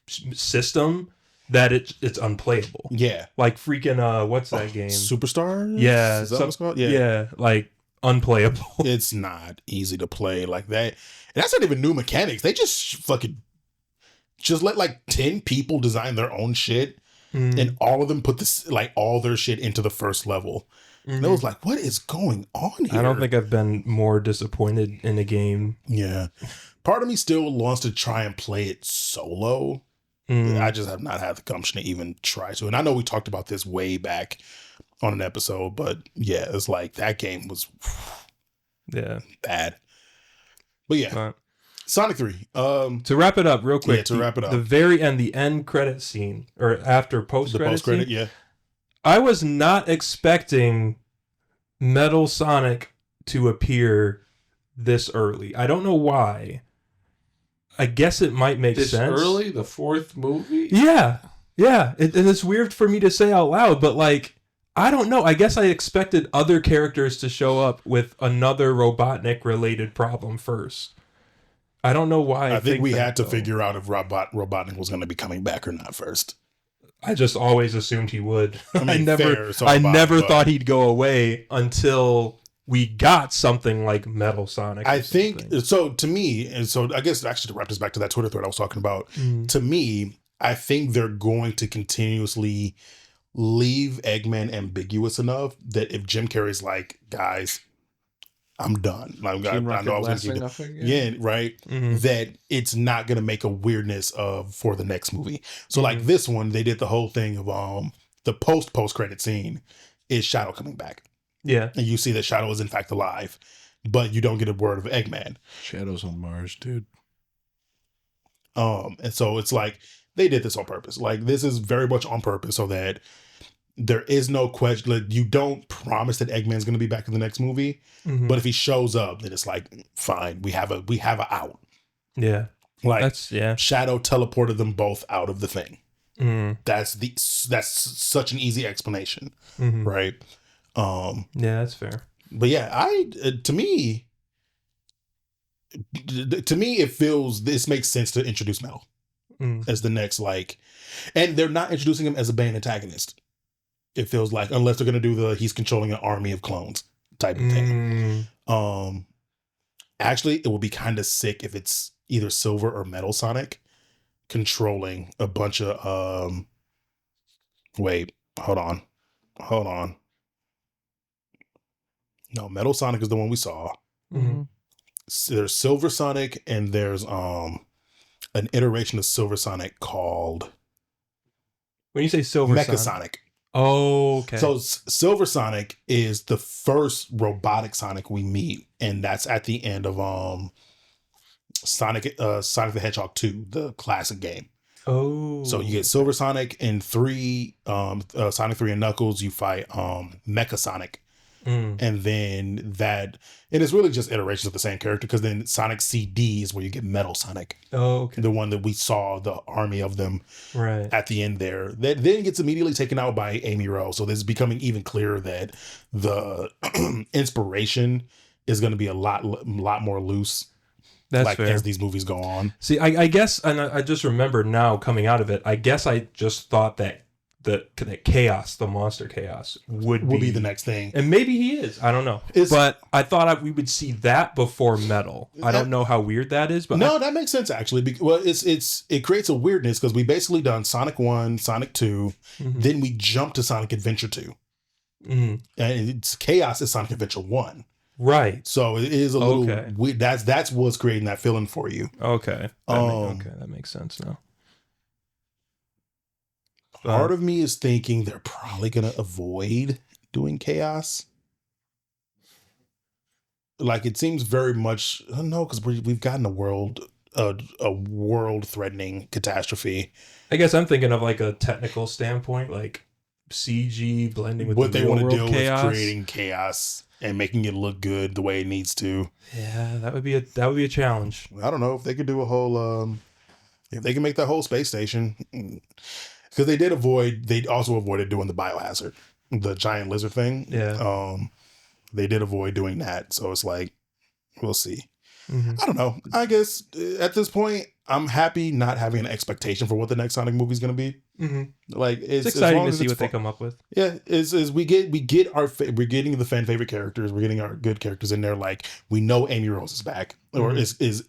system that it's unplayable. Yeah. Like freaking what's that game? Superstar? Yeah, Is that what it's called? Yeah. Yeah, like unplayable. It's not easy to play like that. And that's not even new mechanics. They just let like 10 people design their own shit, and all of them put this like all their shit into the first level. And it was like, what is going on here? I don't think I've been more disappointed in a game. Yeah. Part of me still wants to try and play it solo. I just have not had the gumption to even try to. And I know we talked about this way back on an episode, but yeah, it's like that game was bad. But yeah, Sonic 3. To wrap it up real quick. The very end, the end credit scene, or after post-credit scene, yeah. I was not expecting Metal Sonic to appear this early. I don't know why. I guess it might make This sense. early? The fourth movie? Yeah. And it's weird for me to say out loud, but like, I don't know. I guess I expected other characters to show up with another Robotnik-related problem first. I don't know why. I think we had to figure out if Robotnik was going to be coming back or not first. I just always assumed he would. I mean, I never thought he'd go away until we got something like Metal Sonic. I think so. To me, and so I guess actually to wrap this back to that Twitter thread I was talking about. To me, I think they're going to continuously leave Eggman ambiguous enough that if Jim Carrey's like, guys, I'm done. Like, I know I was going to right. That it's not going to make a weirdness for the next movie. So like this one, they did the whole thing of the post credit scene is Shadow coming back. Yeah, and you see that Shadow is in fact alive, but you don't get a word of Eggman. Shadow's on Mars, dude. And so it's like they did this on purpose. Like this is very much on purpose so that there is no question. Like, you don't promise that Eggman's going to be back in the next movie, but if he shows up, then it's like, fine, we have a out. Yeah, like Shadow teleported them both out of the thing. That's such an easy explanation, right? Yeah, that's fair. But yeah, to me it feels this makes sense to introduce Metal as the next and they're not introducing him as a band antagonist. It feels like, unless they're gonna do he's controlling an army of clones type of thing. Actually, it would be kind of sick if it's either Silver or Metal Sonic controlling a bunch of wait, hold on. No, Metal Sonic is the one we saw. There's Silver Sonic, and there's an iteration of Silver Sonic called, when you say Silver Mecha Sonic. Oh, okay. So Silver Sonic is the first robotic Sonic we meet, and that's at the end of Sonic the Hedgehog 2, the classic game. Oh. So you get Silver Sonic in Sonic 3 and Knuckles, you fight Mecha Sonic. And then and it's really just iterations of the same character, because then Sonic CD is where you get Metal Sonic. Oh, okay. The one that we saw, the army of them at the end there. That then gets immediately taken out by Amy Rowe. So this is becoming even clearer that the inspiration is going to be a lot more loose. That's fair. As these movies go on. See, I guess, and I just remembered now coming out of it, I guess I just thought that Chaos, the monster Chaos, would be the next thing. And maybe he is. I don't know. But I thought we would see that before Metal. I don't know how weird that is. But no, that makes sense, actually. Well, it creates a weirdness, because we basically done Sonic 1, Sonic 2, then we jump to Sonic Adventure 2. And it's Chaos is Sonic Adventure 1. Right. So it is a little weird. That's what's creating that feeling for you. Okay. That makes sense now. Part of me is thinking they're probably going to avoid doing Chaos. Like, it seems very much, I don't know, because we've gotten a world-threatening catastrophe. I guess I'm thinking of like a technical standpoint, like CG blending with what the they want to do chaos. with creating chaos and making it look good the way it needs to. Yeah, that would be a challenge. I don't know if they could do a whole if they can make that whole space station. Because they also avoided doing the biohazard, the giant lizard thing. Yeah. They did avoid doing that. So it's like, we'll see. I don't know. I guess at this point, I'm happy not having an expectation for what the next Sonic movie is going to be. Like It's exciting to see what they come up with. Yeah, is we get we're getting the fan favorite characters, we're getting our good characters in there. Like we know Amy Rose is back or is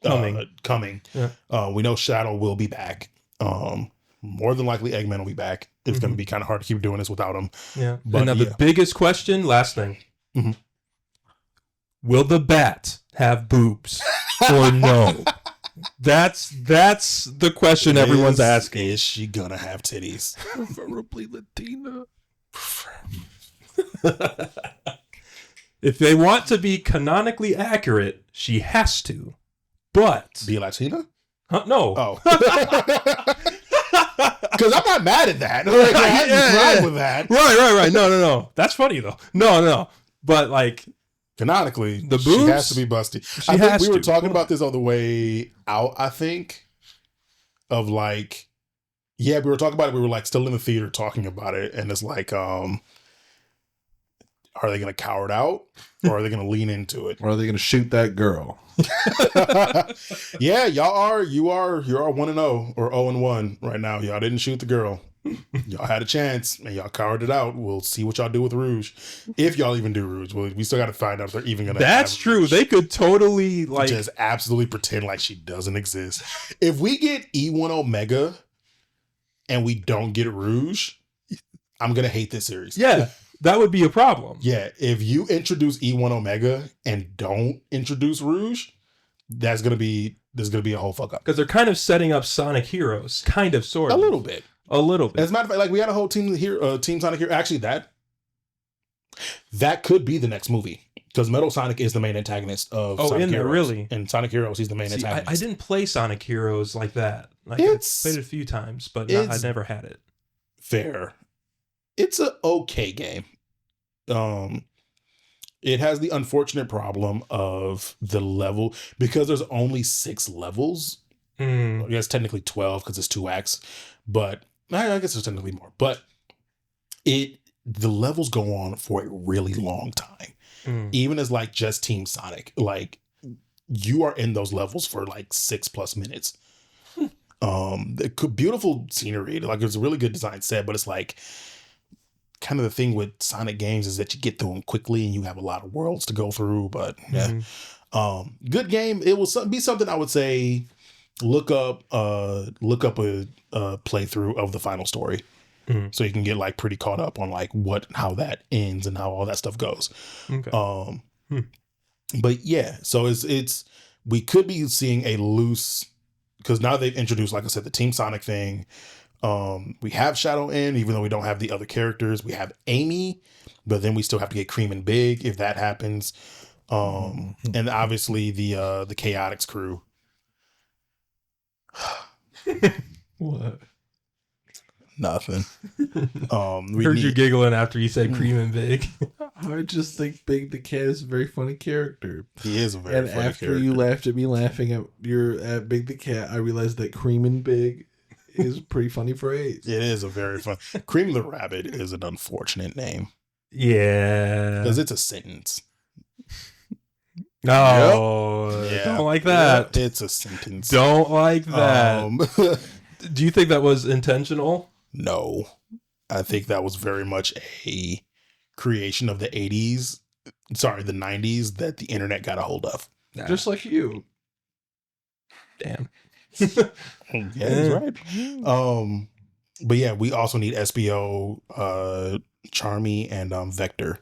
coming. Yeah. We know Shadow will be back. More than likely, Eggman will be back. It's going to be kind of hard to keep doing this without him. Yeah. But now the biggest question, last thing. Will the bat have boobs or no? That's the question everyone's asking. Is she gonna have titties? Preferably Latina. If they want to be canonically accurate, she has to. But be Latina? No. Oh. Because I'm not mad at that. Like, I had to ride with that. Right. No. That's funny though. No. But like canonically, the boobs, she has to be busty. I think we were talking about this on the way out. I think of like, we were talking about it. We were like still in the theater talking about it, and it's like, are they going to cower it out, or are they going to lean into it, or are they going to shoot that girl? Yeah, you are 1-0 or 0-1 right now. Y'all didn't shoot the girl. Y'all had a chance and y'all cowered it out. We'll see what y'all do with Rouge, if y'all even do Rouge. We still got to find out if they're even gonna. That's true. Rouge. They could totally like just absolutely pretend like she doesn't exist. If we get E1 Omega and we don't get Rouge, I'm gonna hate this series. Yeah, that would be a problem. Yeah, if you introduce E1 Omega and don't introduce Rouge, there's gonna be a whole fuck up because they're kind of setting up Sonic Heroes, kind of, sort of, a little bit. As a matter of fact, like we had a whole team here, Team Sonic here. Actually, that could be the next movie because Metal Sonic is the main antagonist of Sonic Heroes. Really? In Sonic Heroes, he's the main antagonist. I didn't play Sonic Heroes like that. Like I played it a few times, but I never had it. Fair. It's a okay game. It has the unfortunate problem of the level because there's only 6 levels. I guess technically 12 because it's 2 acts, but I guess there's technically more. But the levels go on for a really long time, even as like just Team Sonic. Like you are in those levels for like 6+ minutes. Beautiful scenery, like it's a really good design set, but it's like kind of the thing with Sonic games is that you get through them quickly and you have a lot of worlds to go through. But yeah, good game. It will be something I would say. Look up a playthrough of the final story, so you can get like pretty caught up on like how that ends and how all that stuff goes. Okay. But yeah, so it's we could be seeing a loose because now they've introduced, like I said, the Team Sonic thing. We have Shadow in, even though we don't have the other characters. We have Amy, but then we still have to get Cream and Big if that happens. And obviously the Chaotix crew. What? Nothing. Heard you giggling after you said Cream and Big. I just think Big the Cat is a very funny character. He is a very funny character. And after you laughed at me laughing at Big the Cat, I realized that Cream and Big is a pretty funny phrase. It is a very fun. Cream the Rabbit is an unfortunate name. Yeah. Because it's a sentence. No, don't like that. It's a sentence. Don't like that. Do you think that was intentional? No. I think that was very much a creation of the 90s that the internet got a hold of. Nah. Just like you. Damn. Yeah, that's right. But yeah, we also need SBO, Charmy, and Vector.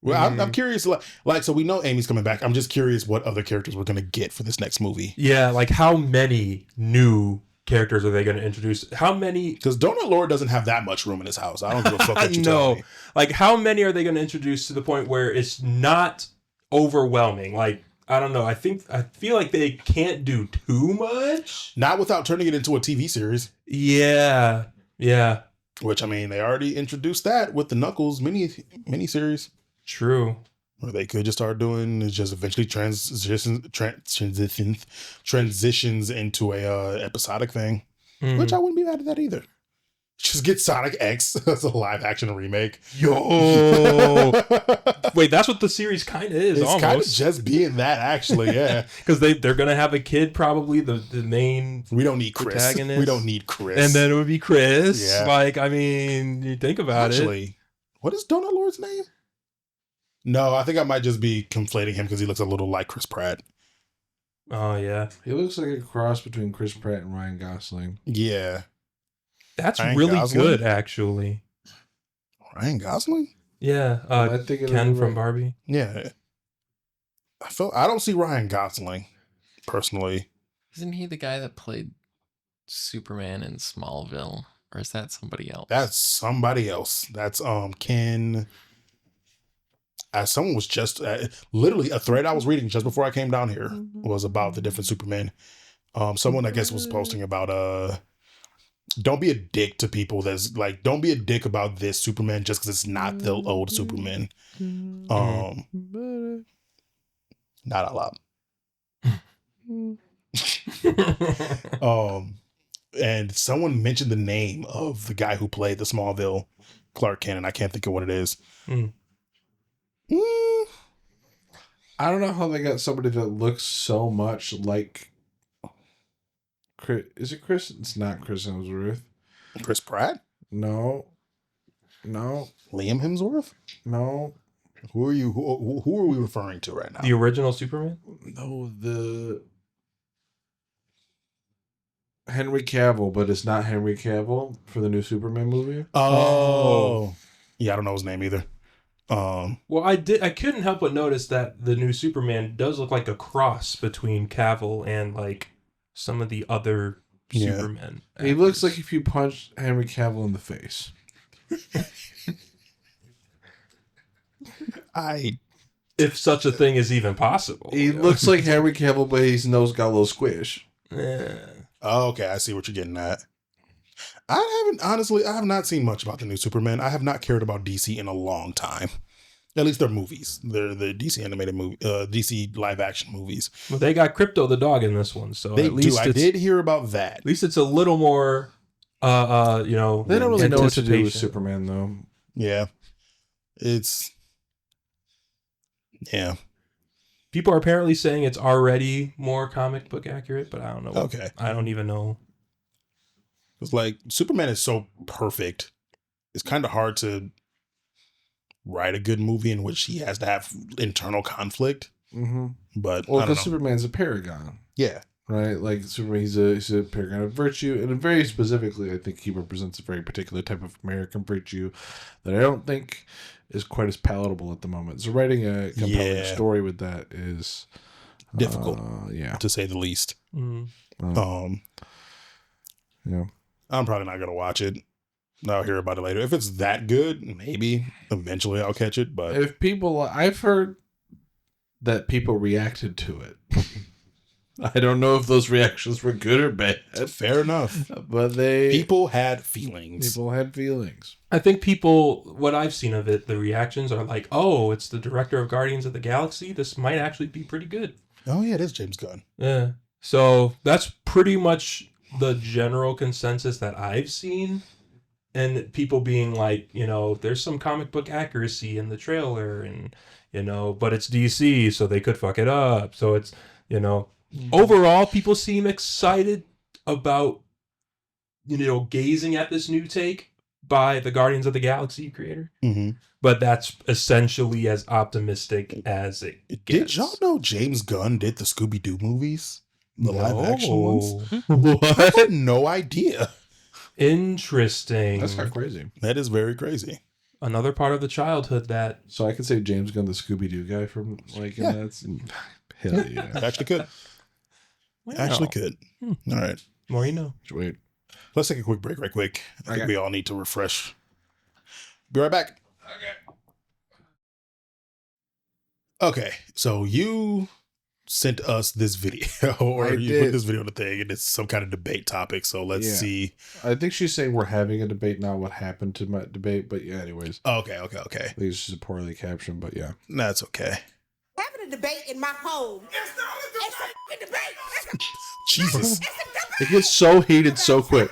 Well, I'm curious, like, so we know Amy's coming back. I'm just curious what other characters we're going to get for this next movie. Yeah, like how many new characters are they going to introduce? How many? Because Donut Lord doesn't have that much room in his house. I don't give a fuck what you tell me. Like, how many are they going to introduce to the point where it's not overwhelming? Like, I don't know. I feel like they can't do too much. Not without turning it into a TV series. Yeah. Which, I mean, they already introduced that with the Knuckles mini series. True. Or they could just start doing is just eventually transitions into a episodic thing, which I wouldn't be mad at that either. Just get Sonic X as a live action remake. Yo, wait, that's what the series kind of is. It's kind of almost just being that, actually. Yeah, because they're gonna have a kid, probably the main, we don't need Chris. protagonist. We don't need Chris. and then it would be Chris. Yeah. Like, I mean, you think about it. Actually, what is Donut Lord's name? No, I think I might just be conflating him because he looks a little like Chris Pratt. Oh yeah, He looks like a cross between Chris Pratt and Ryan Gosling. Yeah, that's Ryan really Gosling? good, actually. Ryan Gosling. Yeah, I think Ken from Barbie. Yeah, I don't see Ryan Gosling personally. Isn't he the guy that played Superman in Smallville? Or is that somebody else? That's somebody else. That's Ken. Someone was just literally a thread I was reading just before I came down here was about the different Supermen. Someone I guess was posting about don't be a dick to people. That's like, don't be a dick about this Superman just because it's not the old Superman. Not a lot. And someone mentioned the name of the guy who played the Smallville Clark Kent, and I can't think of what it is. I don't know how they got somebody that looks so much like Chris. Is it Chris? It's not Chris Hemsworth. Chris Pratt? No. Liam Hemsworth? No. Who are you? Who are we referring to right now? The original Superman? No, the Henry Cavill, but it's not Henry Cavill for the new Superman movie. Oh. Yeah, I don't know his name either. Well, I couldn't help but notice that the new Superman does look like a cross between Cavill and like some of the other Supermen. He looks like if you punched Henry Cavill in the face. If such a thing is even possible. He looks like Henry Cavill, but his nose got a little squish. Yeah. Oh, okay, I see what you're getting at. I have not seen much about the new Superman. I have not cared about DC in a long time. At least their movies. They're the DC animated movie, DC live action movies. Well, they got Crypto the dog in this one, so They at least do. I did hear about that. At least it's a little more They don't really know what to do with anticipation. Superman, though. Yeah. Yeah. People are apparently saying it's already more comic book accurate, but I don't know. Okay. I don't even know. It's like Superman is so perfect. It's kind of hard to write a good movie in which he has to have internal conflict. Mm-hmm. But Well, I don't know. because Superman's a paragon, Yeah. right? Like Superman, he's a paragon of virtue, and very specifically, I think he represents a very particular type of American virtue that I don't think is quite as palatable at the moment. So writing a compelling story with that is Difficult, yeah, to say the least. Mm. Yeah. I'm probably not gonna watch it. I'll hear about it later. If it's that good, maybe eventually I'll catch it. But If people, I've heard that people reacted to it. I don't know if those reactions were good or bad, fair enough. but People had feelings. people had feelings. I think people, what I've seen of it, the reactions are like, oh, it's the director of Guardians of the Galaxy. This might actually be pretty good. Oh yeah, it is James Gunn. Yeah. So that's pretty much the general consensus that I've seen. And people being like, there's some comic book accuracy in the trailer and, but it's DC, so they could fuck it up. So it's, overall, people seem excited about, gazing at this new take by the Guardians of the Galaxy creator. Mm-hmm. But that's essentially as optimistic as it gets. Did y'all know James Gunn did the Scooby-Doo movies? The live action ones? What? I had no idea. Interesting. That's not crazy. That is very crazy. Another part of the childhood that So I could say James Gunn, the Scooby Doo guy from that's hell yeah. Actually could. wow. Actually could. All right. More you know. Wait, Let's take a quick break right quick. I think we all need to refresh. Be right back. Okay. So you sent us this video, or I you did. put this video on the thing, and it's some kind of debate topic. So let's Yeah. see. I think she's saying we're having a debate, not what happened to my debate. But yeah, anyways, Okay. I think it's just a poorly captioned. But yeah, That's okay. Having a debate in my home. It's the only debate. Jesus. it gets so heated so quick.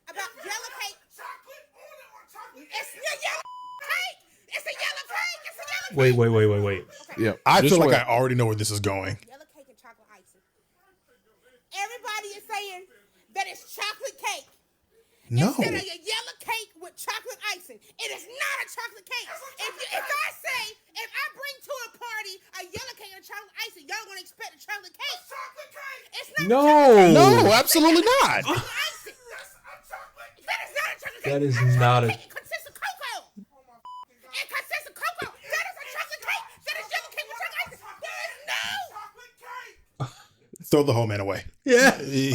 About jello cake Wait. Yeah, I just feel like wait. I already know where this is going. Yellow cake and chocolate icing. Everybody is saying that it's chocolate cake. No. Instead of your yellow cake with chocolate icing. It is not a chocolate cake. If I say, if I bring to a party a yellow cake and chocolate icing, y'all gonna expect a chocolate cake. It's chocolate cake. It's not No, absolutely not. chocolate icing. That is not a chocolate cake. That is A chocolate not a- cake. It consists of cocoa. It consists of cocoa. That is a chocolate cake. That is yellow cake with chocolate icing. There is no chocolate cake. Throw the whole man away. Yeah. He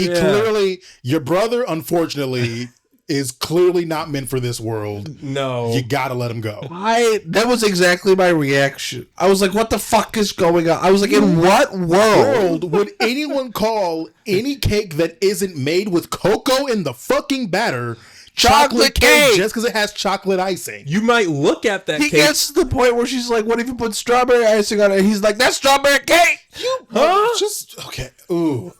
clearly, your brother, unfortunately, is clearly not meant for this world. No. You gotta let him go. That was exactly my reaction. I was like, what the fuck is going on? I was like, in what world? Would anyone call any cake that isn't made with cocoa in the fucking batter chocolate cake just because it has chocolate icing? You might look at that He cake. gets to the point where she's like, what if you put strawberry icing on it? He's like, that's strawberry cake. Just okay. Ooh.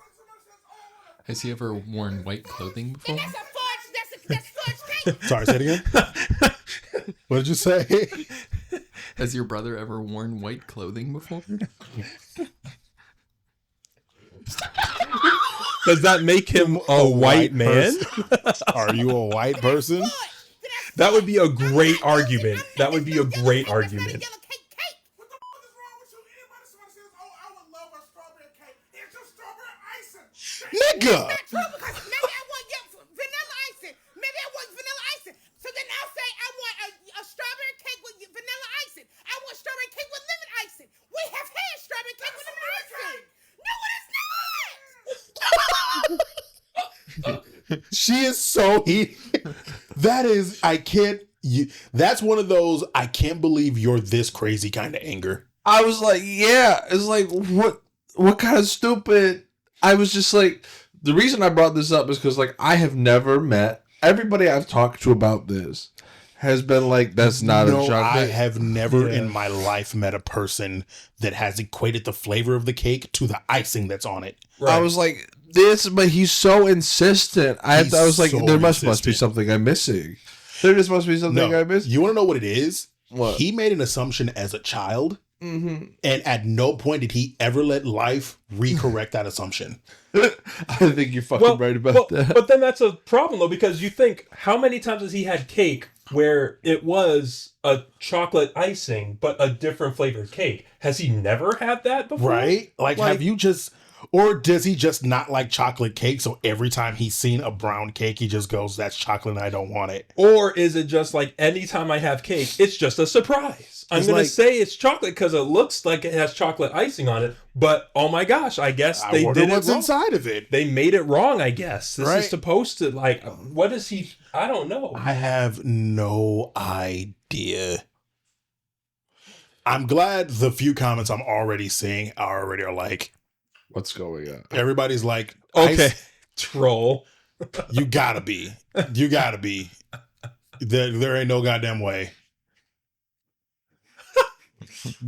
Has he ever worn white clothing before? That's a fudge. That's fudge cake. Sorry, say it again. What did you say? Has your brother ever worn white clothing before? Does that make him a white man? Are you a white person? That would be a great argument. That would be a great argument. Nigga! Maybe I want vanilla icing. Maybe I want vanilla icing. So then I'll say I want a strawberry cake with vanilla icing. I want strawberry cake with lemon icing. We have had strawberry cake with lemon icing. No, it is not. She is so heated. That is, I can't. That's one of those, I can't believe you're this crazy kind of anger. I was like, yeah. It's like, what kind of stupid? I was just like, the reason I brought this up is because, like, I have never met everybody I've talked to about this has been like, that's not a chocolate. I have never in my life met a person that has equated the flavor of the cake to the icing that's on it. Right. I was like, but he's so insistent. I was like, so there must be insistent. something I'm missing. There just must be something I missed. You want to know what it is? What? He made an assumption as a child, Mm-hmm. and at no point did he ever let life recorrect that assumption. I think you're fucking right about that. But then that's a problem, though, because you think, how many times has he had cake where it was a chocolate icing, but a different flavored cake? Has he never had that before? Right? Like, have you just... Or does he just not like chocolate cake, so every time he's seen a brown cake, he just goes, that's chocolate and I don't want it? Or is it just like, anytime I have cake, it's just a surprise? I'm going to say it's chocolate because it looks like it has chocolate icing on it, but oh my gosh, I guess they wonder did it what's wrong. inside of it. They made it wrong, I guess. This Right. is supposed to, like, what is he... I don't know. I have no idea. I'm glad the few comments I'm already seeing are like, What's going on? everybody's like, Okay, troll. You gotta be. You gotta be. There ain't no goddamn way.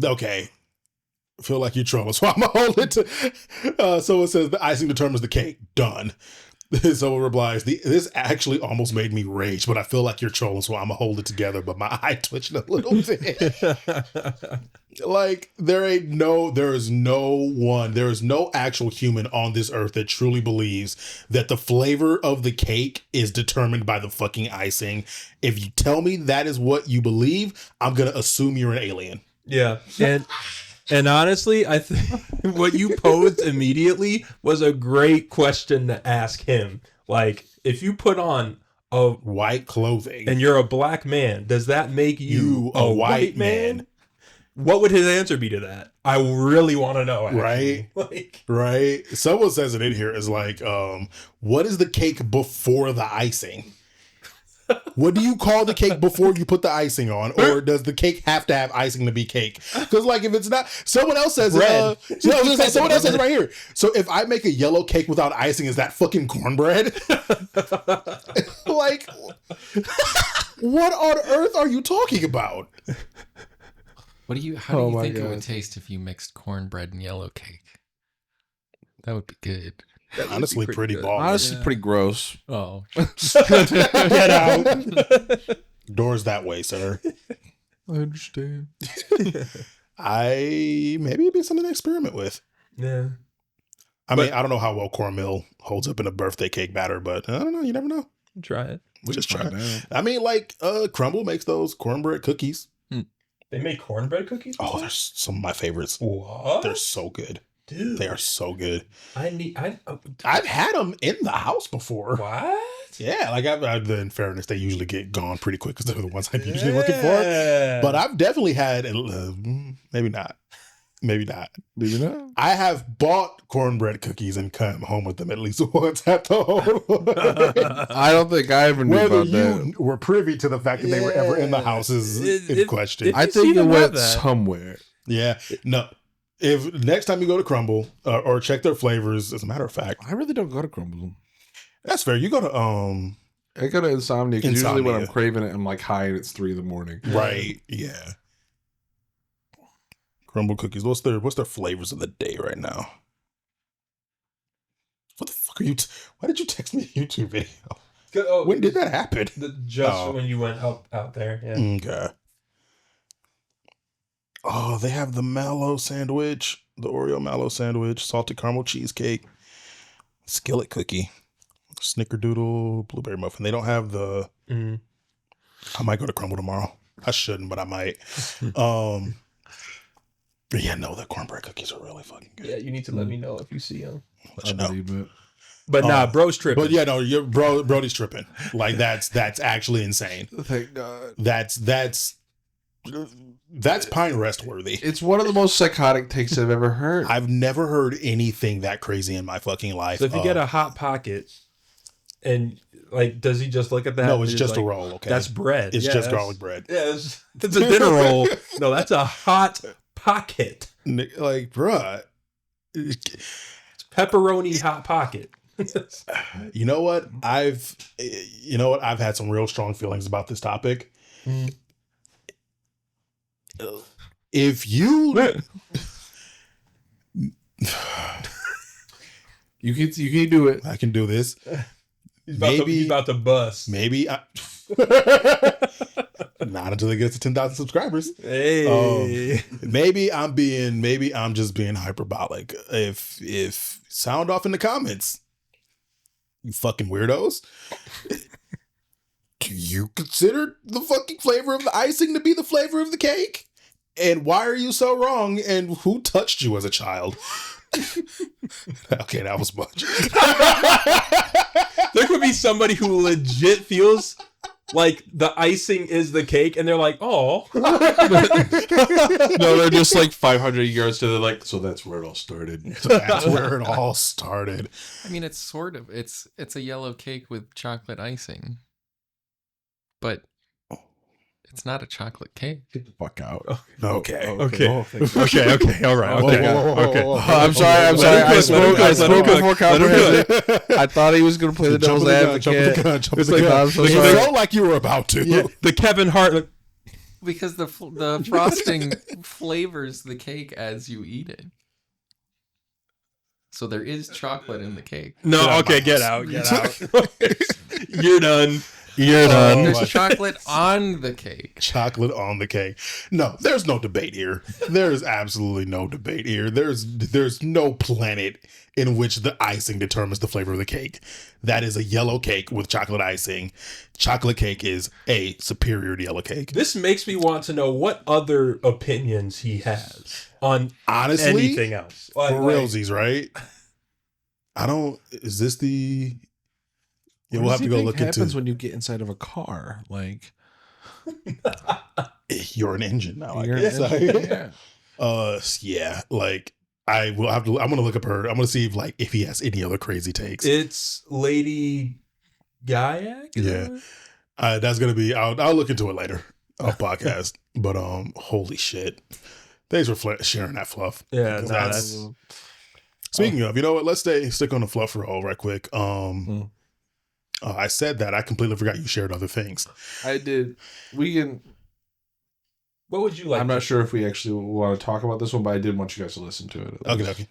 Okay. I feel like you're trolling, so I'm gonna hold it to. So it says the icing determines the cake. Done. Someone replies, this actually almost made me rage, but I feel like you're trolling, so I'm gonna hold it together, but my eye twitching a little bit. Like, there is no actual human on this earth that truly believes that the flavor of the cake is determined by the fucking icing. If you tell me that is what you believe, I'm gonna assume you're an alien. Yeah, and honestly, I think what you posed immediately was a great question to ask him. Like, if you put on a White clothing and you're a black man, does that make you a white man? What would his answer be to that? I really want to know. Actually. Right? Right? Someone says it in here is like, what is the cake before the icing? What do you call the cake before you put the icing on? Or does the cake have to have icing to be cake? Because, like, if it's not, someone else says Bread. someone else says it right here. So if I make a yellow cake without icing, is that fucking cornbread? Like, what on earth are you talking about? How do you think it God. would taste if you mixed cornbread and yellow cake? That would be good. Honestly, pretty good. baller. Honestly, pretty gross. Oh, Get out. Doors that way, sir. I understand. Maybe it'd be something to experiment with. Yeah. I mean, I don't know how well cornmeal holds up in a birthday cake batter, but I don't know. You never know. Try it. Just try it. I mean, like, Crumble makes those cornbread cookies. They make cornbread cookies? Oh, they're some of my favorites. What? They're so good. Dude. They are so good. I've had them in the house before. What? Yeah, like in fairness, they usually get gone pretty quick because they're the ones I'm usually looking for. But I've definitely had, maybe not. I have bought cornbread cookies and come home with them at least once at the home. I don't think I ever knew about that. You were privy to the fact that they were ever in the houses in question. I think it went somewhere. Yeah, no. If next time you go to Crumble or check their flavors, as a matter of fact, I really don't go to Crumble. That's fair. You go to I go to Insomnia because usually when I'm craving it, I'm like high and it's 3 a.m. Right. Yeah. Crumble cookies. What's their flavors of the day right now? What the fuck are you? Why did you text me a YouTube video? When did that happen? When you went out there. Yeah. Okay. Oh, they have the mallow sandwich, the Oreo mallow sandwich, salted caramel cheesecake, skillet cookie, snickerdoodle, blueberry muffin. They don't have the. I might go to Crumble tomorrow. I shouldn't, but I might. But yeah, no, the cornbread cookies are really fucking good. Yeah, you need to let me know if you see them. But nah, bro's tripping. But yeah, no, Brody's tripping. Like that's actually insane. Thank God. That's Pine Rest worthy. It's one of the most psychotic takes I've ever heard. I've never heard anything that crazy in my fucking life. So if you get a Hot Pocket, and like, does he just look at that? No, it's just a roll. Okay, that's bread. It's just garlic bread. Yeah, it's a dinner roll. No, that's a Hot Pocket. Like, bruh, it's pepperoni Hot Pocket. You know what? I've had some real strong feelings about this topic. If you can do it. I can do this. He's about to bust. Maybe not until it gets to 10,000 subscribers. Hey. Maybe I'm just being hyperbolic. If sound off in the comments, you fucking weirdos. Do you consider the fucking flavor of the icing to be the flavor of the cake? And why are you so wrong? And who touched you as a child? Okay, that was much. There could be somebody who legit feels like the icing is the cake, and they're like, "Oh." No, they're just like 500 yards to the like. So that's where it all started. That's where it all started. I mean, it's sort of it's a yellow cake with chocolate icing, but it's not a chocolate cake. Get the fuck out. Okay. Okay. All right. Okay. I'm sorry. I spoke with more comprehension. I thought he was going to play the devil's advocate. It's like, I'm so sorry. It felt like you were about to. Yeah, the Kevin Hart. Because the frosting flavors the cake as you eat it. So there is chocolate in the cake. No, okay, get out. You're done. There's chocolate on the cake. Chocolate on the cake. No, there's no debate here. There's absolutely no debate here. There's no planet in which the icing determines the flavor of the cake. That is a yellow cake with chocolate icing. Chocolate cake is a superior to yellow cake. This makes me want to know what other opinions he has on honestly anything else. For realsies, right? Is this the... Yeah, we'll have to go look into. What happens when you get inside of a car? Like, you're an engine now. I You're guess. an engine, yeah. Yeah. Like, I will have to. I'm gonna look up her. I'm gonna see if he has any other crazy takes. It's Lady Gayak. Yeah, that's gonna be. I'll look into it later on podcast. But holy shit! Thanks for sharing that fluff. Yeah, that's. Speaking of, you know what? Let's stick on the fluff roll right quick. I said that. I completely forgot you shared other things. I did. We can. What would you like? I'm not sure if we actually want to talk about this one, but I did want you guys to listen to it. Okay.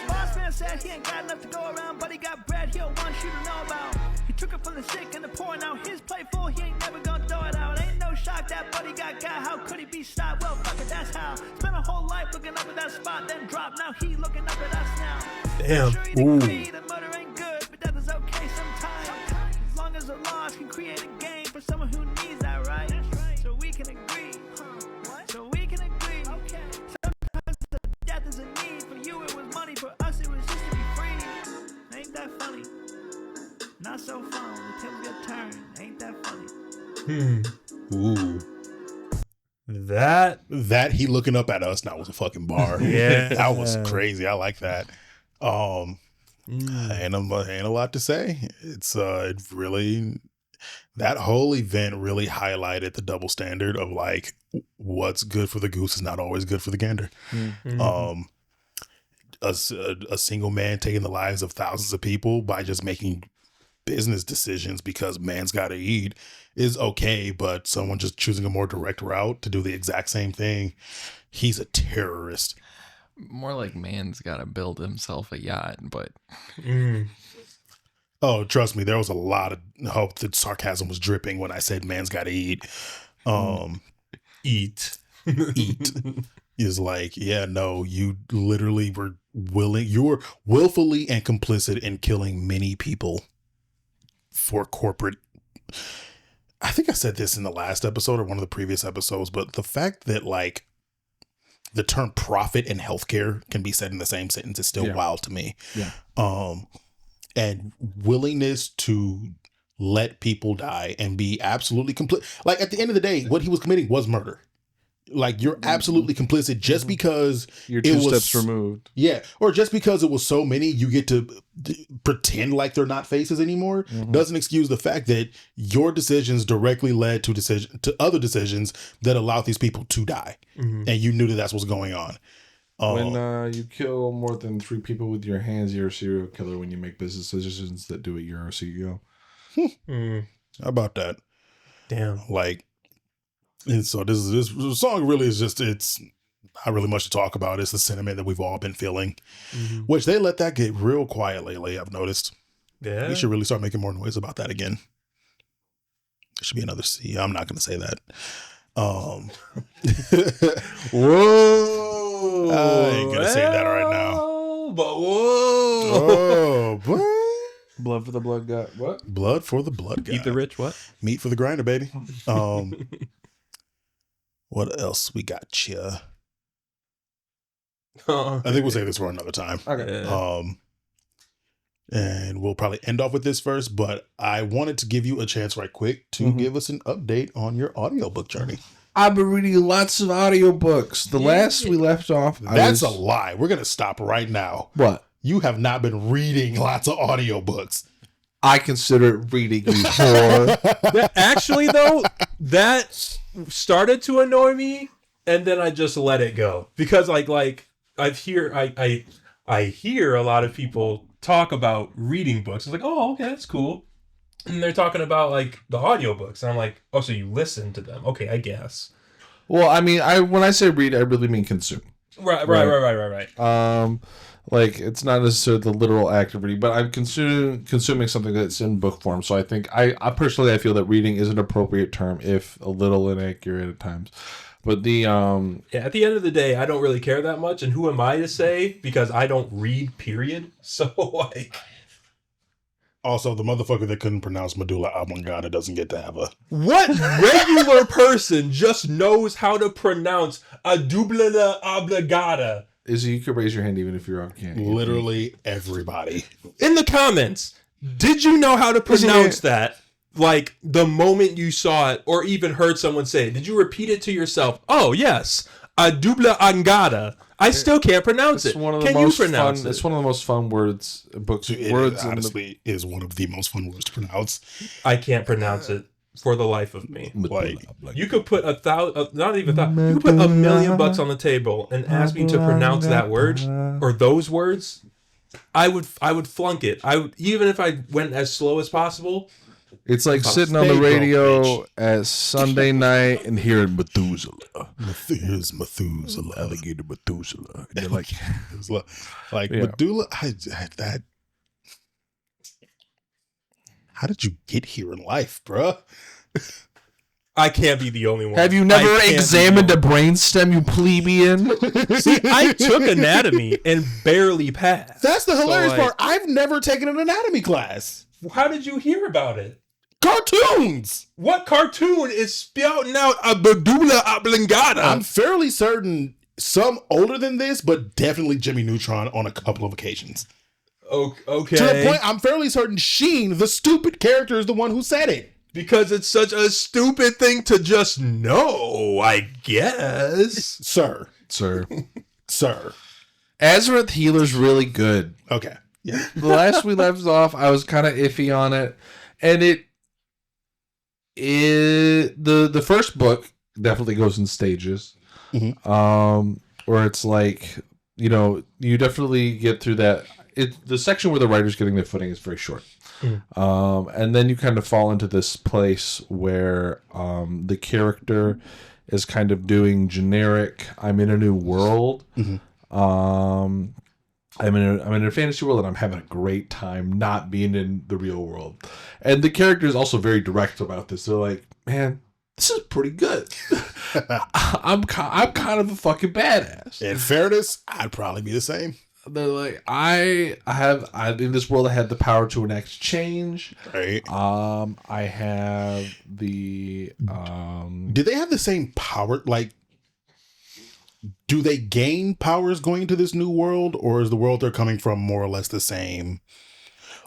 Boss man said he ain't got enough to go around, but he got bread he'll want you to know about. He took it from the sick and the poor. Now his plate full, he ain't never gonna throw it out. Ain't no shock that buddy got. How could he be stopped? Well, fuck it, that's how. Spent a whole life looking up at that spot, then drop. Now he looking up at us now. Damn. Sure you agree that murder ain't good, but that is okay sometimes. As long as the laws can create a game for someone who needs that, right? So we can agree. So we can agree. Sometimes the death is a need. For you it was money, for us it was just to be free. Ain't that funny? Not so fun. The tables get turned. Ain't that funny? Ooh. That He looking up at us now was a fucking bar. Yeah. That was crazy. I like that. Ain't a lot to say. It's it really, that whole event really highlighted the double standard of like what's good for the goose is not always good for the gander. A single man taking the lives of thousands of people by just making business decisions because man's got to eat is okay, but someone just choosing a more direct route to do the exact same thing, he's a terrorist. More like man's got to build himself a yacht, but Oh, trust me, there was a lot of hope that sarcasm was dripping when I said man's got to eat. eat. Eat is like, yeah, no, you literally you were willfully and complicit in killing many people for corporate. I think I said this in the last episode or one of the previous episodes, but the fact that like the term profit and healthcare can be said in the same sentence is still wild to me. Yeah. And willingness to let people die and be absolutely complete. Like at the end of the day, what he was committing was murder. Like you're absolutely complicit just because You're it 2 was steps removed. Yeah, or just because it was so many, you get to pretend like they're not faces anymore. Doesn't excuse the fact that your decisions directly led to other decisions that allowed these people to die, and you knew that that's what's going on. When you kill more than 3 people with your hands, you're a serial killer. When you make business decisions that do it, you're a CEO. How about that? Damn. Like, and so this song really is just, it's not really much to talk about. It's the sentiment that we've all been feeling, which they let that get real quiet lately. I've noticed. Yeah. We should really start making more noise about that again. There should be another C. I'm not going to say that. Whoa. I ain't going to say that right now. But whoa. Oh, boy. Blood for the blood god. What? Blood for the blood guy. Eat the rich, what? Meat for the grinder, baby. What else we got here? I think we'll save this for another time. Okay. And we'll probably end off with this first, but I wanted to give you a chance right quick to give us an update on your audiobook journey. I've been reading lots of audiobooks. The last we left off, That's a lie. We're going to stop right now. What? You have not been reading lots of audiobooks. I consider it reading before. Actually, though, that started to annoy me, and then I just let it go because, like I hear a lot of people talk about reading books. It's like, oh, okay, that's cool, and they're talking about like the audiobooks, and I'm like, oh, so you listen to them? Okay, I guess. Well, I mean, when I say read, I really mean consume. Right. Like it's not necessarily the literal act of reading, but I'm consuming something that's in book form. So I think I personally I feel that reading is an appropriate term, if a little inaccurate at times. But at the end of the day, I don't really care that much, and who am I to say? Because I don't read. Period. So like. Also, the motherfucker that couldn't pronounce medulla oblongata doesn't get to have a... What regular person just knows how to pronounce medulla oblongata? Izzy, you could raise your hand even if you're on camera. Literally everybody. In the comments, did you know how to pronounce that? Like the moment you saw it or even heard someone say it, did you repeat it to yourself? Oh, yes. Medulla oblongata. I still can't pronounce it. Can you pronounce it? It's one of the most fun words, books. It honestly is one of the most fun words to pronounce. I can't pronounce it for the life of me. Like, you could put not even $1,000, you could put $1 million on the table and ask me to pronounce that word or those words. I would flunk it. I would, even if I went as slow as possible. It's like sitting on the radio at Sunday night and hearing Methuselah. Here's Methuselah. Alligator Methuselah. And you're like, medulla. That. How did you get here in life, bruh? I can't be the only one. Have you I never can't be the examined a only brainstem, you plebeian? one. See, I took anatomy and barely passed. That's the hilarious like- part. I've never taken an anatomy class. How did you hear about it? Cartoons. What cartoon is spouting out a medulla oblongata? I'm fairly certain some older than this, but definitely Jimmy Neutron on a couple of occasions. Okay. To the point, I'm fairly certain Sheen, the stupid character, is the one who said it. Because it's such a stupid thing to just know, I guess. Sir. Sir. Sir. Azarinth Healer's really good. Okay. Yeah. The last we left off, I was kind of iffy on it. And the first book definitely goes in stages. Where it's like, you definitely get through that. The section where the writer's getting their footing is very short. And then you kind of fall into this place where the character is kind of doing generic, I'm in a new world. I'm in a fantasy world and I'm having a great time not being in the real world. And the character is also very direct about this. They're like, man, this is pretty good. I'm kind of a fucking badass. In fairness, I'd probably be the same. They're like, I in this world I have the power to enact change. Right. I have the Do they have the same power? Like, do they gain powers going into this new world, or is the world they're coming from more or less the same?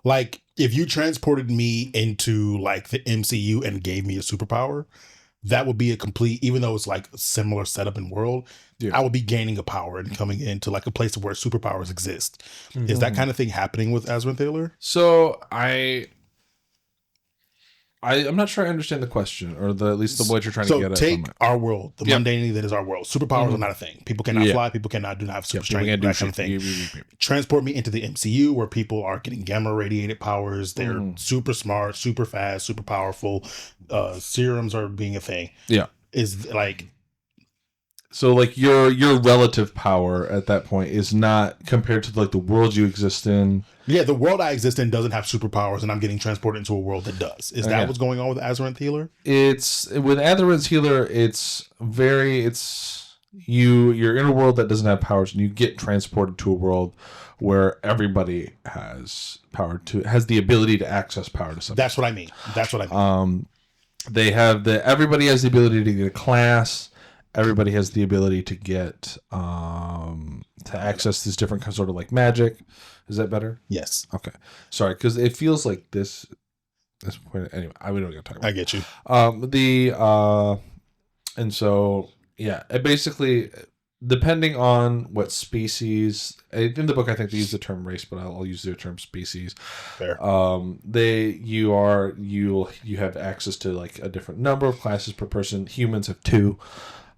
Like, if you transported me into like the MCU and gave me a superpower, that would be a complete, even though it's like a similar setup in world, I would be gaining a power and coming into like a place where superpowers exist. Is that kind of thing happening with Azarinth Healer? So I'm not sure I understand the question, or at least the what you're trying to get at. So take our world, the Yep. mundanity that is our world. Superpowers are not a thing. People cannot fly. People do not have super strength. That kind of thing. Transport me into the MCU where people are getting gamma radiated powers. They're super smart, super fast, super powerful. Serums are being a thing. Yeah. Is like, so like your relative power at that point is not compared to like the world you exist in. yeah, the world I exist in doesn't have superpowers, and I'm getting transported into a world that does. Is that what's going on with Azarinth Healer? It's with Azarinth Healer. You're in a world that doesn't have powers, and you get transported to a world where everybody has the ability to access power to something. That's what I mean. Everybody has the ability to get a class. Everybody has the ability to get to access this different sort of like magic. Is that better? Yes. Okay. Sorry, because it feels like this point. Anyway, we don't got to talk about I get you. And so yeah, it basically, depending on what species, in the book I think they use the term race, but I'll use the term species. Fair. You have access to like a different number of classes per person. Humans have 2.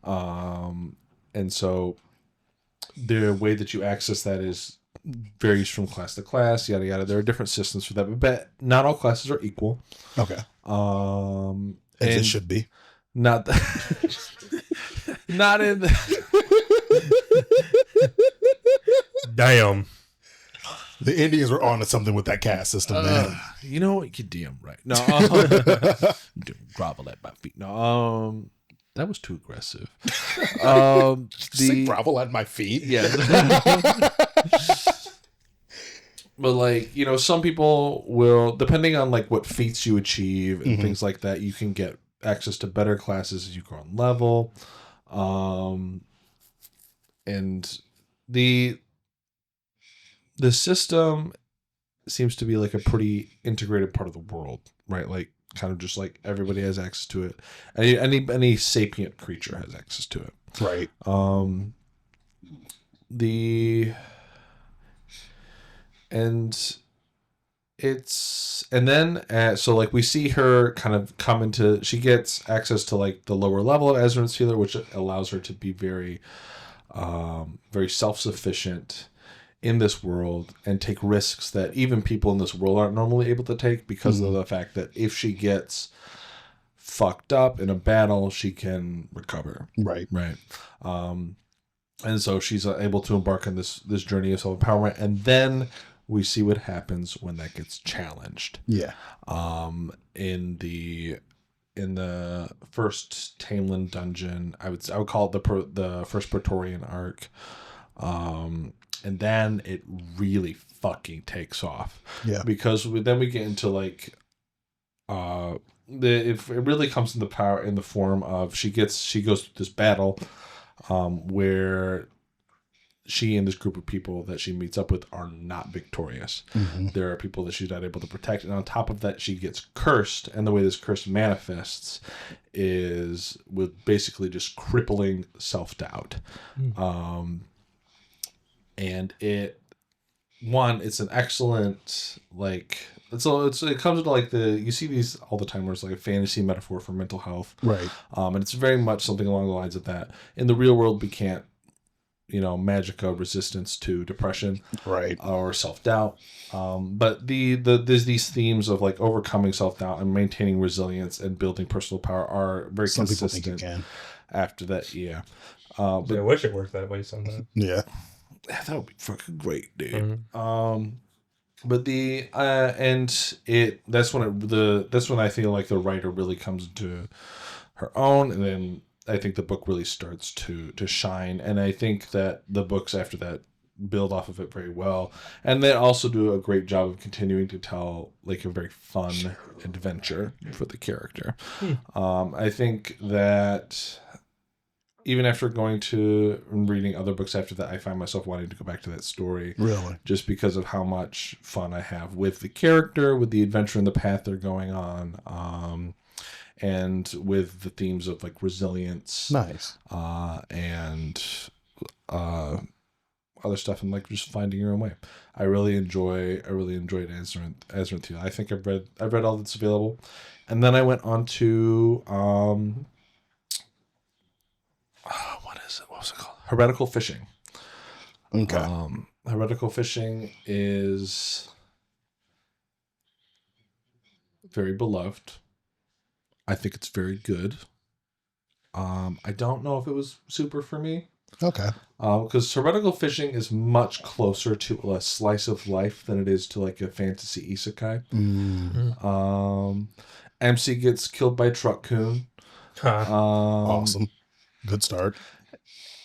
And so the way that you access that varies from class to class, yada yada. There are different systems for that, but not all classes are equal. Okay. As it should be. Not not in the Damn. The Indians were on to something with that caste system, man. you know what, you damn right. No, grovel at my feet. No, that was too aggressive. Say grovel at my feet. Yeah. But like, some people will, depending on like what feats you achieve and things like that, you can get access to better classes as you grow in level. And the system seems to be like a pretty integrated part of the world, right? Like kind of just like everybody has access to it. Any sapient creature has access to it. Right. So like we see her kind of come into, she gets access to like the lower level of Azarinth Healer, which allows her to be very self-sufficient in this world and take risks that even people in this world aren't normally able to take because of the fact that if she gets fucked up in a battle, she can recover. Right. And so she's able to embark on this journey of self-empowerment. And then we see what happens when that gets challenged. Yeah. In the first Tamerlan dungeon, I would call it the first Praetorian arc. And then it really fucking takes off. Yeah. Because then we get into like it really comes into power in the form of she goes through this battle where she and this group of people that she meets up with are not victorious. Mm-hmm. There are people that she's not able to protect, and on top of that she gets cursed, and the way this curse manifests is with basically just crippling self-doubt. And it's an excellent, like, it comes into like you see these all the time where it's like a fantasy metaphor for mental health. Right. And it's very much something along the lines of that. In the real world, we can't, magica resistance to depression. Right. Or self-doubt. But there's these themes of like overcoming self-doubt and maintaining resilience and building personal power are very Some people consistent. think you can. After that, yeah. I wish it worked that way sometimes. Yeah. That would be fucking great, dude. Mm-hmm. But that's when I feel like the writer really comes into her own, and then I think the book really starts to shine. And I think that the books after that build off of it very well, and they also do a great job of continuing to tell like a very fun adventure for the character. I think that even after going to and reading other books after that, I find myself wanting to go back to that story. Really? Just because of how much fun I have with the character, with the adventure and the path they're going on, and with the themes of like resilience. Nice. And other stuff, and like just finding your own way. I really enjoyed Azarinth. I think I've read all that's available. And then I went on to what was it called? Heretical Fishing. Okay. Heretical Fishing is very beloved. I think it's very good. I don't know if it was super for me. Okay. Because Heretical Fishing is much closer to a slice of life than it is to like a fantasy isekai. MC gets killed by Truck Coon. Awesome. Good start.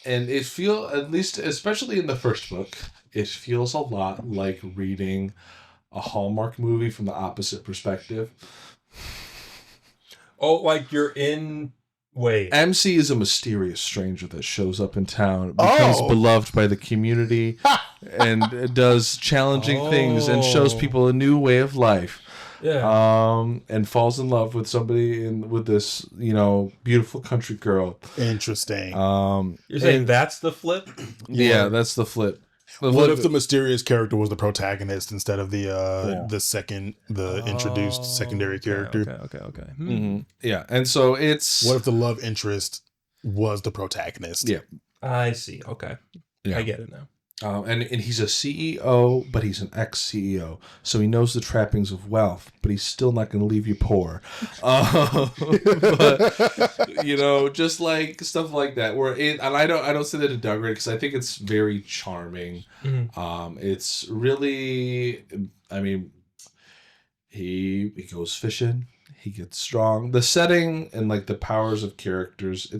And it feels, at least, especially in the first book, it feels a lot like reading a Hallmark movie from the opposite perspective. Oh, like you're in... Wait. MC is a mysterious stranger that shows up in town, becomes beloved by the community, and does challenging things and shows people a new way of life. Yeah. And falls in love with somebody with this, beautiful country girl. Interesting. You're saying that's the flip? Yeah, that's the flip. What if the mysterious character was the protagonist instead of the introduced secondary character? Okay. Mm-hmm. Yeah, and so it's... What if the love interest was the protagonist? Yeah. I see. Okay. Yeah. I get it now. And he's a CEO, but he's an ex-CEO. So he knows the trappings of wealth, but he's still not going to leave you poor. But, just like stuff like that. And I don't say that to downgrade because I think it's very charming. Mm-hmm. It's really, he goes fishing. He gets strong. The setting and like the powers of characters. I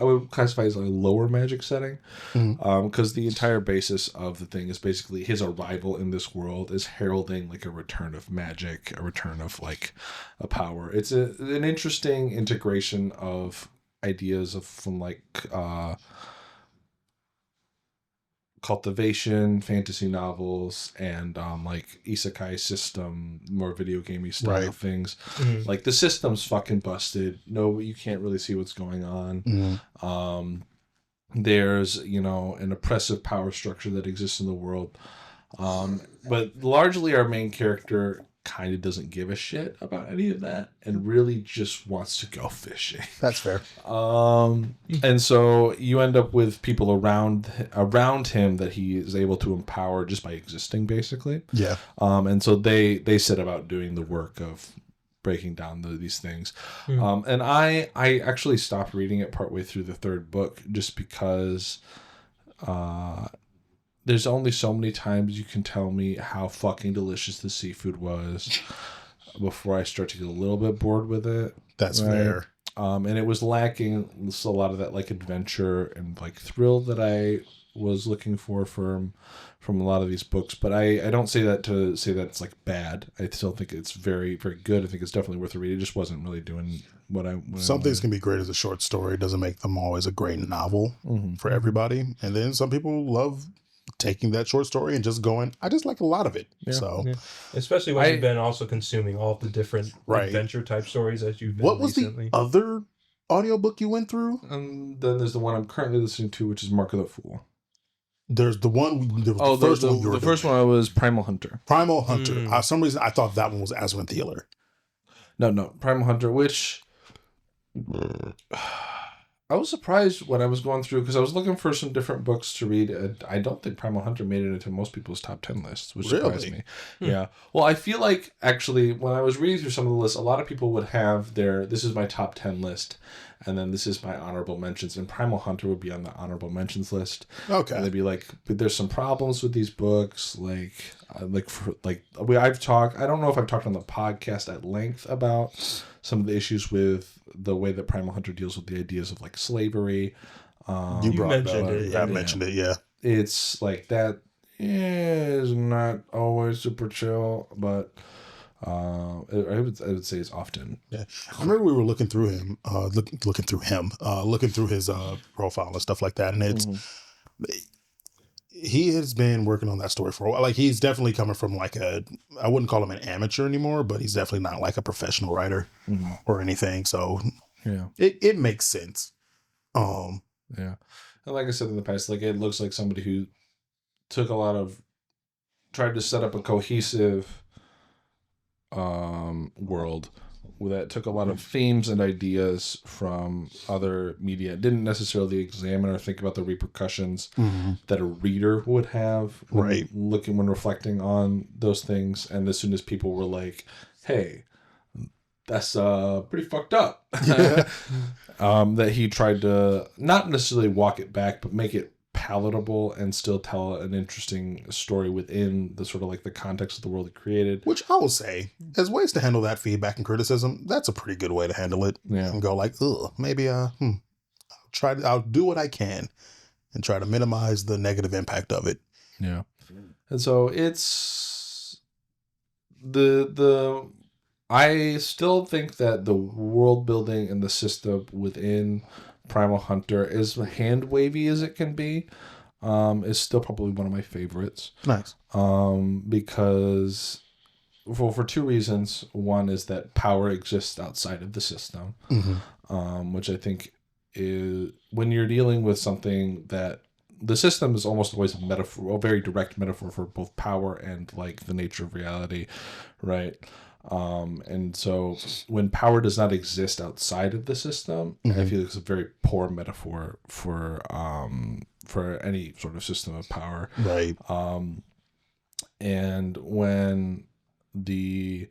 would classify it as like a lower magic setting, because the entire basis of the thing is basically his arrival in this world is heralding like a return of magic, a return of like a power. It's an interesting integration of ideas from like cultivation, fantasy novels, and like isekai system, more video gamey style things. Mm-hmm. Like the system's fucking busted. No, you can't really see what's going on. There's an oppressive power structure that exists in the world, but largely our main character kind of doesn't give a shit about any of that and really just wants to go fishing. That's fair. And so you end up with people around him that he is able to empower just by existing, basically. Yeah. And so they set about doing the work of breaking down these things. And I actually stopped reading it partway through the third book just because there's only so many times you can tell me how fucking delicious the seafood was before I start to get a little bit bored with it. That's fair. And it was lacking a lot of that like adventure and like thrill that I was looking for from a lot of these books. But I don't say that to say that it's like bad. I still think it's very, very good. I think it's definitely worth a read. It just wasn't really doing what I Some things can be great as a short story. It doesn't make them always a great novel for everybody. And then some people love taking that short story and just going, I just like a lot of it. Especially when you've been also consuming all of the different adventure type stories as you've been What was recently. the other audiobook you went through? And then there's the one I'm currently listening to, which is Mark of the Fool. There's the one. There was the first one. You were the first one was Primal Hunter. Primal Hunter. For some reason, I thought that one was Azarinth Healer. No, Primal Hunter, which I was surprised when I was going through because I was looking for some different books to read. I don't think Primal Hunter made it into most people's top 10 lists, which surprised me. Yeah. Well, I feel like actually when I was reading through some of the lists, a lot of people would have this is my top 10 list, and then this is my honorable mentions, and Primal Hunter would be on the honorable mentions list. Okay. And they'd be like, but there's some problems with these books, I don't know if I've talked on the podcast at length about some of the issues with the way that Primal Hunter deals with the ideas of like slavery. You mentioned it. I mentioned it. Yeah. It's like that is not always super chill, but I would say it's often. Yeah. I remember we were looking through him, looking through his profile and stuff like that, and it's. He has been working on that story for a while. Like, he's definitely coming from like I wouldn't call him an amateur anymore, but he's definitely not like a professional writer or anything. So yeah, it makes sense. Yeah. And like I said in the past, like it looks like somebody who tried to set up a cohesive world that took a lot of themes and ideas from other media. Didn't necessarily examine or think about the repercussions that a reader would have when reflecting on those things. And as soon as people were like, hey, that's pretty fucked up. That he tried to not necessarily walk it back, but make it palatable and still tell an interesting story within the sort of like the context of the world he created. Which I will say, as ways to handle that feedback and criticism, that's a pretty good way to handle it. Yeah. And go like, maybe I'll do what I can and try to minimize the negative impact of it. Yeah. And so it's I still think that the world building and the system within Primal Hunter, as hand wavy as it can be, is still probably one of my favorites. Nice. Because for two reasons. One is that power exists outside of the system, which I think is when you're dealing with something that the system is almost always a metaphor, a very direct metaphor for both power and like the nature of reality, right? And so when power does not exist outside of the system, I feel it's a very poor metaphor for any sort of system of power. Right. And when that's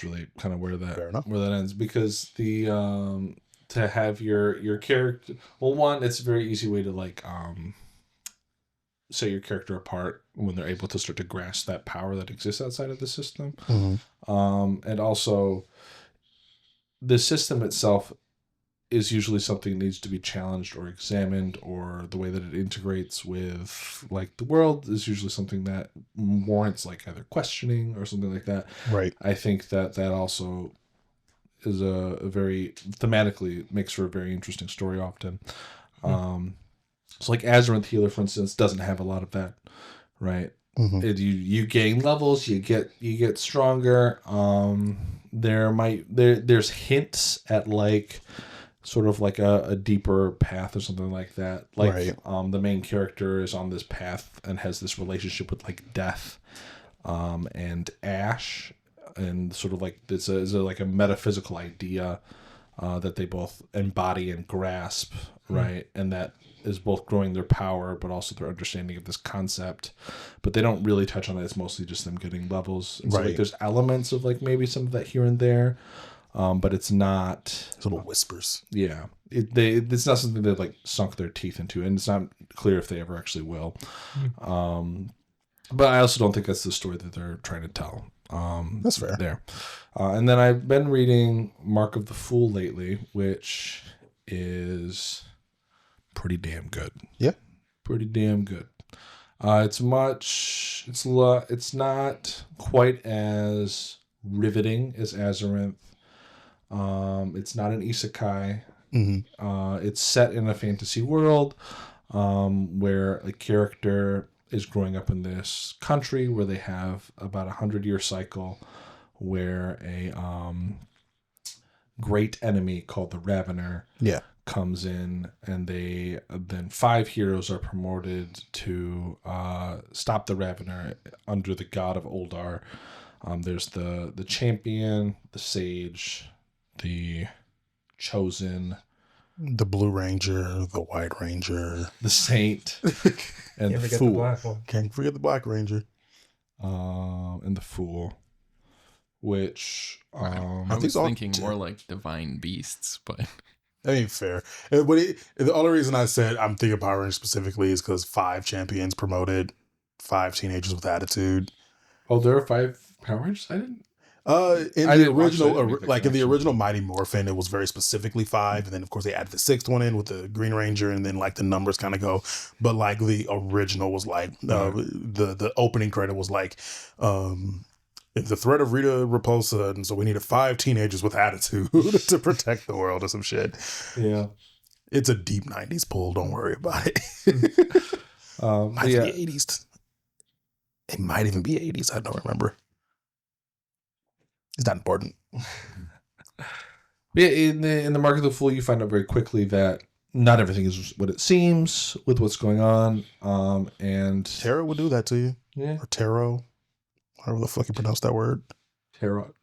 really kind of where that ends, because to have your character, well, one, it's a very easy way to like set your character apart when they're able to start to grasp that power that exists outside of the system. And also the system itself is usually something that needs to be challenged or examined, or the way that it integrates with like the world is usually something that warrants like either questioning or something like that. Right. I think that also is a very thematically makes for a very interesting story often. So like Azarinth Healer, for instance, doesn't have a lot of that, right? You gain levels, you get stronger. There's hints at like sort of like a deeper path or something like that. Like the main character is on this path and has this relationship with like death, and ash, and sort of like this is like a metaphysical idea that they both embody and grasp, right? And that is both growing their power, but also their understanding of this concept. But they don't really touch on it. It's mostly just them getting levels. And so like there's elements of like maybe some of that here and there. but it's not. Little whispers. Yeah, it's not something they've like sunk their teeth into, and it's not clear if they ever actually will. But I also don't think that's the story that they're trying to tell. That's fair. There, and then I've been reading Mark of the Fool lately, which is pretty damn good. Yeah, pretty damn good. It's not quite as riveting as Azarinth. It's not an isekai. It's set in a fantasy world where a character is growing up in this country where they have about 100-year cycle where a great enemy called the Ravener comes in, and then 5 heroes are promoted to stop the Ravener under the god of Oldar. There's the champion, the sage, the chosen, the Blue Ranger, the White Ranger, the saint, and the forget fool. the black one. Can't forget the Black Ranger. And the fool, which I was thinking more like divine beasts, but I mean, fair. But the only reason I said I'm thinking Power Rangers specifically is because 5 champions promoted 5 teenagers with attitude. Oh, there are 5 Power Rangers? I didn't. In I the didn't watch original, that. Let me think, like in the actually. original Mighty Morphin, it was very specifically 5, and then of course they added the 6th one in with the Green Ranger, and then like the numbers kind of go. But like the original was like the opening credit was like the threat of Rita Repulsa, and so we needed 5 teenagers with attitude to protect the world or some shit. Yeah. It's a deep 90s pull. Don't worry about it. Might yeah. be 80s. It might even be 80s. I don't remember. It's not important. Yeah, in the Mark of the Fool, you find out very quickly that not everything is what it seems with what's going on. And Tarot would do that to you. yeah, Or tarot. However the fuck you pronounce that word. tarot.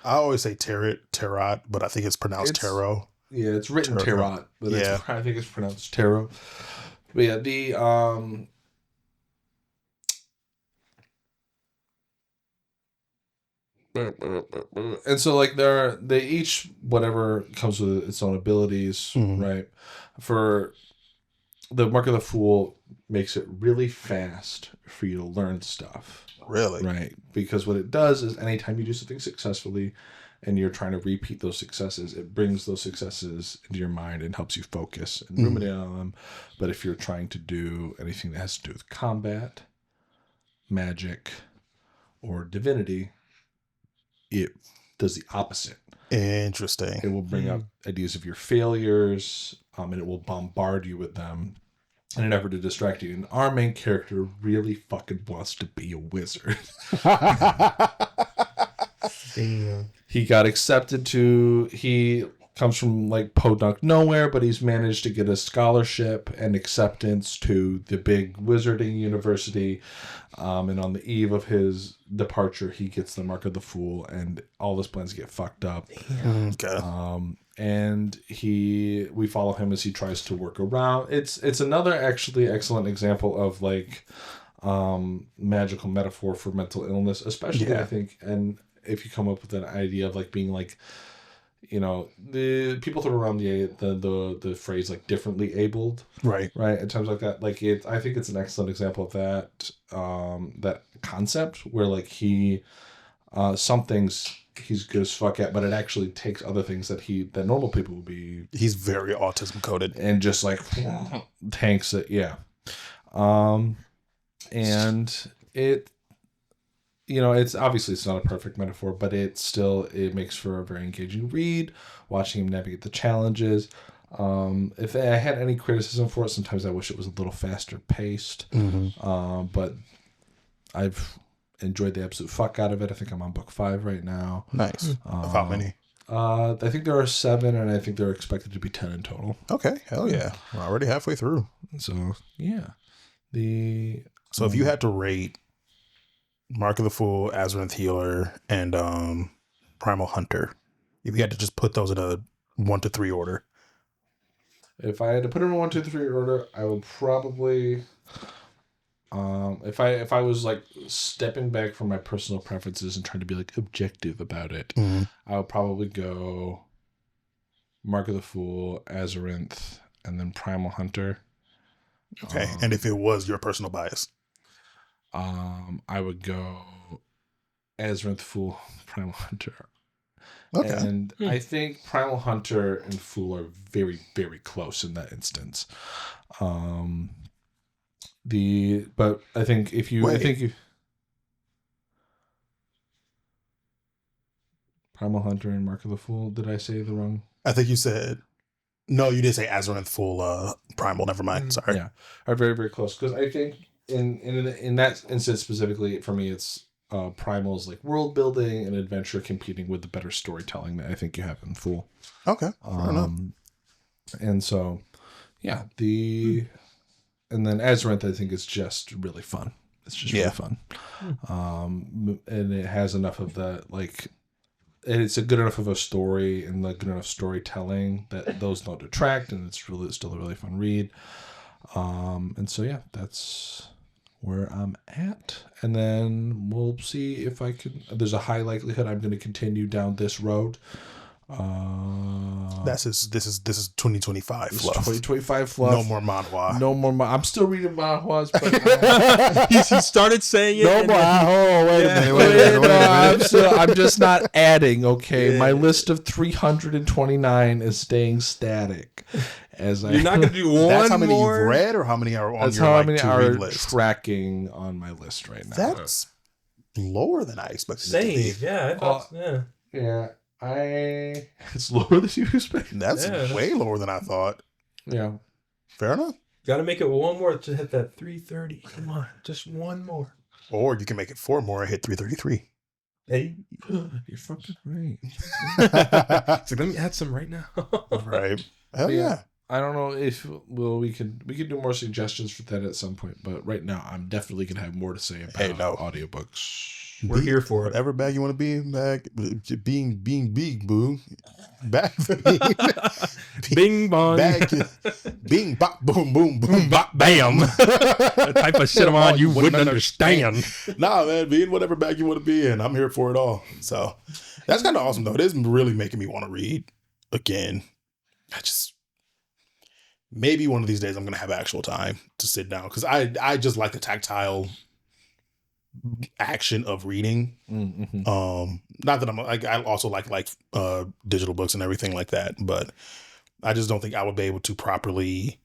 I always say tarot, but I think it's pronounced tarot. Yeah, it's written Tarot. tarot, but Yeah. I think it's pronounced tarot. But yeah, and so like they each whatever comes with its own abilities, right? For the Mark of the Fool makes it really fast for you to learn stuff. Really? Right. Because what it does is anytime you do something successfully and you're trying to repeat those successes, it brings those successes into your mind and helps you focus and ruminate on them. But if you're trying to do anything that has to do with combat, magic, or divinity, it does the opposite. Interesting. It will bring up ideas of your failures, and it will bombard you with them in an effort to distract you. And our main character really fucking wants to be a wizard. Damn. He got accepted he comes from like podunk nowhere, but he's managed to get a scholarship and acceptance to the big wizarding university. And on the eve of his departure, he gets the Mark of the Fool, and all his plans get fucked up. Okay. And we follow him as he tries to work around. It's another actually excellent example of like magical metaphor for mental illness, especially I think. And if you come up with an idea of like being like, you know, the people throw around the phrase like differently abled, right at times like that. Like I think it's an excellent example of that that concept where like he some things he's good as fuck at, but it actually takes other things that normal people would be. He's very autism coded and just like tanks it. Yeah. And it, you know, it's obviously it's not a perfect metaphor, but it makes for a very engaging read, watching him navigate the challenges. If I had any criticism for it, sometimes I wish it was a little faster paced. But I've enjoyed the absolute fuck out of it. I think I'm on book 5 right now. Nice. Of how many? I think there are 7, and I think there are expected to be 10 in total. Okay, hell yeah. We're already halfway through. So yeah. So if you had to rate Mark of the Fool, Azarinth Healer, and Primal Hunter, if you had to just put those in a 1 to 3 order. If I had to put them in 1, 2, 3 order, I would probably If I was like stepping back from my personal preferences and trying to be like objective about it, I would probably go Mark of the Fool, Azarinth, and then Primal Hunter. Okay. And if it was your personal bias? I would go Azarinth, Fool, Primal Hunter. Okay. And I think Primal Hunter and Fool are very, very close in that instance. But I think if you, Primal Hunter and Mark of the Fool. Did I say the wrong? I think you said, no, you did say Azarinth Fool, Primal. Never mind. Sorry. Yeah, are very, very close. Because I think in that instance specifically, for me, it's Primal's like world building and adventure competing with the better storytelling that I think you have in Fool. Okay. Fair enough. And so, yeah, and then Azarinth, I think, is just really fun. It's just really fun. And it has enough of that, like, it's a good enough of a story and like good enough storytelling that those don't detract, and it's still a really fun read. And so, yeah, that's where I'm at. And then we'll see if I can. There's a high likelihood I'm going to continue down this road. This is 2025 This fluff. 2025 fluff. No more manhwa. No more. I'm still reading manhwas, but he started saying it. no more. Oh, wait a minute. I'm just not adding. Okay, my list of 329 is staying static. You're not going to do one That's how many more? you've read, or how many are on That's your how like, many to are read list? tracking on my list right now. That's lower than I expected it to be. Same. Yeah, I thought. Yeah. It's lower than you expect. That's way lower than I thought. Yeah. Fair enough. Got to make it one more to hit that 330. Come on, just one more. Or you can make it 4 more and hit 333. Hey, You're fucking right. so let me add some right now. Right. Hell Yeah. yeah. I don't know if we could do more suggestions for that at some point, but right now I'm definitely gonna have more to say about audiobooks. We're here for it. Whatever bag you want to be, being big, boo. Bag Bing bong. bag bing bop boom boom boom bop bam. The type of shit I'm on you wouldn't understand. Nah, man, be in whatever bag you want to be in. I'm here for it all. So that's kind of awesome though. It is really making me want to read again. Maybe one of these days I'm gonna have actual time to sit down, because I just like the tactile action of reading. Mm-hmm. Not that I also like digital books and everything like that, but I just don't think I would be able to properly.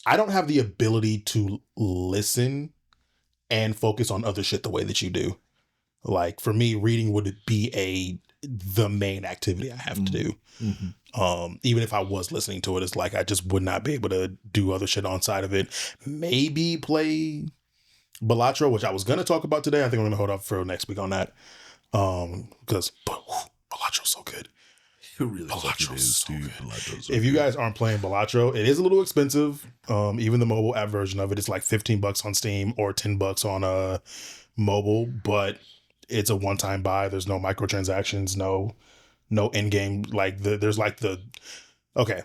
I don't have the ability to listen and focus on other shit the way that you do. Like for me, reading would be the main activity I have to do. Mm-hmm. Even if I was listening to it, it's like I just would not be able to do other shit on side of it. Maybe play Balatro, which I was going to talk about today. I think I'm going to hold up for next week on that. Because Balatro's so good. It really Balatro's so good. Balatro's If you guys aren't playing Balatro, it is a little expensive. Even the mobile app version of it is like $15 on Steam or $10 on mobile, but it's a one-time buy. There's no microtransactions, no in-game. There's okay.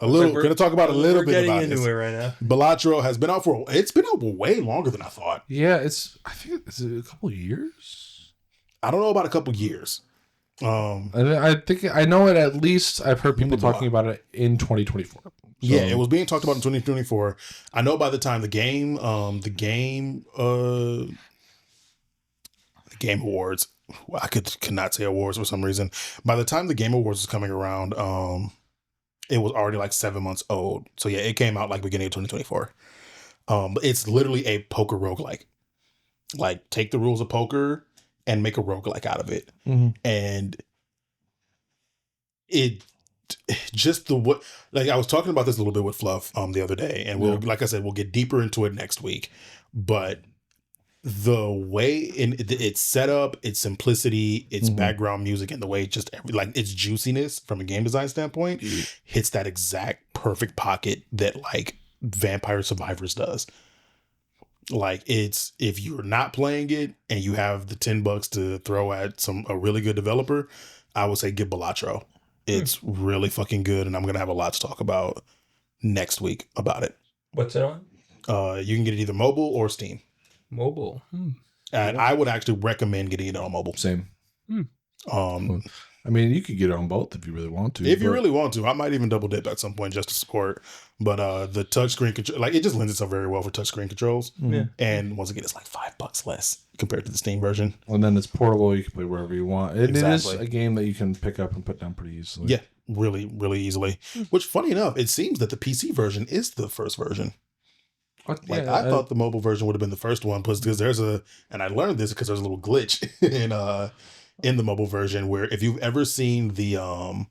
Gonna talk about a little bit about into this. it right now. Balatro has been out it's been out way longer than I thought. Yeah, I think it's a couple of years. I don't know about a couple years. I think I know it, at least I've heard people talking about it in 2024. So. Yeah, it was being talked about in 2024. I know by the time the Game Awards, I could not say awards for some reason. By the time the Game Awards was coming around, it was already like 7 months old. So yeah, it came out like beginning of 2024. But it's literally a poker roguelike. Like take the rules of poker and make a roguelike out of it. Mm-hmm. And it just I was talking about this a little bit with Fluff the other day, and like I said, we'll get deeper into it next week. But the way its setup, its simplicity, its background music, and the way its juiciness from a game design standpoint hits that exact perfect pocket that like Vampire Survivors does. Like if you're not playing it and you have the $10 to throw at a really good developer, I would say get Balatro. It's really fucking good, and I'm gonna have a lot to talk about next week about it. What's it on? You can get it either mobile or Steam. Mobile. And I would actually recommend getting it on mobile. Same. I mean, you could get it on both if you really want to. If you really want to, I might even double dip at some point just to support. But the touchscreen control, like, it just lends itself very well for touchscreen controls. Yeah. And once again, it's like $5 less compared to the Steam version. And then it's portable. You can play wherever you want. It is Exactly. a game that you can pick up and put down pretty easily. Yeah, really, really easily. Which, funny enough, it seems that the PC version is the first version. Like, I thought the mobile version would have been the first one, because there's and I learned this because there's a little glitch in the mobile version where if you've ever seen the a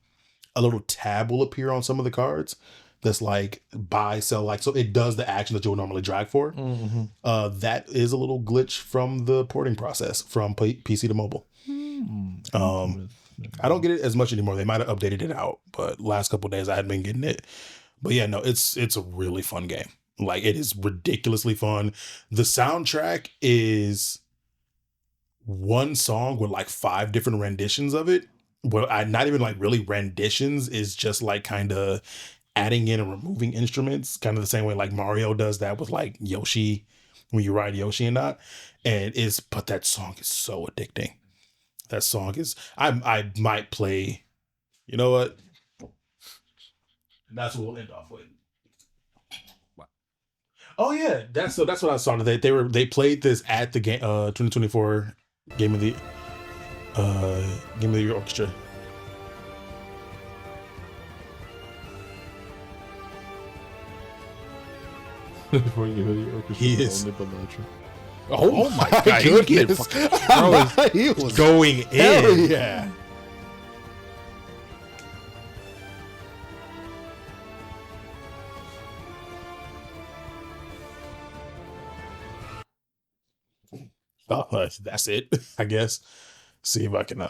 little tab will appear on some of the cards that's like buy, sell, like, so it does the action that you would normally drag for. That is a little glitch from the porting process from PC to mobile. I don't get it as much anymore. They might have updated it out, but last couple of days I hadn't been getting it. But yeah, no, it's a really fun game. Like, it is ridiculously fun. The soundtrack is one song with like 5 different renditions of it. Well, not even like really renditions, is just like kind of adding in and removing instruments, kind of the same way like Mario does that with like Yoshi, when you ride Yoshi and that. But that song is so addicting. That song is, I might play, you know what? That's what we'll end off with. Oh yeah, that's what I saw today. They played this at the game 2024 Game of the Year Orchestra. Before you hear the orchestra, He is. only Balatro. Oh my god, goodness. He was Going hell in. yeah. Oh, that's it, I guess. See if I can.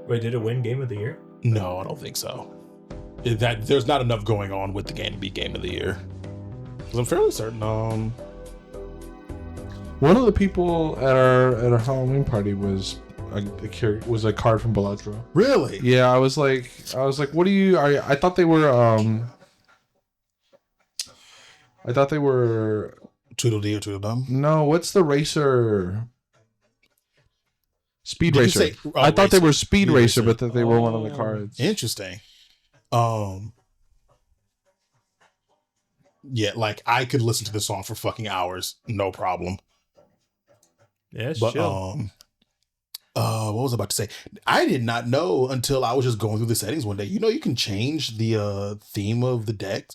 Wait, did it win Game of the Year? No, I don't think so. There's not enough going on with the game to be Game of the Year. 'Cause I'm fairly certain. One of the people at our Halloween party was a card from Balatro. Really? Yeah, I was like, what do you? I thought they were. I thought they were. Tweedledee or Tweedledum? No, what's the racer? Speed Did you Racer. say- I thought they Racer. were Speed Racer, Racer. but that they were one of the cards. Interesting. Yeah, like, I could listen to this song for fucking hours, no problem. Yeah, it's But chill. what was I about to say? I did not know until I was just going through the settings one day. You know, you can change the theme of the deck,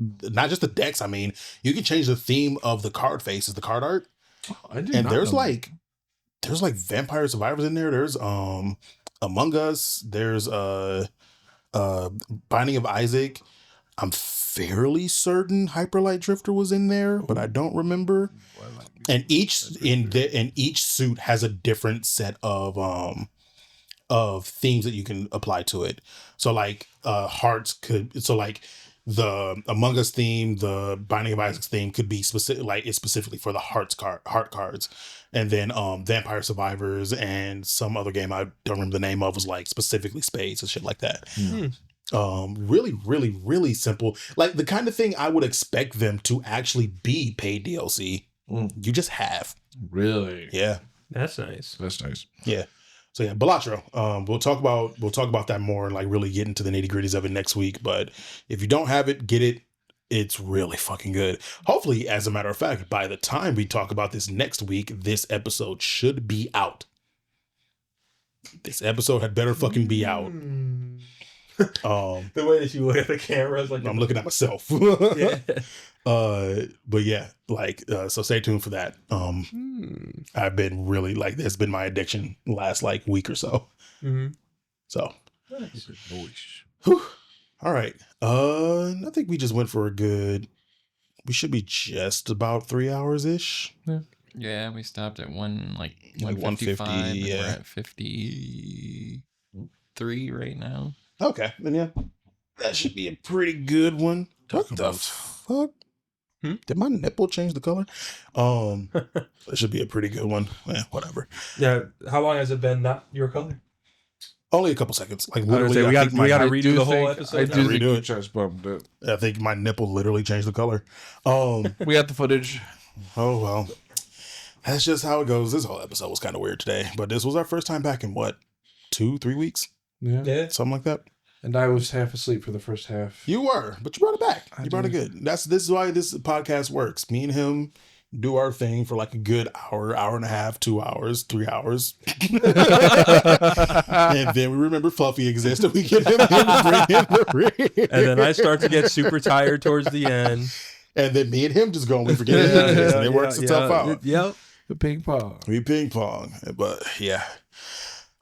not just the decks. I mean, you can change the theme of the card faces, the card art. I did And not there's know like Vampire Survivors in there. There's Among Us. There's Binding of Isaac. I'm fairly certain Hyperlight Drifter was in there, but I don't remember. And each suit has a different set of themes that you can apply to it. So like the Among Us theme, the Binding of Isaac theme could be specific, like it's specifically for the heart cards. And then Vampire Survivors and some other game I don't remember the name of was like specifically spades and shit like that. Really, really, really simple. Like the kind of thing I would expect them to actually be paid DLC. You just have. Really? Yeah. That's nice. That's nice. Yeah. So yeah, Balatro. We'll talk about that more and like really get into the nitty-gritties of it next week. But if you don't have it, get it. It's really fucking good. Hopefully, as a matter of fact, by the time we talk about this next week, this episode should be out. This episode had better fucking be out. The way that you look at the camera is like I'm looking at myself. Yeah. But yeah, like so stay tuned for that. I've been really like that's been my addiction last like week or so. So whew. All right. I think we just went for we should be just about 3 hours ish. Yeah, we stopped at Like 155. 150, And yeah. we're at 53 right now. Okay, then yeah. That should be a pretty good one. What the fuck? Did my nipple change the color? That should be a pretty good one. Yeah, whatever. Yeah. How long has it been not your color? Only a couple seconds. Like I was gonna literally, say, we I got think my- to I redo do the whole think- episode. I now? do think Redo you it. chest bumped it. I think my nipple literally changed the color. We got the footage. Oh well, that's just how it goes. This whole episode was kind of weird today, but this was our first time back in what, 2-3 weeks, Yeah. Yeah. something like that. And I was half asleep for the first half. You were, but you brought it back. I You brought it did. good. This is why this podcast works. Me and him do our thing for like a good hour, hour and a half, 2 hours, 3 hours, and then we remember Fluffy exists, and we get him in and bring him the ring. And then I start to get super tired towards the end. And then me and him just go and we forget it exists, and it works itself out. Yep. The ping pong. We ping pong, but yeah.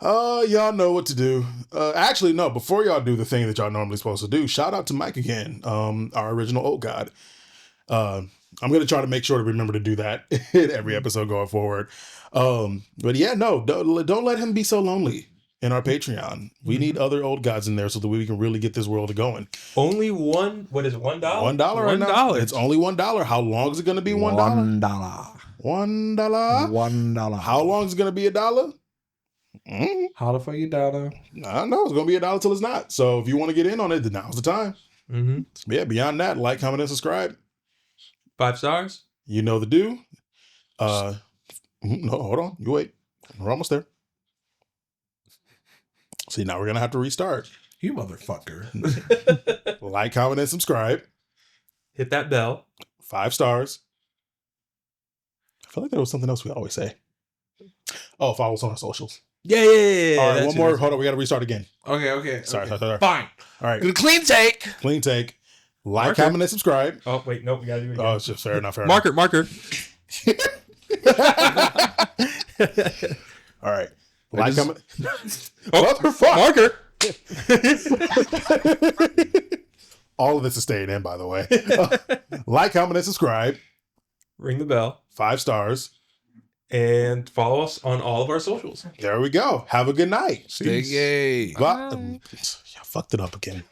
Y'all know what to do. Actually, no. Before y'all do the thing that y'all normally supposed to do, shout out to Mike again, our original old god. I'm gonna try to make sure to remember to do that in every episode going forward. But yeah, no, don't let him be so lonely in our Patreon. We need other old gods in there so that we can really get this world going. Only one. What is it? $1? $1 right now. It's only $1. How long is it gonna be $1? $1. $1. $1. How long is it gonna be $1? How the fuck you dollar? I don't know. It's gonna be $1 till it's not. So if you want to get in on it, then now's the time. Mm-hmm. Yeah. Beyond that, like, comment, and subscribe. 5 stars. You know the do. No, hold on. You wait. We're almost there. See, now we're gonna have to restart. You motherfucker. Like, comment, and subscribe. Hit that bell. 5 stars. I feel like there was something else we always say. Oh, follow us on our socials. Yeah. All right, one more. Hold on. We got to restart again. Okay. Sorry. Fine. All right. Clean take. Clean take. Like, Marker. comment, and subscribe. Oh wait, nope. We gotta do it again. Oh, it's just fair enough. Marker. All right. Like, comment. Oh, Motherfucker. Marker. All of this is staying in, by the way. Like, comment, and subscribe. Ring the bell 5 stars. and follow us on all of our socials. There we go. Have a good night. Stay gay. Bye. I fucked it up again.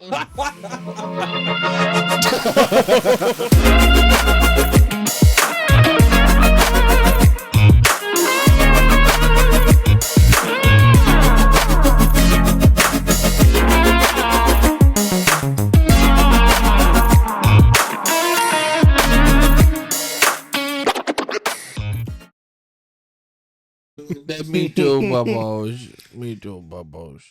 Me too, Bubbles. Me too, Bubbles.